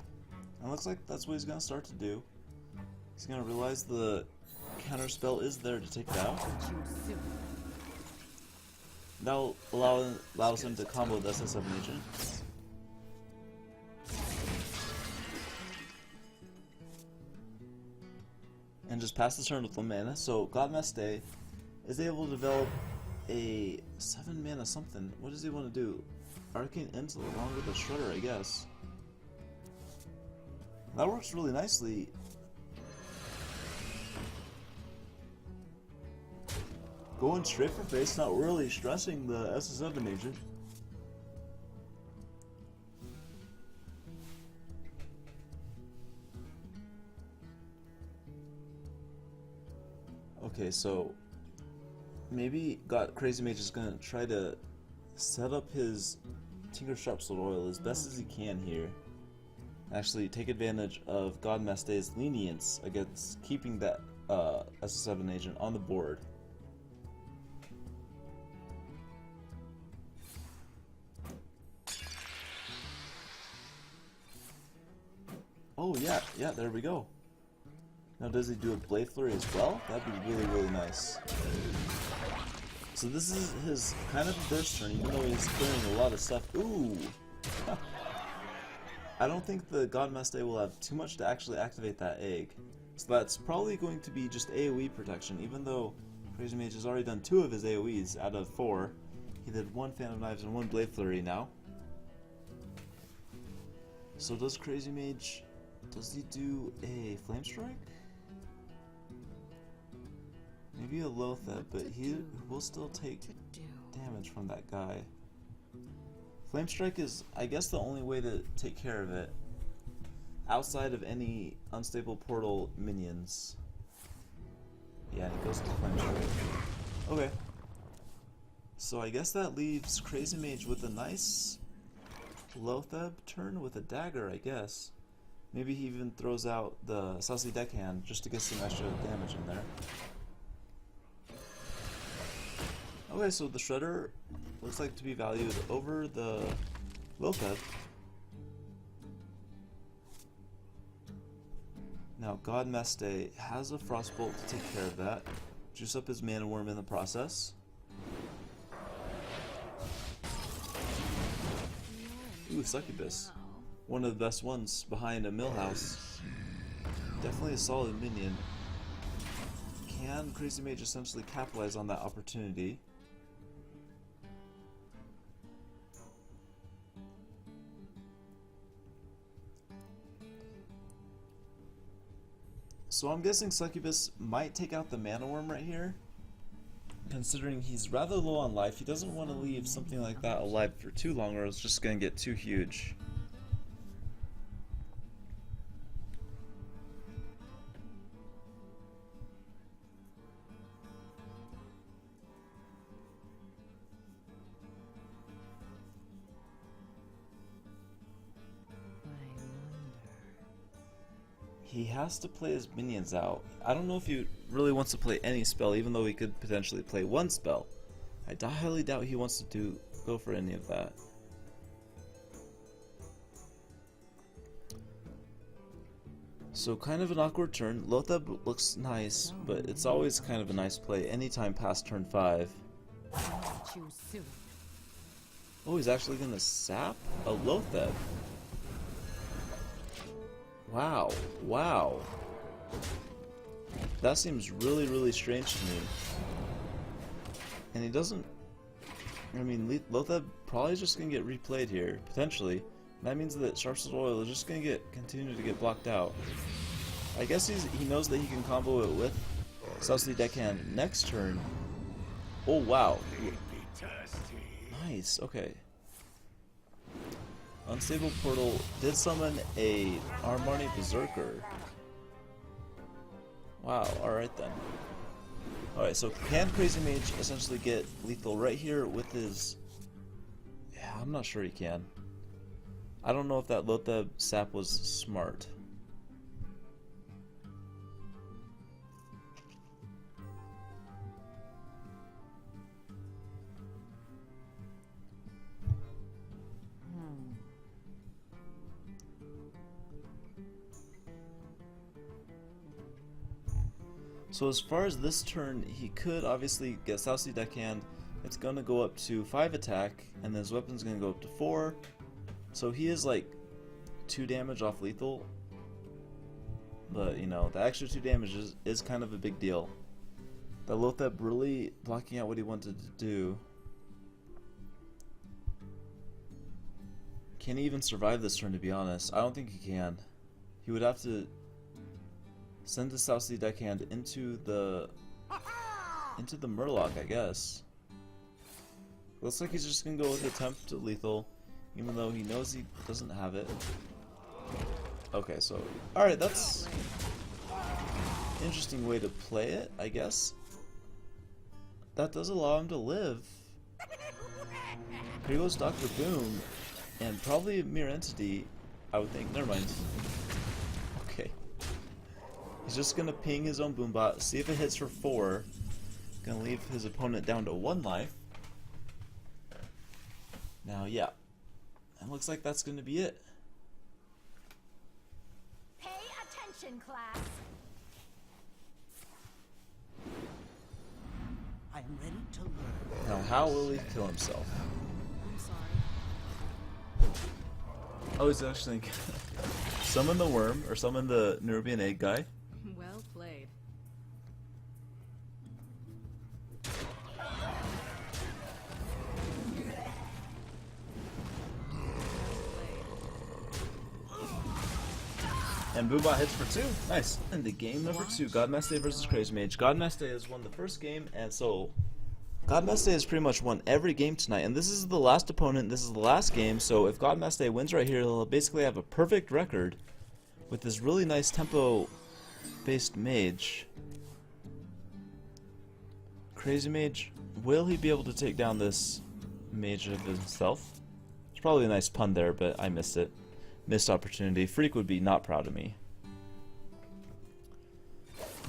And it looks like that's what he's going to start to do. He's going to realize the counterspell is there to take it out. That'll allows him to combo the SS7 agent. and just pass the turn with 1 mana. So GodMaste is able to develop a 7 mana something. What does he want to do? Arcane Intel along with a Shredder, I guess. That works really nicely. Going straight for face, not really stressing the SS7 agent. Okay, so maybe CrazyMage is gonna try to set up his Tinker Sharpsword Oil as best as he can here. Actually, take advantage of GodMaste's lenience against keeping that SS7 agent on the board. Oh yeah, there we go. Now does he do a Blade Flurry as well? That'd be really, really nice. So this is his kind of a burst turn, even though he's clearing a lot of stuff. Ooh! I don't think the GodMaste will have too much to actually activate that egg. So that's probably going to be just AoE protection, even though CrazyMage has already done 2 of his AoEs out of 4. He did 1 Fan of Knives and 1 Blade Flurry now. So does CrazyMage... does he do a Flame Strike? Maybe a Loatheb, but he will still take damage from that guy. Flame Strike is, I guess, the only way to take care of it outside of any unstable portal minions. Yeah, and he goes to Flame Strike. Okay. So I guess that leaves CrazyMage with a nice Loatheb turn with a dagger, I guess. Maybe he even throws out the Saucy Deckhand just to get some extra damage in there. Okay, so the Shredder looks like to be valued over the Loatheb. Now GodMaste has a Frostbolt to take care of that. Juice up his Mana Worm in the process. Ooh, Succubus. One of the best ones behind a Millhouse. Definitely a solid minion. Can CrazyMage essentially capitalize on that opportunity? So I'm guessing Succubus might take out the Mana Worm right here. Considering he's rather low on life, he doesn't want to leave something like that alive for too long or it's just going to get too huge. He has to play his minions out. I don't know if he really wants to play any spell, even though he could potentially play 1 spell. I highly doubt he wants to go for any of that. So kind of an awkward turn. Loatheb looks nice, but it's always kind of a nice play anytime past turn 5. Oh, he's actually gonna sap a Loatheb. Wow, wow. That seems really, really strange to me. And he doesn't... I mean, Loatheb probably just gonna get replayed here, potentially. And that means that Sharpsword Oil is just gonna continue to get blocked out. I guess he knows that he can combo it with Saucy Deckhand next turn. Oh, wow. Nice, okay. Unstable Portal did summon a Armani Berserker. Wow, alright then. Alright, so can CrazyMage essentially get lethal right here with his... Yeah, I'm not sure he can. I don't know if that Loatheb sap was smart. So as far as this turn, he could obviously get Saucy Deckhand. It's going to go up to 5 attack, and then his weapon's going to go up to 4. So he is like 2 damage off lethal. But, you know, the extra 2 damage is kind of a big deal. The Lothep really blocking out what he wanted to do. Can he even survive this turn, to be honest? I don't think he can. He would have to send the South Sea Deckhand into the Murloc, I guess. Looks like he's just gonna go with attempt to lethal, even though he knows he doesn't have it. Okay, so alright, that's an interesting way to play it, I guess. That does allow him to live. Here goes Dr. Boom, and probably a Mirror Entity, I would think. Never mind. Okay. He's just gonna ping his own Boombot, see if it hits for 4. Gonna leave his opponent down to 1 life. Now, yeah. It looks like that's gonna be it. Pay attention, class. I am ready to learn. Now, how will he kill himself? I'm sorry. Oh, he's actually summon the worm, or summon the Nerubian egg guy. Well played. And Boobot hits for 2. Nice. And the game number 2, GodMaste versus CrazyMage. GodMaste has won the first game, and so GodMaste has pretty much won every game tonight. And this is the last opponent. This is the last game. So if GodMaste wins right here, he'll basically have a perfect record with this really nice tempo-based mage. CrazyMage, will he be able to take down this mage of himself? It's probably a nice pun there, but I missed it. Missed opportunity. Freak would be not proud of me.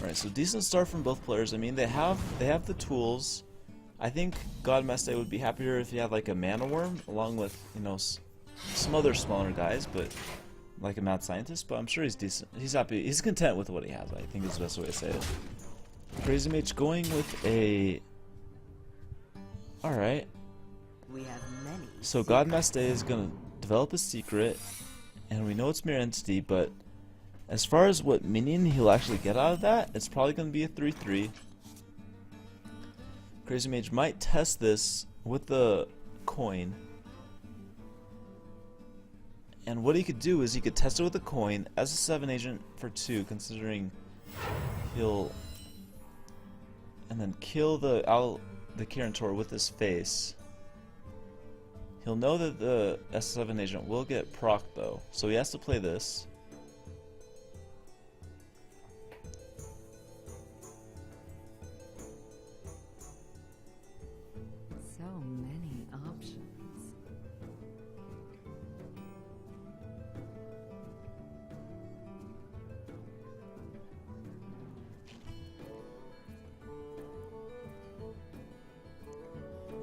Alright, so decent start from both players. I mean, they have the tools. I think GodMaste would be happier if he had like a Mana Worm along with, you know, some other smaller guys, but like a Mad Scientist. But I'm sure he's decent. He's happy. He's content with what he has. I think is the best way to say it. CrazyMage going with a. Alright. We have many. So GodMaste is gonna develop a secret. And we know it's Mirror Entity, but as far as what minion he'll actually get out of that, it's probably going to be a 3/3. CrazyMage might test this with the coin. And what he could do is he could test it with a coin as a 7 agent for 2, considering he'll... And then kill the Kirantor with his face. He'll know that the S7 agent will get proc though, so he has to play this. So many options.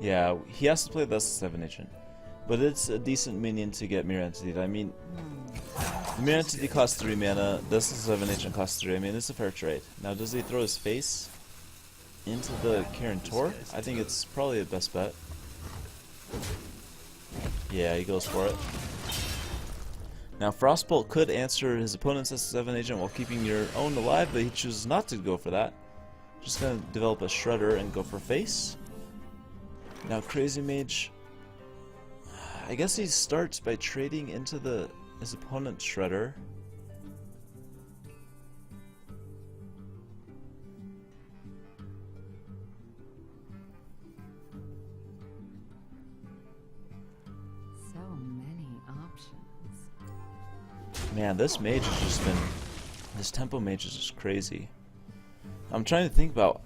Yeah, he has to play the S7 agent. But it's a decent minion to get Mirror Entity. I mean, the Mirror Entity costs 3 mana, this is 7 agent costs 3. I mean, it's a fair trade. Now, does he throw his face into the Kirantor? I think it's probably the best bet. Yeah, he goes for it. Now, Frostbolt could answer his opponent's S7 agent while keeping your own alive, but he chooses not to go for that. Just gonna develop a Shredder and go for face. Now, CrazyMage, I guess he starts by trading into his opponent's Shredder. So many options. Man, this mage has just been... This tempo mage is just crazy. I'm trying to think about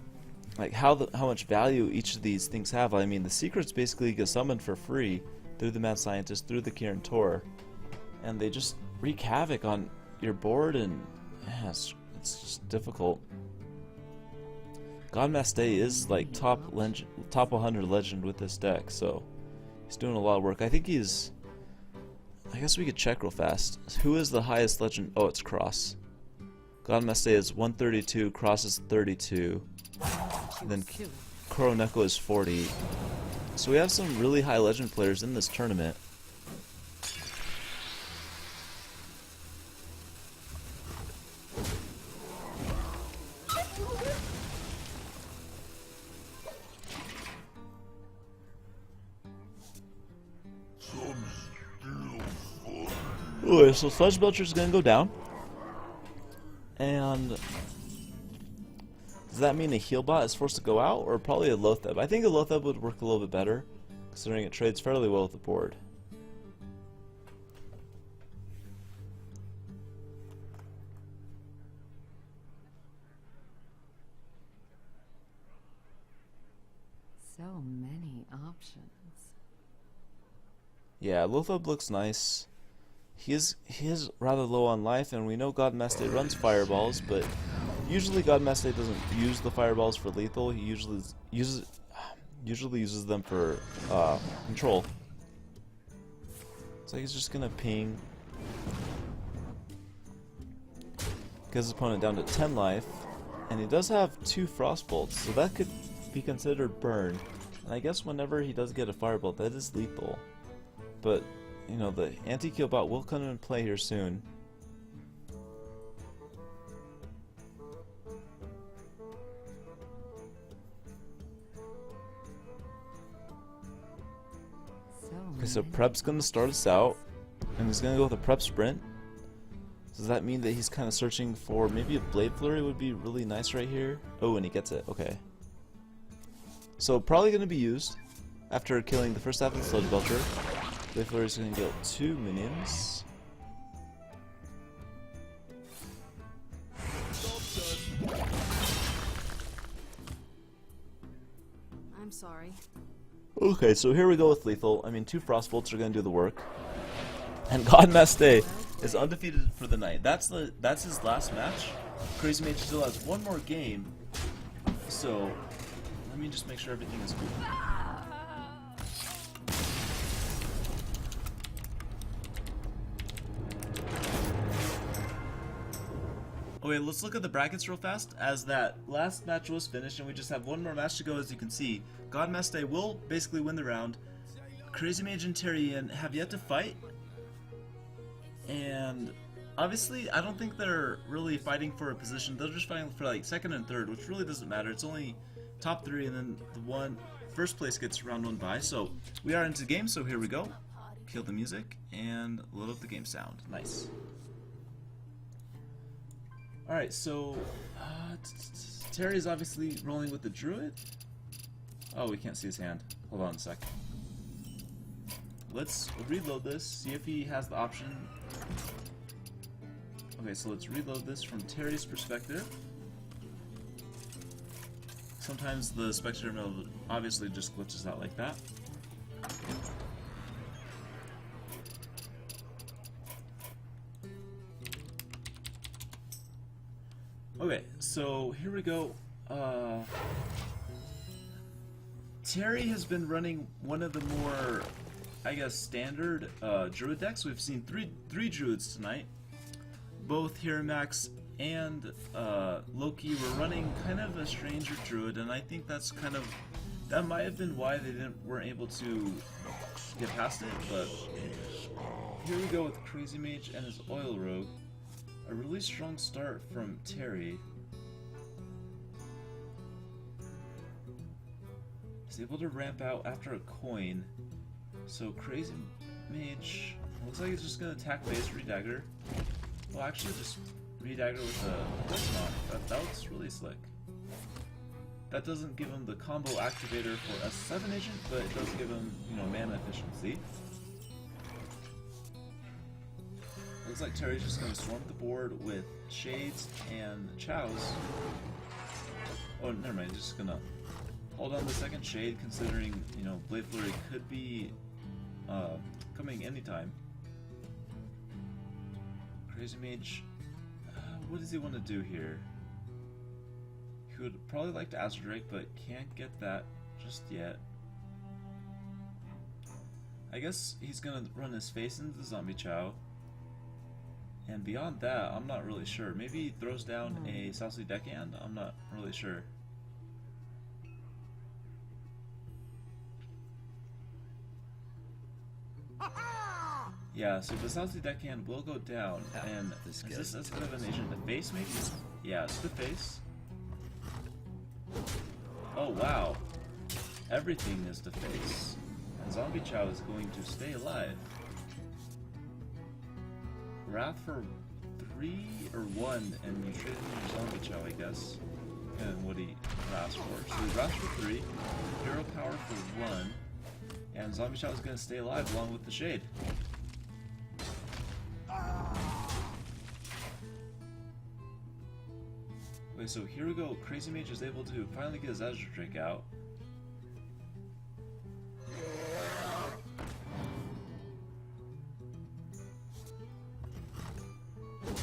like how much value each of these things have. I mean, the secrets basically get summoned for free through the Mad Scientist, through the Kirantor, and they just wreak havoc on your board, and yeah, it's just difficult. GodMaste is like top 100 legend with this deck, so he's doing a lot of work. I think he's... I guess we could check real fast. Who is the highest legend? Oh, it's Cross. GodMaste is 132, Cross is 32, and then Koroneko is 40. So we have some really high legend players in this tournament. Okay, so Sludge Belcher's gonna go down. And does that mean a heal bot is forced to go out, or probably a Loatheb? I think a Loatheb would work a little bit better, considering it trades fairly well with the board. So many options. Yeah, Loatheb looks nice. He is rather low on life, and we know GodMaste runs fireballs, but usually GodMaste doesn't use the fireballs for lethal. He usually uses them for control. So he's just gonna ping. Gets his opponent down to 10 life, and he does have 2 frostbolts, so that could be considered burn. And I guess whenever he does get a firebolt, that is lethal. But you know, the anti-kill bot will come into play here soon. Okay, so Prep's gonna start us out, and he's gonna go with a Prep Sprint. Does that mean that he's kind of searching for maybe a Blade Flurry would be really nice right here? Oh, and he gets it. Okay. So probably gonna be used after killing the first half of the Sludge Belcher. Blade Flurry is gonna get 2 minions. I'm sorry. Okay, so here we go with lethal. I mean, 2 Frostbolts are gonna do the work. And GodMaste is undefeated for the night. That's his last match. CrazyMage still has 1 more game. So let me just make sure everything is cool. Okay, let's look at the brackets real fast, as that last match was finished and we just have 1 more match to go. As you can see, GodMaste will basically win the round. CrazyMage and TerriEN have yet to fight, and obviously I don't think they're really fighting for a position. They're just fighting for like 2nd and 3rd, which really doesn't matter. It's only top 3, and then the first place gets round 1 bye. So we are into the game, so here we go. Kill the music and load up the game sound. Nice. Alright, so Terry is obviously rolling with the Druid. Oh, we can't see his hand. Hold on a sec. Let's reload this, see if he has the option. Okay, so let's reload this from Terry's perspective. Sometimes the spectator mode obviously just glitches out like that. Okay, so here we go. Terry has been running one of the more, I guess, standard Druid decks. We've seen three Druids tonight. Both Hiramax and Loki were running kind of a stranger Druid, and I think that might have been why they weren't able to get past it. But here we go with CrazyMage and his Oil Rogue. A really strong start from Terry. He's able to ramp out after a coin. So CrazyMage looks like he's just gonna attack base, redagger. Well, actually, just redagger with a Dismount. That looks really slick. That doesn't give him the combo activator for S7 agent, but it does give him, you know, mana efficiency. Looks like Terry's just going to swarm the board with Shades and Chows. Oh, never mind, he's just going to hold on the second Shade, considering, you know, Blade Flurry could be coming anytime. CrazyMage, what does he want to do here? He would probably like to Azure Drake, but can't get that just yet. I guess he's going to run his face into the Zombie Chow. And beyond that, I'm not really sure. Maybe he throws down a Southly Deckhand? I'm not really sure. Yeah, so the Southly Deckhand will go down. And is this as good of an agent? The face, maybe? Yeah, it's the face. Oh, wow. Everything is the face. And Zombie Chow is going to stay alive. Wrath for 3 or 1, and you trade in your Zombie Chow, I guess. And what he Wraths for. So he Wraths for 3, Hero Power for 1, and Zombie Chow is going to stay alive along with the Shade. Wait, so here we go. CrazyMage is able to finally get his Azure Drake out.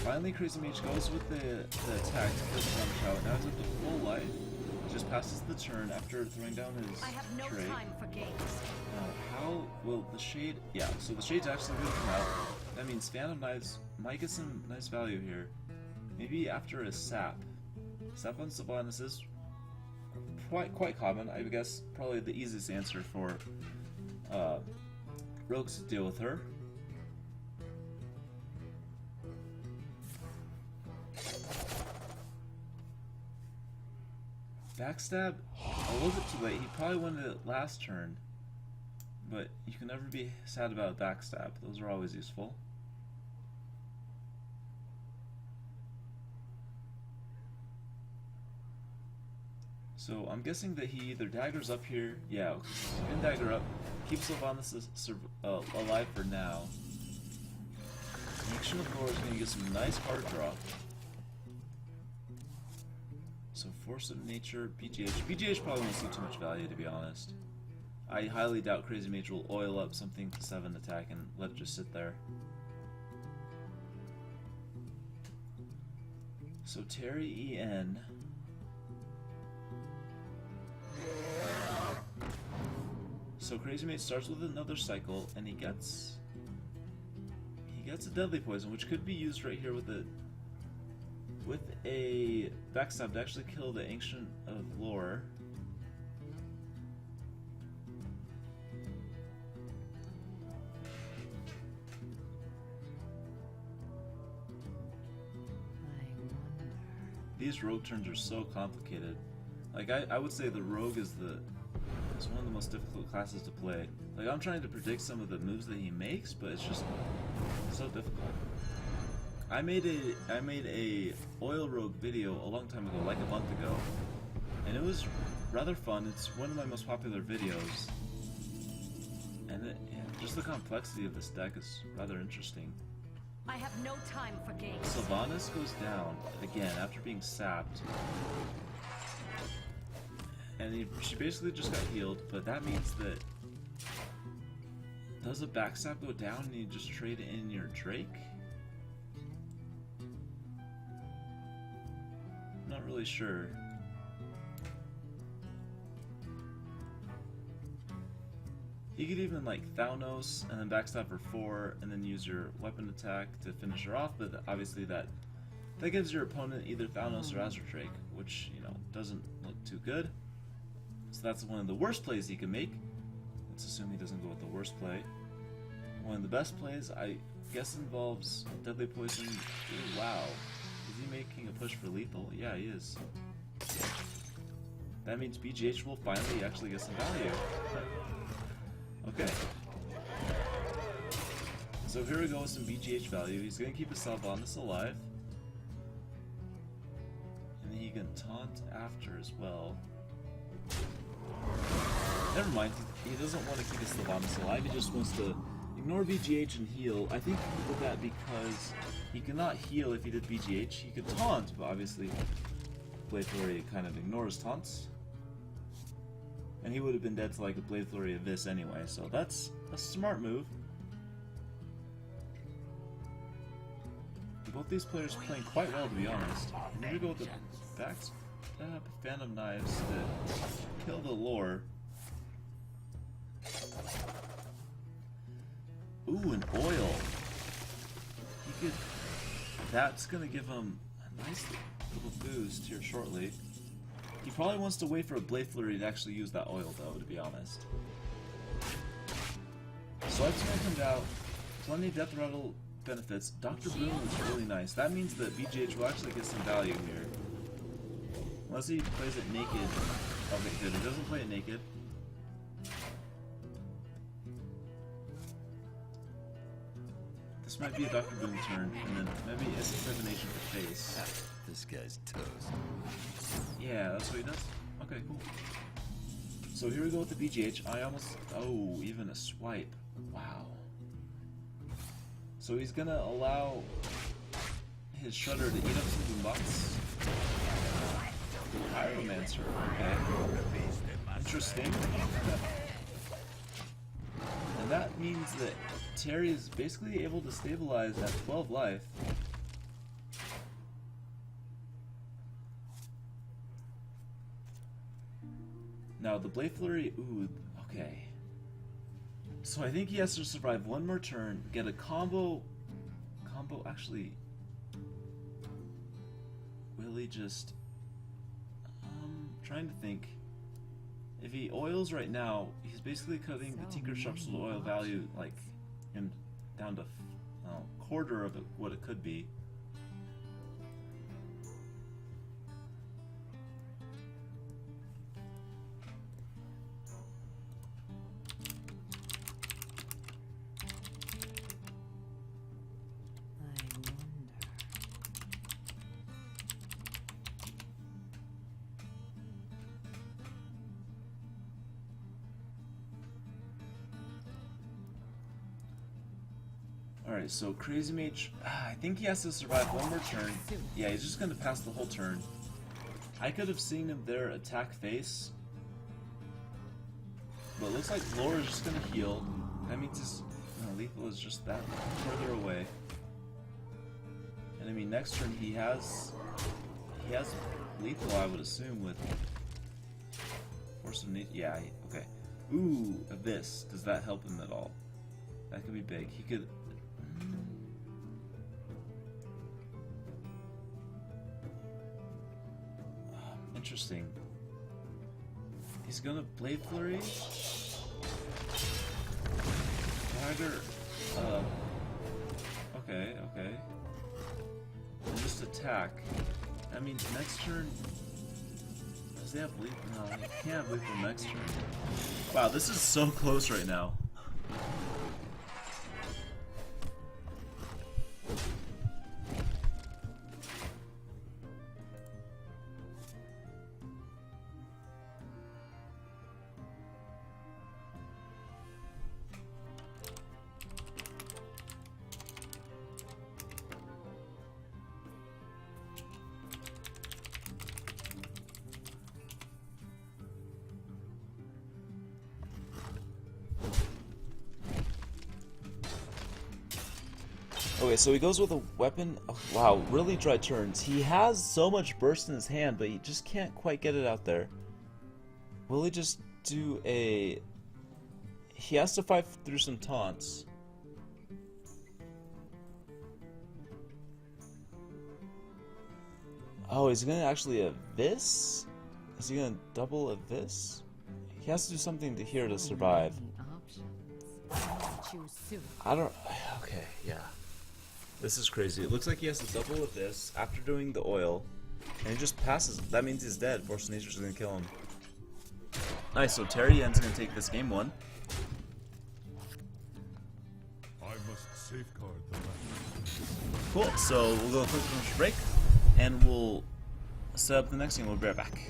Finally, CrazyMage goes with the attack to kill Zombie Chow. Now he's at the full life. He just passes the turn after throwing down his I have no trait. time for games. Now, how will the Shade... Yeah, so the Shade's actually going to come out. That means Phantom Knives might get some nice value here. Maybe after a Sap. Sap on Sylvanas is quite common. I guess probably the easiest answer for rogues to deal with her. Backstab, a little bit too late. He probably wanted it last turn, but you can never be sad about backstab. Those are always useful. So I'm guessing that he either daggers up here, yeah, he's gonna dagger up, keep Sylvanas alive for now. Action of Lore is gonna get some nice card draw. So Force of Nature, BGH. BGH probably won't see too much value, to be honest. I highly doubt CrazyMage will oil up something to 7 attack and let it just sit there. So TerriEN. So CrazyMage starts with another cycle, and he gets a Deadly Poison, which could be used right here with a backstab to actually kill the Ancient of Lore. These rogue turns are so complicated. Like I would say the rogue is one of the most difficult classes to play. Like I'm trying to predict some of the moves that he makes, but it's just so difficult. I made a oil rogue video a long time ago, like a month ago, and it was rather fun. It's one of my most popular videos, and just the complexity of this deck is rather interesting. I have no time for games. Sylvanas goes down again after being sapped, and she basically just got healed. But that means that does a backstab go down and you just trade in your Drake? Not really sure. You could even like Thanos and then backstab for 4 and then use your weapon attack to finish her off, but obviously that gives your opponent either Thanos or Azure Drake, which, you know, doesn't look too good. So that's one of the worst plays he can make. Let's assume he doesn't go with the worst play. One of the best plays, I guess, involves Deadly Poison. Ooh, wow. Is he making a push for lethal? Yeah, he is. That means BGH will finally actually get some value. Okay. So here we go with some BGH value. He's going to keep his Sylvanas alive. And then he can taunt after as well. Never mind, he doesn't want to keep his Sylvanas alive, he just wants to ignore BGH and heal. I think he did that because he cannot heal if he did BGH. He could taunt, but obviously Blade Flurry kind of ignores taunts. And he would have been dead to like a Blade Flurry of this anyway, so that's a smart move. Both these players playing quite well, to be honest. And here we go with the backstab Phantom Knives to kill the lore. Ooh, an oil. He could. That's gonna give him a nice little boost here shortly. He probably wants to wait for a Blade Flurry to actually use that oil, though, to be honest. Swipes gonna come out. Plenty of Death Rattle benefits. Dr. Boom is really nice. That means that BGH will actually get some value here. Unless he plays it naked. Okay, good. He doesn't play it naked. The This might be a Dr. Boom turn, and then maybe SS7H for face. This guy's toast. Yeah, that's what he does? Okay, cool. So here we go with the BGH. I almost... Oh, even a swipe. Wow. So he's gonna allow his Shudder to eat up some boombox. Pyromancer, okay. Interesting. And that means that Terry is basically able to stabilize at 12 life. Now the Blade Flurry, ooh, okay. So I think he has to survive one more turn, get a combo, actually, will he just, trying to think. If he oils right now, he's basically cutting the Tinker Sharp's oil value, like, down to a quarter of what it could be. Alright, so CrazyMage, I think he has to survive one more turn. Yeah, he's just gonna pass the whole turn. I could have seen him there attack face. But it looks like Lore is just gonna heal. That means his lethal is just that further away. And I mean, next turn he has lethal, I would assume, with Force of Nature. Yeah, okay. Ooh, Abyss. Does that help him at all? That could be big. He could... Interesting. He's gonna Blade Flurry. Dagger. Okay. And just attack. I mean, next turn. Does he have Bleed? No, he can't have Bleed for next turn. Wow, this is so close right now. Okay, so he goes with a weapon. Oh, wow, really dry turns. He has so much burst in his hand, but he just can't quite get it out there. Will he just do a... He has to fight through some taunts. Oh, is he gonna actually Abyss? Is he gonna double Abyss? He has to do something to here to survive. I don't... Okay, yeah. This is crazy. It looks like he has to double with this after doing the oil, and he just passes. That means he's dead. Force of Nature's gonna kill him. Nice, so TerriEN's gonna take this game 1. I must safeguard the land. Cool, so we'll go a quick commercial break, and we'll set up the next game. We'll be right back.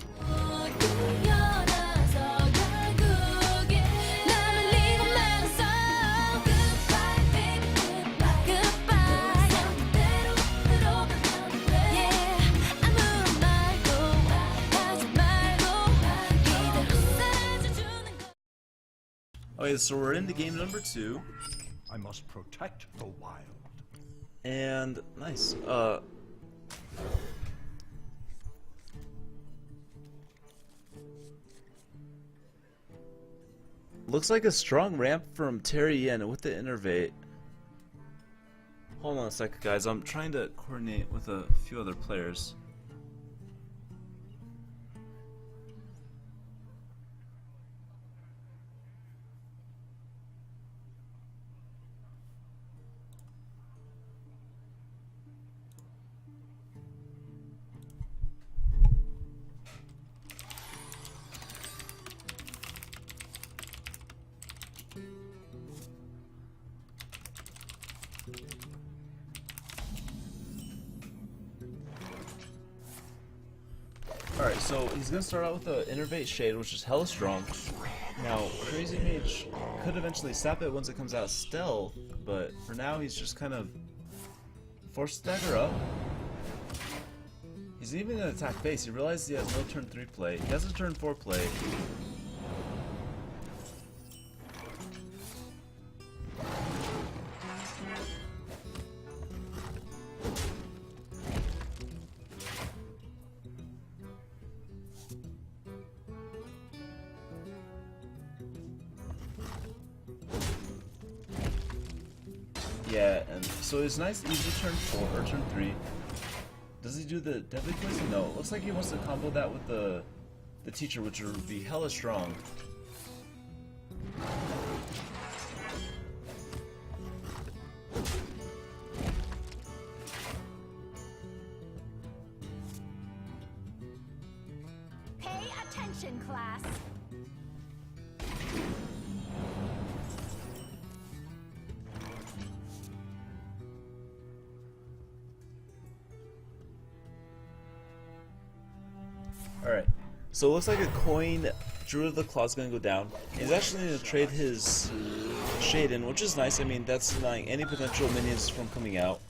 Okay, so we're into game number 2. I must protect the wild. And nice. Looks like a strong ramp from TerriEN with the innervate. Hold on a second, guys. I'm trying to coordinate with a few other players. Alright, so he's gonna start out with the Innervate Shade, which is hella strong. Now, CrazyMage could eventually sap it once it comes out stealth, but for now he's just kind of forced to stagger up. He's even gonna attack base. He realizes he has no turn 3 play. He has a turn 4 play. Yeah, and so it's nice easy turn 4 or turn 3. Does he do the deadly poison? No. It looks like he wants to combo that with the teacher, which would be hella strong. Pay attention, class. Alright, so it looks like a coin Druid of the Claw is going to go down. He's actually going to trade his Shade in, which is nice. I mean, that's denying any potential minions from coming out.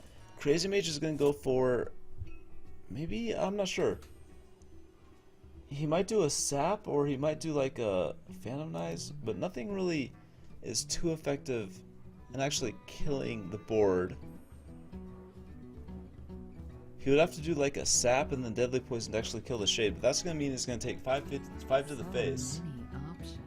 CrazyMage is going to go for... maybe? I'm not sure. He might do a Sap, or he might do like a Phantom Knives, but nothing really is too effective in actually killing the board. He would have to do like a Sap and then Deadly Poison to actually kill the Shade, but that's going to mean he's going to take 5 to the face. Many options.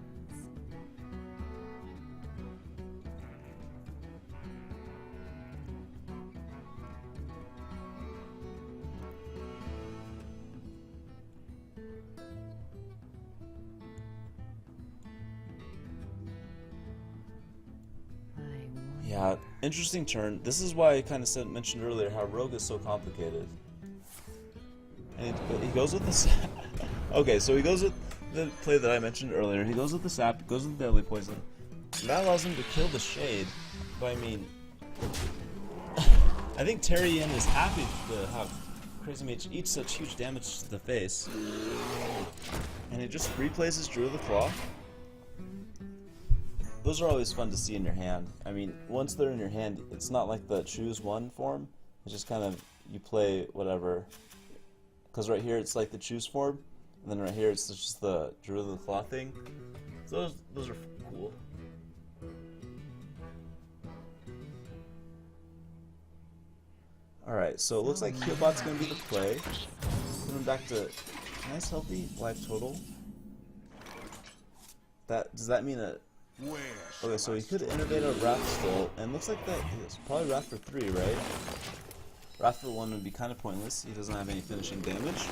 Yeah, interesting turn. This is why I kind of mentioned earlier how Rogue is so complicated. And he goes with the Sap. Okay, so he goes with the play that I mentioned earlier. He goes with the Sap, goes with the Deadly Poison. And that allows him to kill the Shade. But I mean, I think TerriEN is happy to have CrazyMage eat such huge damage to the face. And he just replays his Druid of the Claw. Those are always fun to see in your hand. I mean, once they're in your hand, it's not like the choose one form. It's just kind of, you play whatever. Because right here it's like the choose form, and then right here it's just the Druid of the Claw thing. So those are cool. Alright, so it looks like Healbot's going to be the play. Coming back to nice healthy life total. Does that mean a... Okay, so he could innovate a Wrath Stole, and looks like that is probably Wrath for 3, right? Wrath for 1 would be kind of pointless. He doesn't have any finishing damage.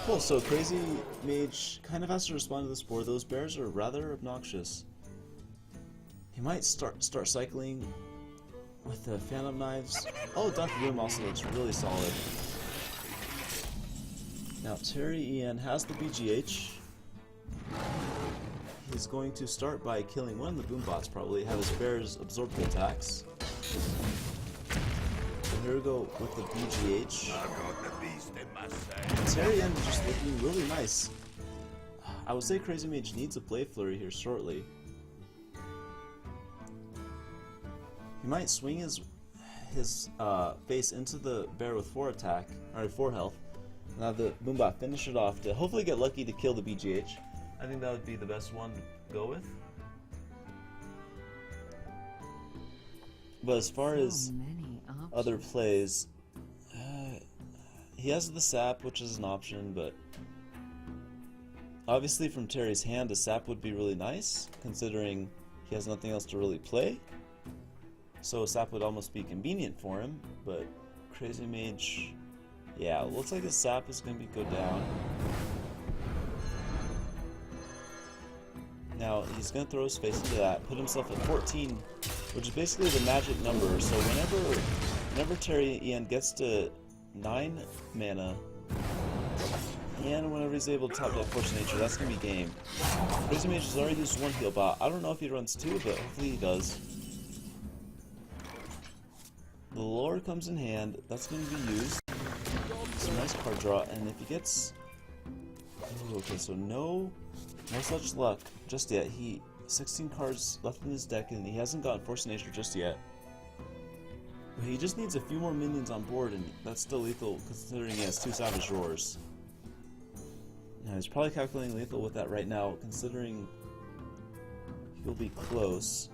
Cool, so CrazyMage kind of has to respond to this board. Those bears are rather obnoxious. He might start cycling with the Phantom Knives. Oh, Dr. Doom also looks really solid. Now TerriEN has the BGH. He's going to start by killing one of the boom bots, probably have his bears absorb the attacks. And here we go with the BGH. TerriEN is just looking really nice. I would say CrazyMage needs a play flurry here shortly. He might swing his face into the bear with 4 attack, or 4 health, and have the Boombot finish it off to hopefully get lucky to kill the BGH. I think that would be the best one to go with. But as far as other plays, he has the Sap, which is an option, but obviously from Terry's hand, a Sap would be really nice, considering he has nothing else to really play. So a Sap would almost be convenient for him, but CrazyMage, yeah, it looks like the Sap is going to go down. Now, he's going to throw his face into that, put himself at 14, which is basically the magic number. So whenever TerriEN gets to 9 mana, and whenever he's able to top that Force of Nature, that's going to be game. CrazyMage has already used 1 heal bot. I don't know if he runs 2, but hopefully he does. The lore comes in hand. That's going to be used. a nice card draw, and if he gets... Ooh, okay, so no such luck just yet. 16 cards left in his deck, and he hasn't gotten Force of Nature just yet. But he just needs a few more minions on board, and that's still lethal considering he has 2 Savage Roars. Now, he's probably calculating lethal with that right now, considering he'll be close.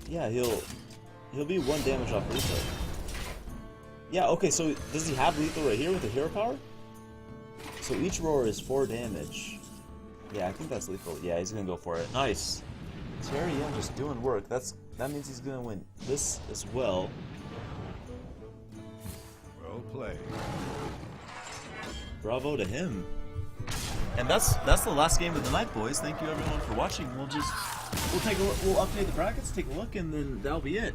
Yeah, he'll be 1 damage off lethal. Yeah, okay, so does he have lethal right here with the hero power? So each roar is 4 damage. Yeah, I think that's lethal. Yeah, he's gonna go for it. Nice. TerriEN just doing work. That means he's gonna win this as well. Well played. Bravo to him. And that's the last game of the night, boys. Thank you everyone for watching. We'll update the brackets, take a look, and then that'll be it.